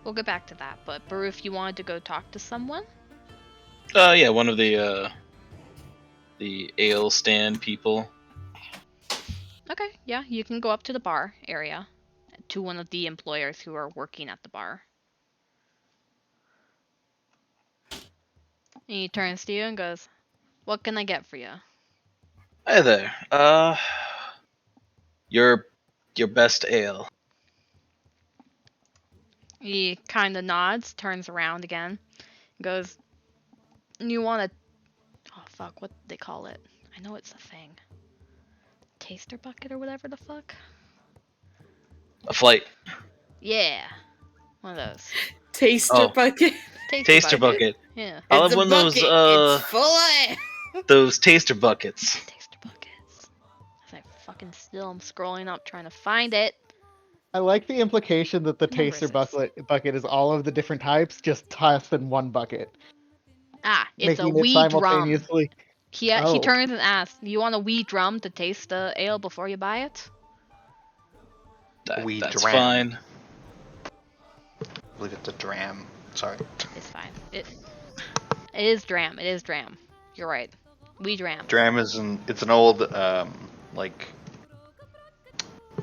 We'll get back to that, but Baruf, you wanted to go talk to someone? Yeah, one of the ale stand people. Okay, yeah, you can go up to the bar area, to one of the employers who are working at the bar. And he turns to you and goes, "What can I get for you?" Hi there. Your best ale. He kind of nods, turns around again, goes, "You want a... oh fuck, what do they call it? I know it's a thing. Taster bucket or whatever the fuck? A flight. Yeah, one of those. Taster Oh. bucket. Taster bucket. Yeah. I'll It's have a one of those, bucket. It's full of... those taster buckets. Taster buckets. As I fucking still am scrolling up trying to find it. I like the implication that the Number taster is bucket is all of the different types just tossed in one bucket, Ah, it's a making it wee drum. simultaneously. He Oh. turns and asks, "You want a wee drum to taste the ale before you buy it?" That's dram. fine. I believe it's a dram. Sorry. It's fine. It is dram. It is dram. You're right. Wee dram. Dram it's an old like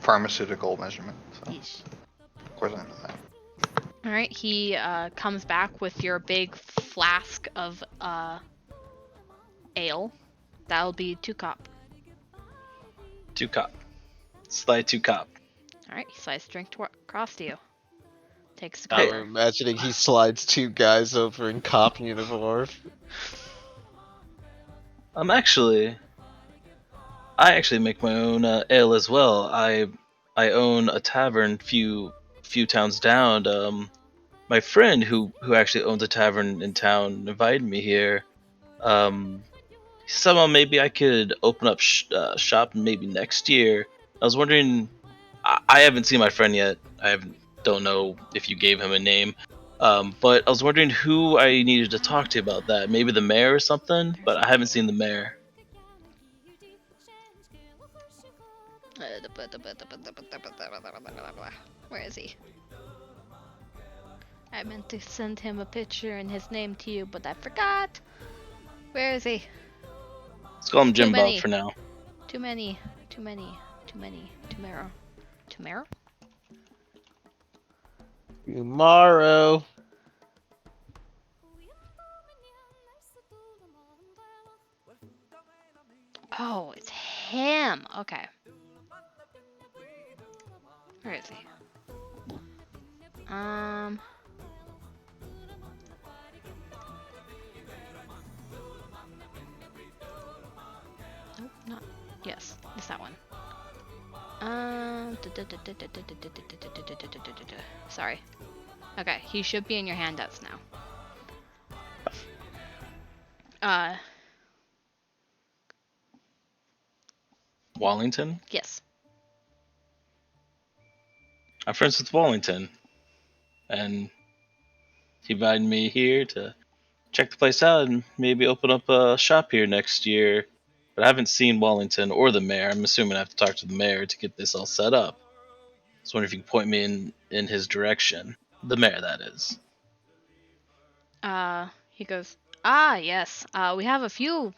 pharmaceutical measurement. So Yeesh. of course I know that. All right. He comes back with your big flask of ale. That'll be 2 cup. 2 cup. Slide 2 cup. All right. He slides the drink across to you. Takes the I'm cup. imagining he slides two guys over in cop uniform. I actually make my own ale as well. I own a tavern few towns down. My friend who actually owns a tavern in town invited me here. Somehow maybe I could open up shop maybe next year. I was wondering. I haven't seen my friend yet. Don't know if you gave him a name. But I was wondering who I needed to talk to about that. Maybe the mayor or something. But I haven't seen the mayor. Where is he? I meant to send him a picture and his name to you, but I forgot. Where is he? Let's call him Too Jimbo many. for now. Too many. Too many. Tomorrow. Tomorrow? Tomorrow. Oh, it's him. Okay. Where is he? Nope, not. Yes, it's that one. Sorry. Okay, he should be in your handouts now. Wallington? Yes. I'm friends with Wallington, and he invited me here to check the place out and maybe open up a shop here next year. But I haven't seen Wallington or the mayor. I'm assuming I have to talk to the mayor to get this all set up. So I wonder if you can point me in his direction. The mayor, that is. He goes, ah, yes. We have a few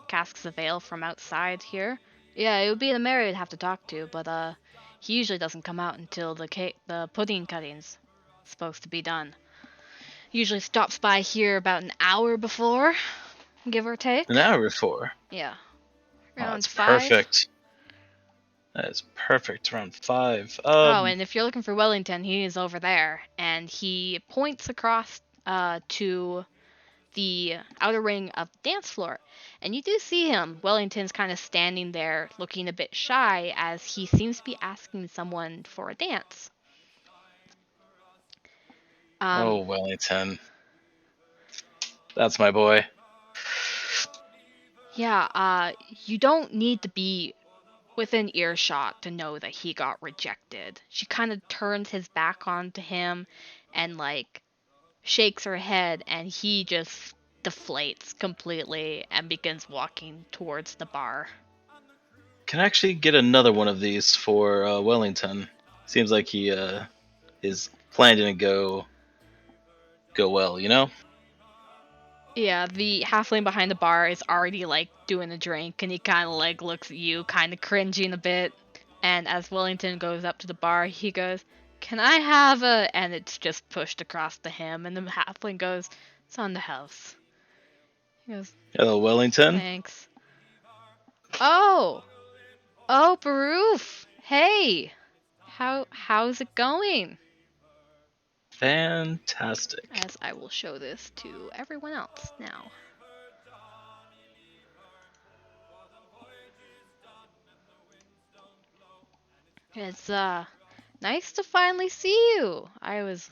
casks of ale from outside here. Yeah, it would be the mayor you'd have to talk to, but he usually doesn't come out until the pudding cutting's supposed to be done. Usually stops by here about an hour before, give or take. An hour before. Yeah. Oh, Around that's 5. perfect. That is perfect. Around 5. Oh, and if you're looking for Wellington, he is over there, and he points across to the outer ring of the dance floor. And you do see him. Wellington's kind of standing there looking a bit shy as he seems to be asking someone for a dance. Oh, Wellington. That's my boy. Yeah, you don't need to be within earshot to know that he got rejected. She kind of turns his back onto him and, like, shakes her head, and he just deflates completely and begins walking towards the bar. Can I actually get another one of these for Wellington? Seems like he his plan didn't go well, you know? Yeah, the halfling behind the bar is already, like, doing a drink, and he kind of, like, looks at you, kind of cringing a bit. And as Wellington goes up to the bar, he goes, "Can I have a..." And it's just pushed across to him, and the halfling goes, "It's on the house." He goes, Hello, Wellington. "Thanks." Oh! Oh, Baroof! Hey! How's it going? Fantastic. As I will show this to everyone else now. It's nice to finally see you. I was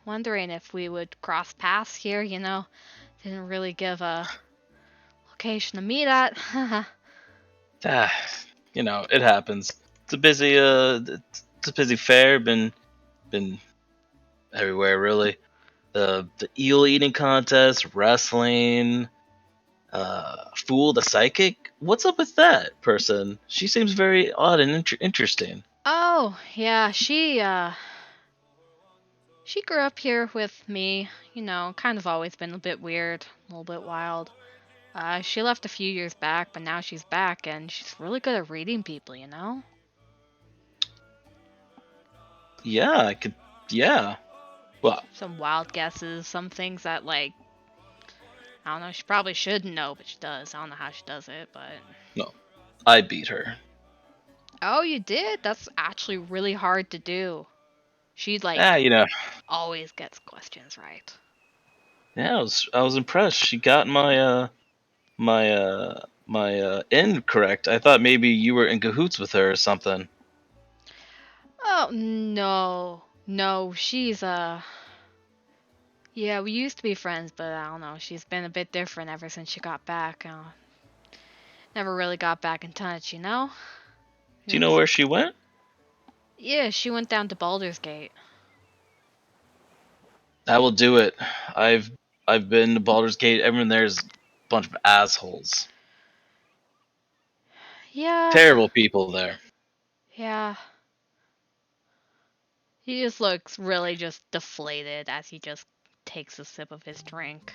wondering if we would cross paths here, you know. Didn't really give a location to meet at. Ah, you know, it happens. It's a busy fair. Been everywhere really. The eel eating contest, wrestling, Fool the Psychic. What's up with that person? She seems very odd and interesting. Oh, yeah, she grew up here with me, you know, kind of always been a bit weird, a little bit wild. She left a few years back, but now she's back, and she's really good at reading people, you know? Yeah, I could. Yeah. Well, Some wild guesses, some things that, like, I don't know, she probably shouldn't know, but she does. I don't know how she does it, but... no, I beat her. Oh, you did? That's actually really hard to do. She, like, You know. always gets questions right. Yeah, I was impressed. She got my end correct. I thought maybe you were in cahoots with her or something. Oh, no. No, yeah, we used to be friends, but I don't know. She's been a bit different ever since she got back. Never really got back in touch, you know? Do you know where she went? Yeah, she went down to Baldur's Gate. I will do it. I've been to Baldur's Gate. Everyone there's a bunch of assholes. Yeah. Terrible people there. Yeah. He just looks really just deflated as he just takes a sip of his drink.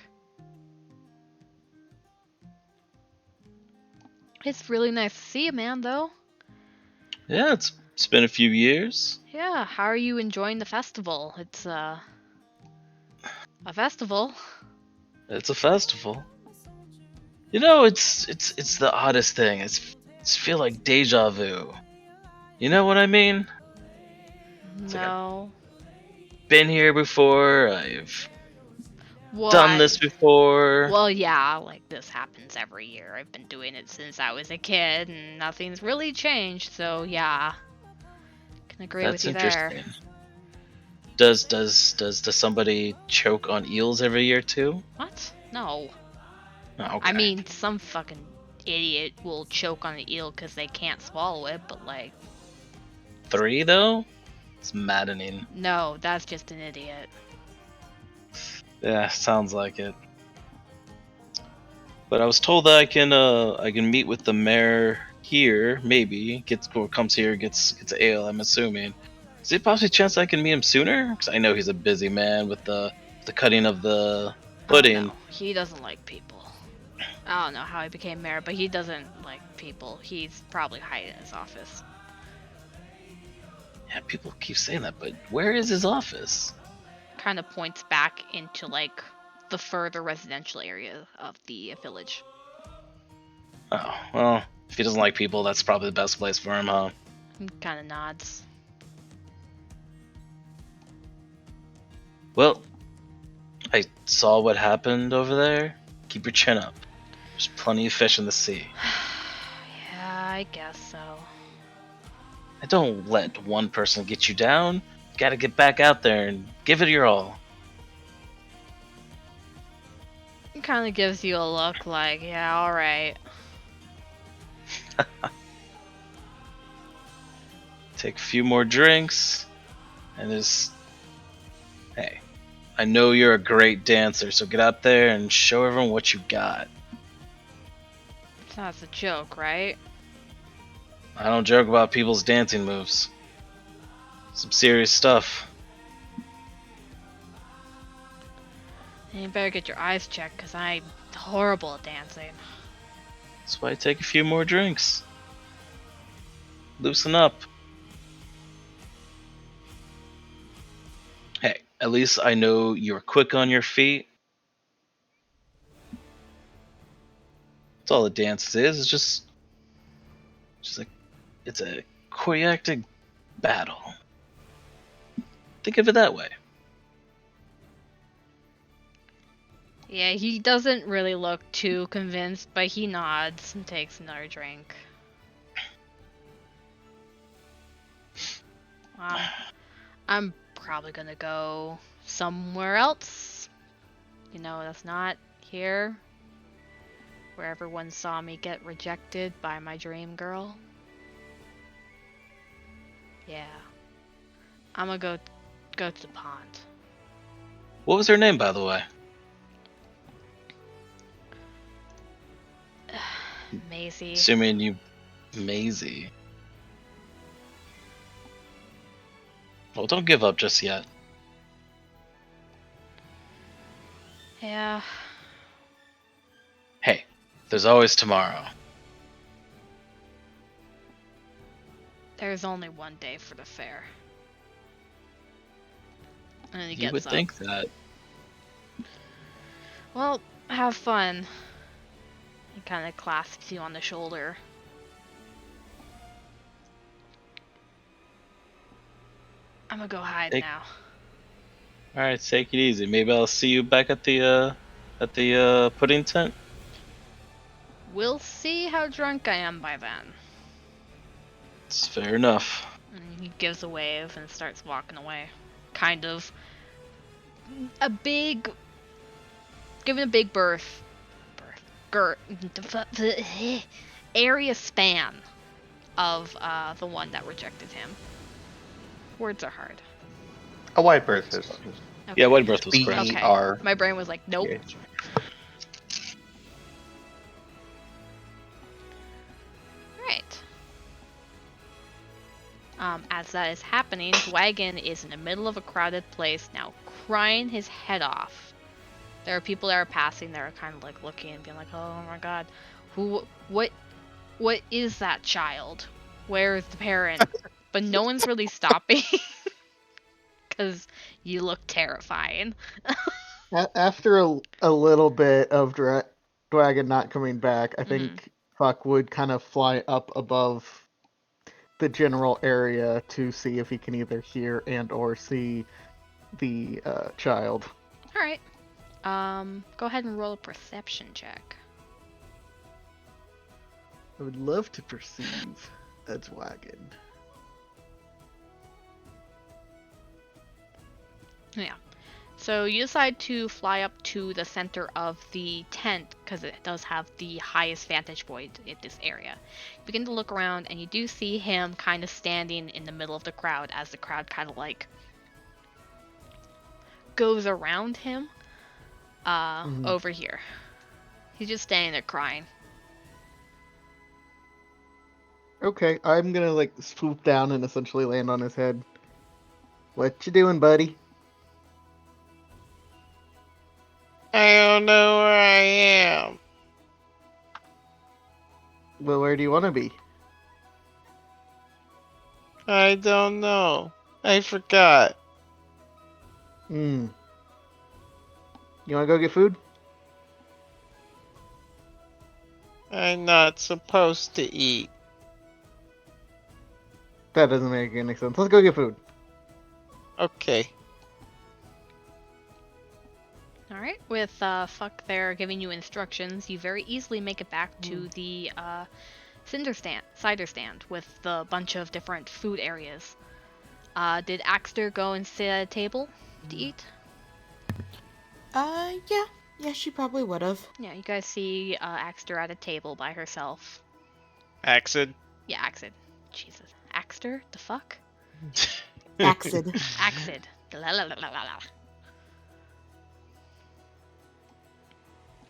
It's really nice to see you, man, though. Yeah, it's been a few years. Yeah, how are you enjoying the festival? It's a festival. It's a festival. You know, it's the oddest thing. It's feel like deja vu. You know what I mean? It's like I've No. been here before. I've Well, done this before. well, yeah, like this happens every year. I've been doing it since I was a kid, and nothing's really changed. So yeah, can agree with That's you there. interesting. Does somebody choke on eels every year too? What? No. Oh, okay. I mean, some fucking idiot will choke on an eel because they can't swallow it, but like, 3 though? It's maddening. no, that's just an idiot. Yeah, sounds like it. But I was told that I can meet with the mayor here, maybe comes here, gets ale. I'm assuming. Is there possibly a chance I can meet him sooner? Because I know he's a busy man with the cutting of the pudding. Oh, no. He doesn't like people. I don't know how he became mayor, but he doesn't like people. He's probably hiding in his office. Yeah, people keep saying that, but where is his office? Kind of points back into like the further residential area of the village. Oh, well, if he doesn't like people, that's probably the best place for him, huh? He kind of nods. Well, I saw what happened over there. Keep your chin up. There's plenty of fish in the sea. Yeah, I guess so. And don't let one person get you down. You gotta get back out there and give it your all. He kind of gives you a look like, yeah, alright. Take a few more drinks, and just... Hey, I know you're a great dancer, so get out there and show everyone what you got. So that's a joke, right? I don't joke about people's dancing moves. Some serious stuff. And you better get your eyes checked, because I'm horrible at dancing. That's why I take a few more drinks. Loosen up. Hey, at least I know you're quick on your feet. That's all the dance is. It's just like it's a choreographed battle. Think of it that way. Yeah, he doesn't really look too convinced, but he nods and takes another drink. I'm probably gonna go somewhere else. You know, that's not here. Where everyone saw me get rejected by my dream girl. Yeah. I'm gonna go to the pond. What was her name, by the way? Maisie. Assuming you... Maisie. Well, don't give up just yet. Yeah. Hey, there's always tomorrow. There's only one day for the fair. And then he You gets would up. think that. Well, have fun. He kind of clasps you on the shoulder. I'm gonna go hide now. Alright, take it easy. Maybe I'll see you back at the pudding tent. We'll see how drunk I am by then. It's fair enough. And he gives a wave and starts walking away. Kind of giving a big area span of the one that rejected him. Words are hard. A wide berth is. Okay. Yeah, White Birth was B correct. Okay. R. My brain was like, nope. Yeah. Right. As that is happening, Wagon is in the middle of a crowded place now, crying his head off. There are people that are passing that are kind of like looking and being like, "Oh my God, what is that child?" Where's the parent? But no one's really stopping because you look terrifying. After a little bit of Dragon not coming back, I think Fuck would kind of fly up above the general area to see if he can either hear and or see the child. All right. Go ahead and roll a perception check. I would love to perceive a dragon. Yeah. So you decide to fly up to the center of the tent because it does have the highest vantage point in this area. You begin to look around and you do see him kind of standing in the middle of the crowd as the crowd kind of like goes around him over here. He's just standing there crying. Okay, I'm gonna like swoop down and essentially land on his head. What you doing, buddy? I don't know where I am. Well, where do you want to be? I don't know. I forgot. You wanna go get food? I'm not supposed to eat. That doesn't make any sense. Let's go get food. Okay. Alright, with Fuck there giving you instructions, you very easily make it back to the cider stand with the bunch of different food areas. Did Axter go and sit at a table to eat? Yeah. Yeah, she probably would have. Yeah, you guys see Axter at a table by herself. Axid. Yeah, Axid. Jesus. Axter? The fuck? Axid. Axid. La la la la la la.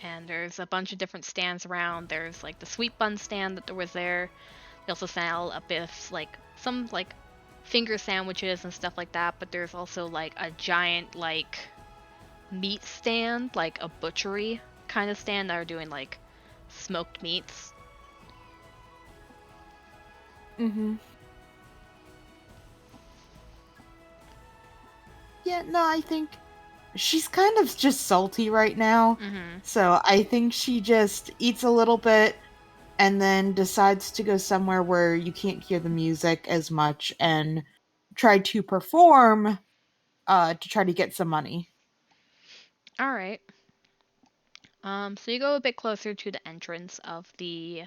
And there's a bunch of different stands around. There's like the sweet bun stand that was there. They also sell a bit of like some like finger sandwiches and stuff like that. But there's also like a giant like meat stand, like a butchery kind of stand that are doing like smoked meats. Yeah, no, I think she's kind of just salty right now. So I think she just eats a little bit and then decides to go somewhere where you can't hear the music as much and try to perform to try to get some money. All right. So you go a bit closer to the entrance of the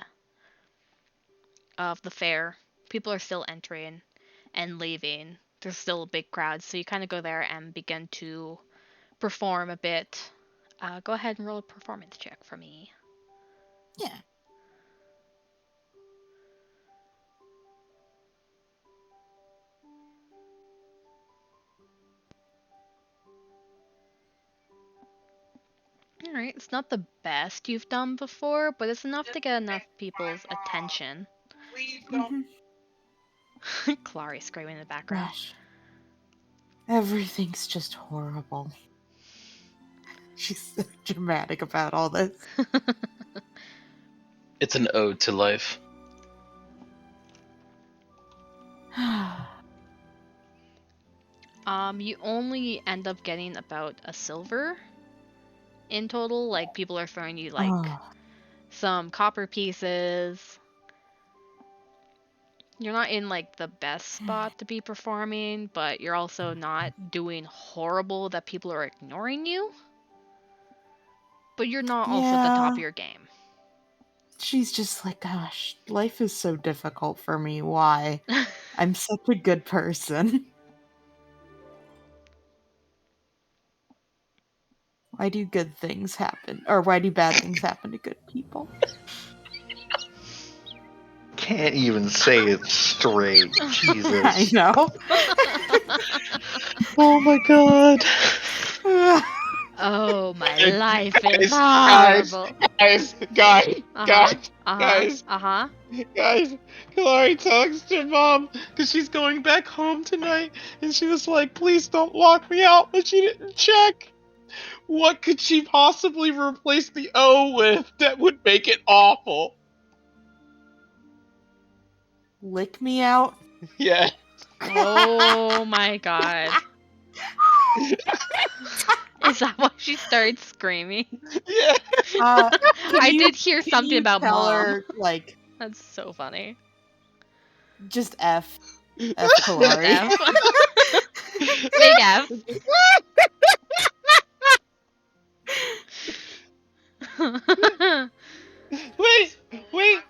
fair. People are still entering and leaving. There's still a big crowd, so you kind of go there and begin to perform a bit. Go ahead and roll a performance check for me. Yeah. Alright, it's not the best you've done before, but it's enough to get enough people's attention. Clary screaming in the background. Gosh. Everything's just horrible. She's so dramatic about all this. It's an ode to life. You only end up getting about a silver in total. Like, people are throwing you, like, some copper pieces. You're not in, like, the best spot to be performing, but you're also not doing horrible that people are ignoring you. But you're not also at the top of your game. She's just like, gosh, life is so difficult for me. Why? I'm such a good person. Why do good things happen? Or why do bad things happen to good people? Can't even say it straight. Jesus. I know. Oh my god. Oh, my life is Guys, horrible. guys, Hilary texted her mom because she's going back home tonight, and she was like, "Please don't lock me out," but she didn't check. What could she possibly replace the O with that would make it awful? lick me out? Yeah. Oh my god. Is that why she started screaming? Yeah. Can I you- did hear can something you about tell mom. her, like, That's so funny. just F Just Kalari? F. Big F. Wait. Wait.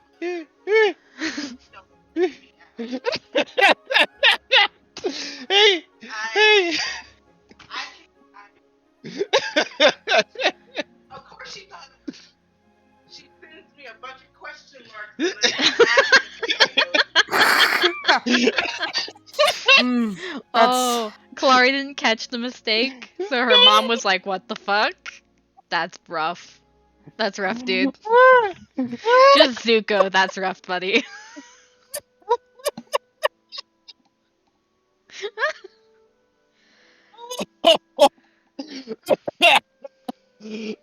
Hey. Hey. Of course she does. She sends me a bunch of question marks. Oh, Kalari didn't catch the mistake, so her mom was like, "What the fuck?" That's rough. That's rough, dude. Just Zuko. That's rough, buddy.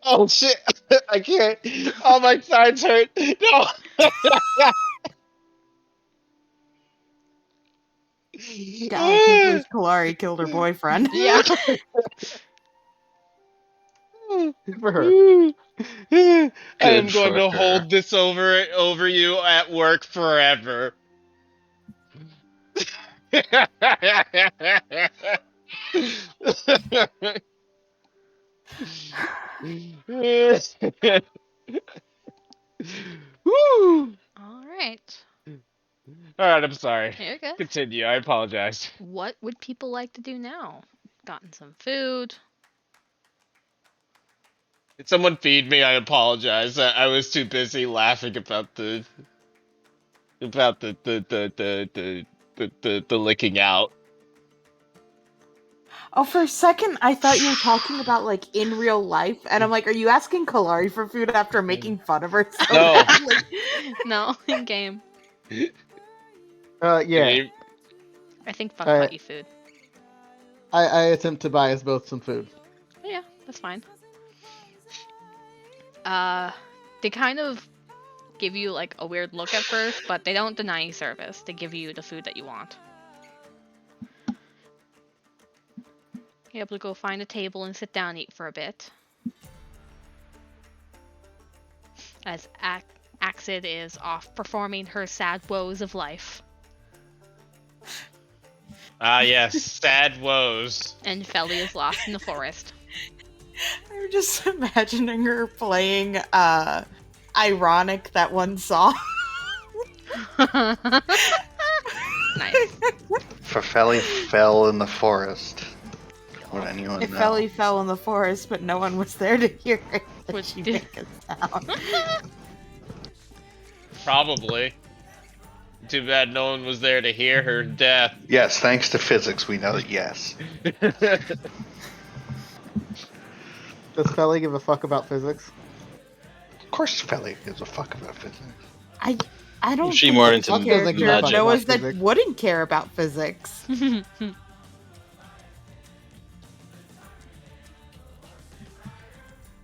Oh shit! I can't. All my sides hurt. No. God, I can't believe Kalari killed her boyfriend. Yeah. For her. I am Good going for to her. hold this over you at work forever. Woo! All right. All right, I'm sorry. You're good. Continue. I apologize. What would people like to do now? Gotten some food. Did someone feed me? I apologize. I was too busy laughing about the licking out. Oh, for a second, I thought you were talking about, like, in real life, and I'm like, are you asking Kalari for food after making fun of her so No. badly? No, in game. Yeah. I think Fuck Uh, bought you food. I attempt to buy us both some food. Oh, yeah, that's fine. They kind of give you like a weird look at first, but they don't deny you service. They give you the food that you want. You're able to go find a table and sit down and eat for a bit. As Axid is off performing her sad woes of life. Ah, yes, sad woes. And Felly is lost in the forest. I'm just imagining her playing, Ironic, that one song. Nice. Fefeli fell in the forest. Would anyone If know? Felly fell in the forest, but no one was there to hear it, Would would she do- make a sound? Probably. Too bad no one was there to hear her death. Yes, thanks to physics, we know that yes. Does Felly give a fuck about physics? Of course Feli gives a fuck about physics. I don't She think more there's into a character give a of fuck Noah's about that physics. wouldn't care about physics.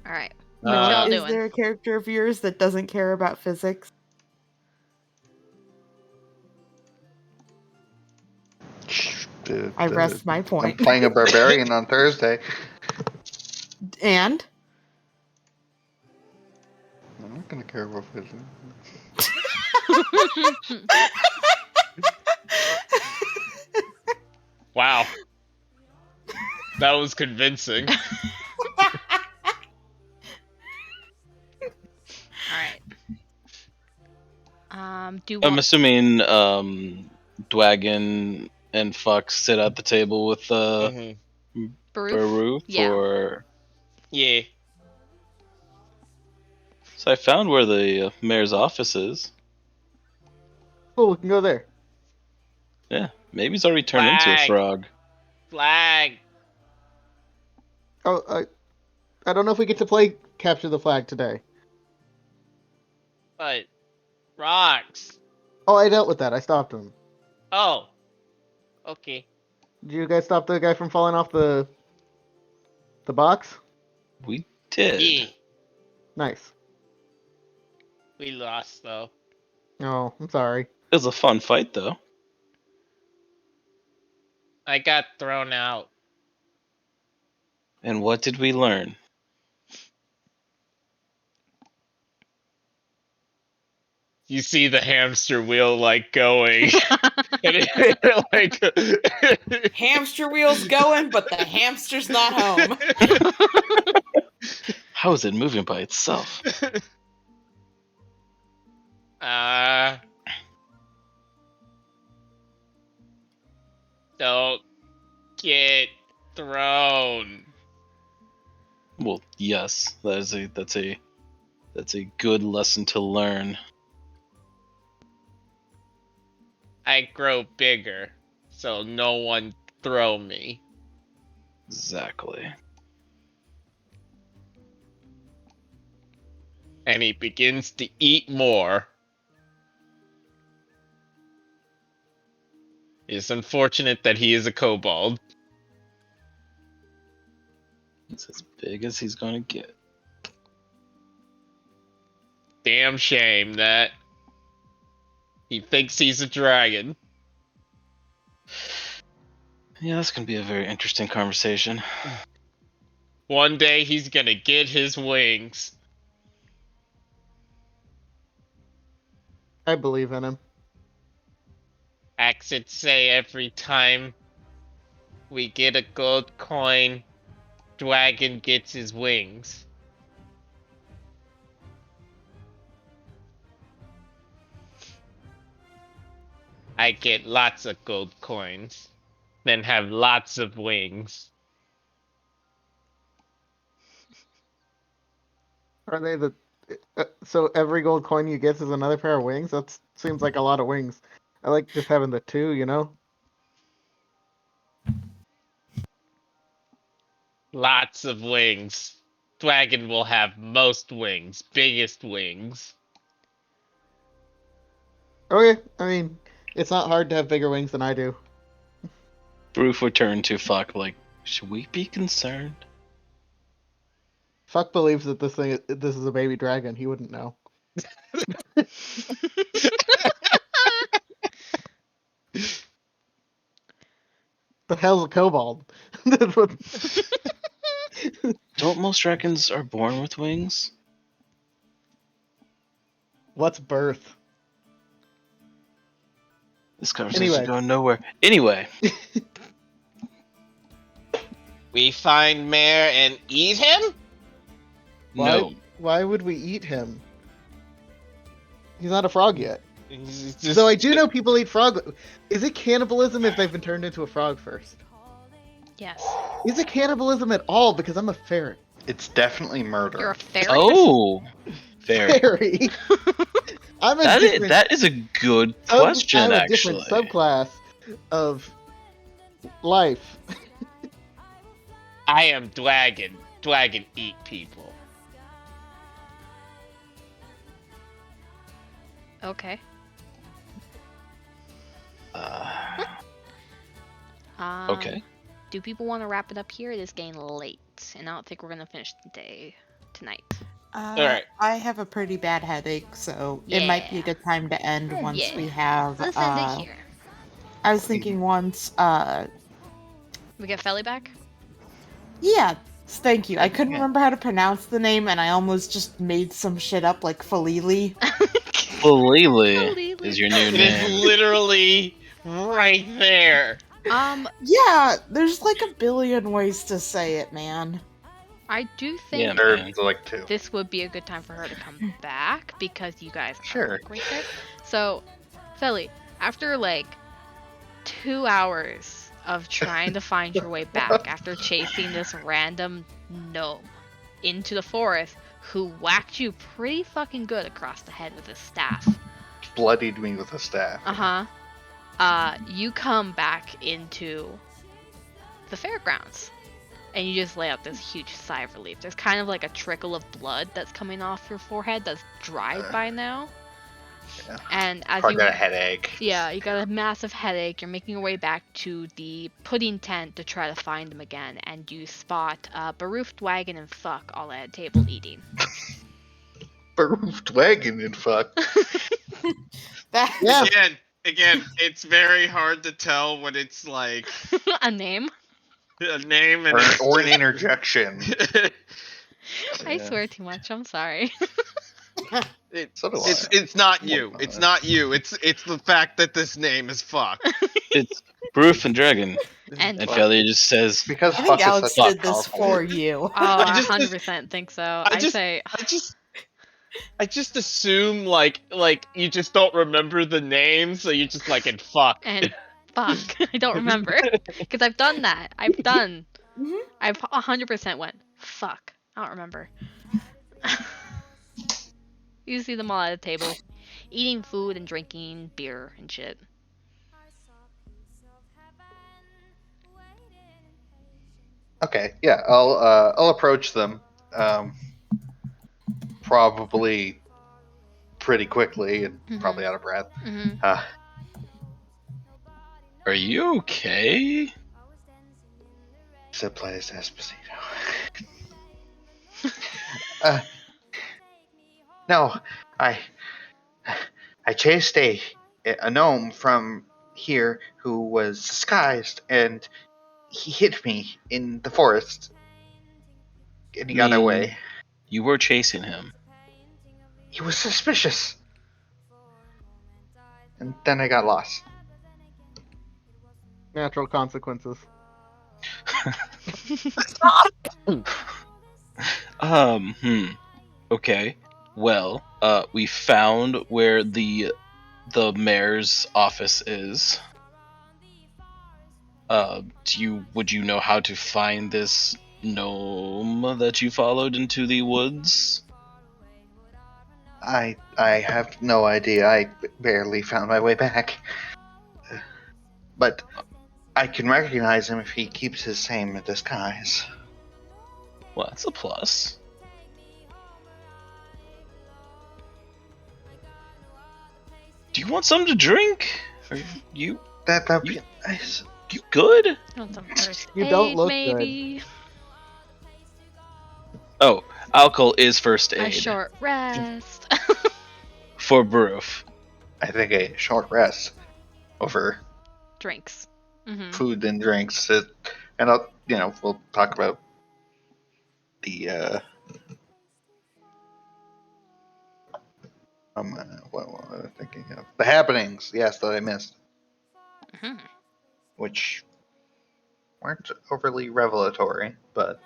Alright. Noah, y'all is doing? there a character of yours that doesn't care about physics? I rest my I'm point. playing a barbarian on Thursday. And? I'm not gonna care about physics. Wow. That was convincing. Alright. Do you I'm want assuming Dwagon and Fox sit at the table with Mhm. Baruf? Baru Yeah. for. Yeah. So I found where the mayor's office is. Cool, we can go there. Yeah, maybe he's already turned into a Flag. frog. Flag. Oh, I don't know if we get to play Capture the Flag today. But rocks. Oh, I dealt with that. I stopped him. Oh. Okay. Did you guys stop the guy from falling off the box? We did. Yeah. Nice. We lost though. Oh, I'm sorry. It was a fun fight, though. I got thrown out. And what did we learn? You see the hamster wheel like going, and it, like Hamster wheel's going, but the hamster's not home. How is it moving by itself? Don't get thrown. Well, yes, that's a good lesson to learn. I grow bigger, so no one throw me. Exactly. And he begins to eat more. It's unfortunate that he is a kobold. It's as big as he's gonna get. Damn shame that he thinks he's a dragon. Yeah, that's gonna be a very interesting conversation. One day he's gonna get his wings. I believe in him. Accents say every time we get a gold coin, dragon gets his wings. I get lots of gold coins, then have lots of wings. Are they the? So every gold coin you get is another pair of wings. That seems like a lot of wings. I like just having the two, you know. Lots of wings. Dragon will have most wings, biggest wings. Okay, I mean, it's not hard to have bigger wings than I do. Broof would turn to Fuck like, should we be concerned? Fuck believes that this is a baby dragon. He wouldn't know. The hell's a kobold? That's what- Don't most dragons are born with wings? What's birth? This conversation's Anyway. going nowhere. Anyway, We find Mare and eat him? Why? no. Why would we eat him? He's not a frog yet. He's just- Though I do know people eat frog. Is it cannibalism if they've been turned into a frog first? Yes. Is it cannibalism at all? Because I'm a ferret. It's definitely murder. You're a fairy. Oh, fair. Fairy. I'm a That is, different. that is a good question, I'm a actually. different subclass of life. I am dragon. Dragon eat people. Okay. Okay. Do people want to wrap it up here? It is getting late, and I don't think we're gonna finish the day tonight. Alright. I have a pretty bad headache, so it might be a Yeah. good time to end once Yeah. we have. Let's end it here. I was thinking once. We get Felly back. Yeah. Thank you. I couldn't Yeah. remember how to pronounce the name, and I almost just made some shit up like Falili. Falili is your new It is name. literally right there. Yeah, there's like a billion ways to say it, man. I do think Yeah, There's like two. this would be a good time for her to come back because you guys Sure. are right there. So, Felly, after like 2 hours of trying to find your way back after chasing this random gnome into the forest who whacked you pretty fucking good across the head with his staff. Bloodied me with a staff. You come back into the fairgrounds and you just lay out this huge sigh of relief. There's kind of like a trickle of blood that's coming off your forehead that's dried by now. Yeah. And as Probably you got a headache. Yeah, you got a massive headache. You're making your way back to the pudding tent to try to find them again, and you spot Baruth, Wagon, and Fuck all at a table eating. Baroofed wagon and fuck. That Yeah. Again, Again, it's very hard to tell when it's like A name? a name and or an interjection. I swear too much. I'm sorry. So do I. It's not Well, you. It's not you. It's the fact that this name is fuck. It's Broof and Dragon. And And fuck. Failure just says, Because I think fuck is Alex such a did this powerful for word. you. Oh, I I just- 100% think so. I say I just assume like you just don't remember the name, so you just like and fuck. and fuck. I don't remember because I've done that. I've 100% went fuck. I don't remember. You see them all at a table, eating food and drinking beer and shit. Okay, yeah, I'll approach them, probably pretty quickly and probably out of breath. Mm-hmm. Are you okay? Se plays Esposito. No, I chased a gnome from here who was disguised, and he hit me in the forest, and he got away. You were chasing him. He was suspicious, and then I got lost. Natural consequences. Okay. Well, we found where the mayor's office is. Would you know how to find this gnome that you followed into the woods? I have no idea. I barely found my way back. But I can recognize him if he keeps his same disguise. Well, that's a plus. Do you want something to drink? Are you That'd be nice. you good? Want some first You don't aid, look maybe? Oh, alcohol is first A aid short rest. for Broof. I think a short rest over Drinks. Mm-hmm. food and drinks, and we'll talk about the what was I thinking of? The happenings, yes, that I missed, Mm-hmm. which weren't overly revelatory, but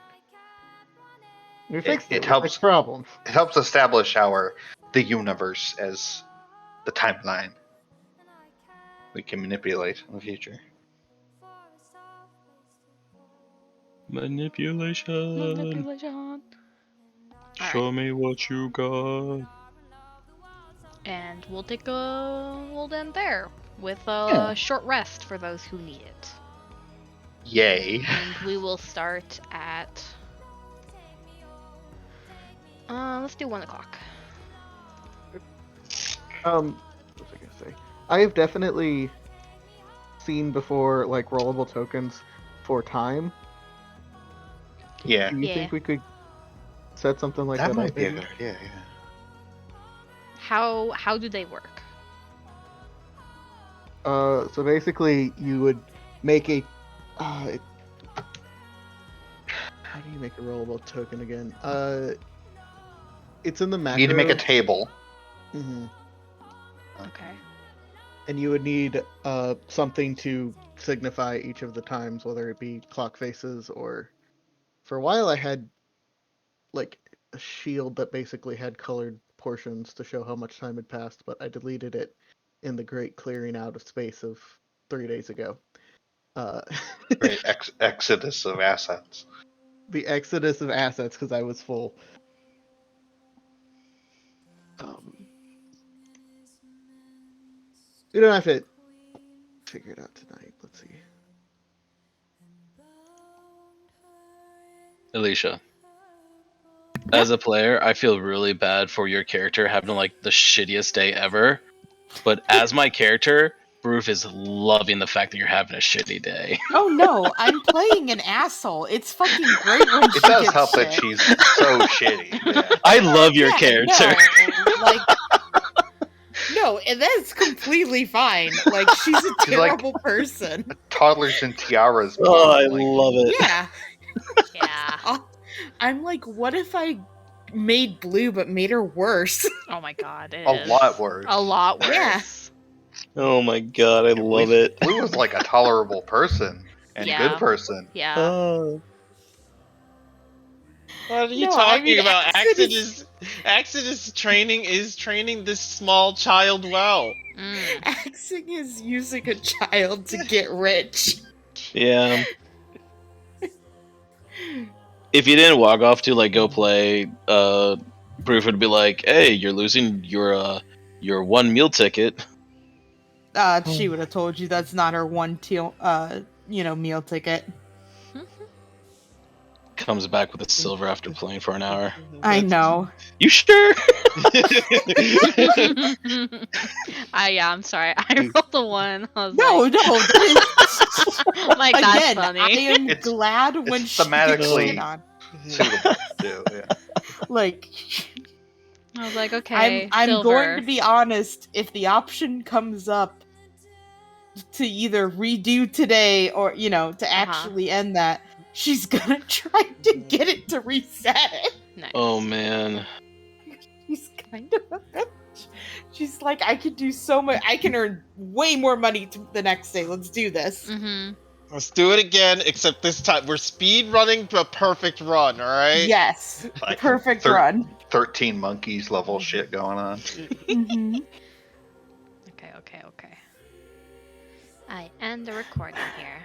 We fixed it. it We helps. fixed problems. It helps establish the universe as the timeline we can manipulate in the future. Manipulation. Manipulation. Show me what you got. And we'll end there with a short rest for those who need it. Yay! And we will start at let's do 1 o'clock. What was I gonna say? I have definitely seen before, like, rollable tokens for time. Yeah, Do you think we could set something like that that might up? be a maybe? good idea. Yeah. How do they work? So basically, you would make a. How do you make a rollable token again? It's in the macro. You need to make a table. Mhm. Okay. And you would need something to signify each of the times, whether it be clock faces or. For a while, I had like a shield that basically had colored portions to show how much time had passed, but I deleted it in the great clearing out of space of 3 days ago. Great exodus of assets. The exodus of assets because I was full. We don't have to figure it out tonight. Let's see. Alicia. As a player, I feel really bad for your character having like the shittiest day ever. But as my character, Broof is loving the fact that you're having a shitty day. Oh no, I'm playing an asshole. It's fucking great when she It does gets help shit. that she's so shitty. Yeah. I love your Yeah, character. No, like, no, no, and that's completely fine. Like, she's a She's like- terrible person. Toddlers and tiaras. Oh, I like, love it. Yeah. Yeah. I'm like, what if I made Blue but made her worse? Oh my god. It a is. lot worse. A lot worse. Yeah. Oh my god, I love it. Blue was like a tolerable person and Yeah. good person. Yeah. Oh. What are you No, I talking mean, about? Exodus- Exodus training this small child well. Mm. Axing is using a child to get rich. Yeah. If you didn't walk off to like go play, Proof would be like, "Hey, you're losing your one meal ticket." She would have told you that's not her one meal ticket. Comes back with a silver after playing for an hour. I know. You sure? I'm sorry. I rolled a 1. I was No, like, no. That I'm like, that's is, again, funny. I am It's- glad when it's she gets thematically- shit on. Suitable too. Yeah. Like, I was like, okay. I'm silver. going to be honest. If the option comes up to either redo today or to actually end that, she's gonna try to get it to reset it. Nice. Oh man. She's kind of a bitch. She's like, I can do so much. I can earn way more money the next day. Let's do this. Mm-hmm. Let's do it again, except this time we're speed running to a perfect run, alright? Yes, Like perfect thir- run. 13 monkeys level shit going on. Mhm. Okay. I end the recording here.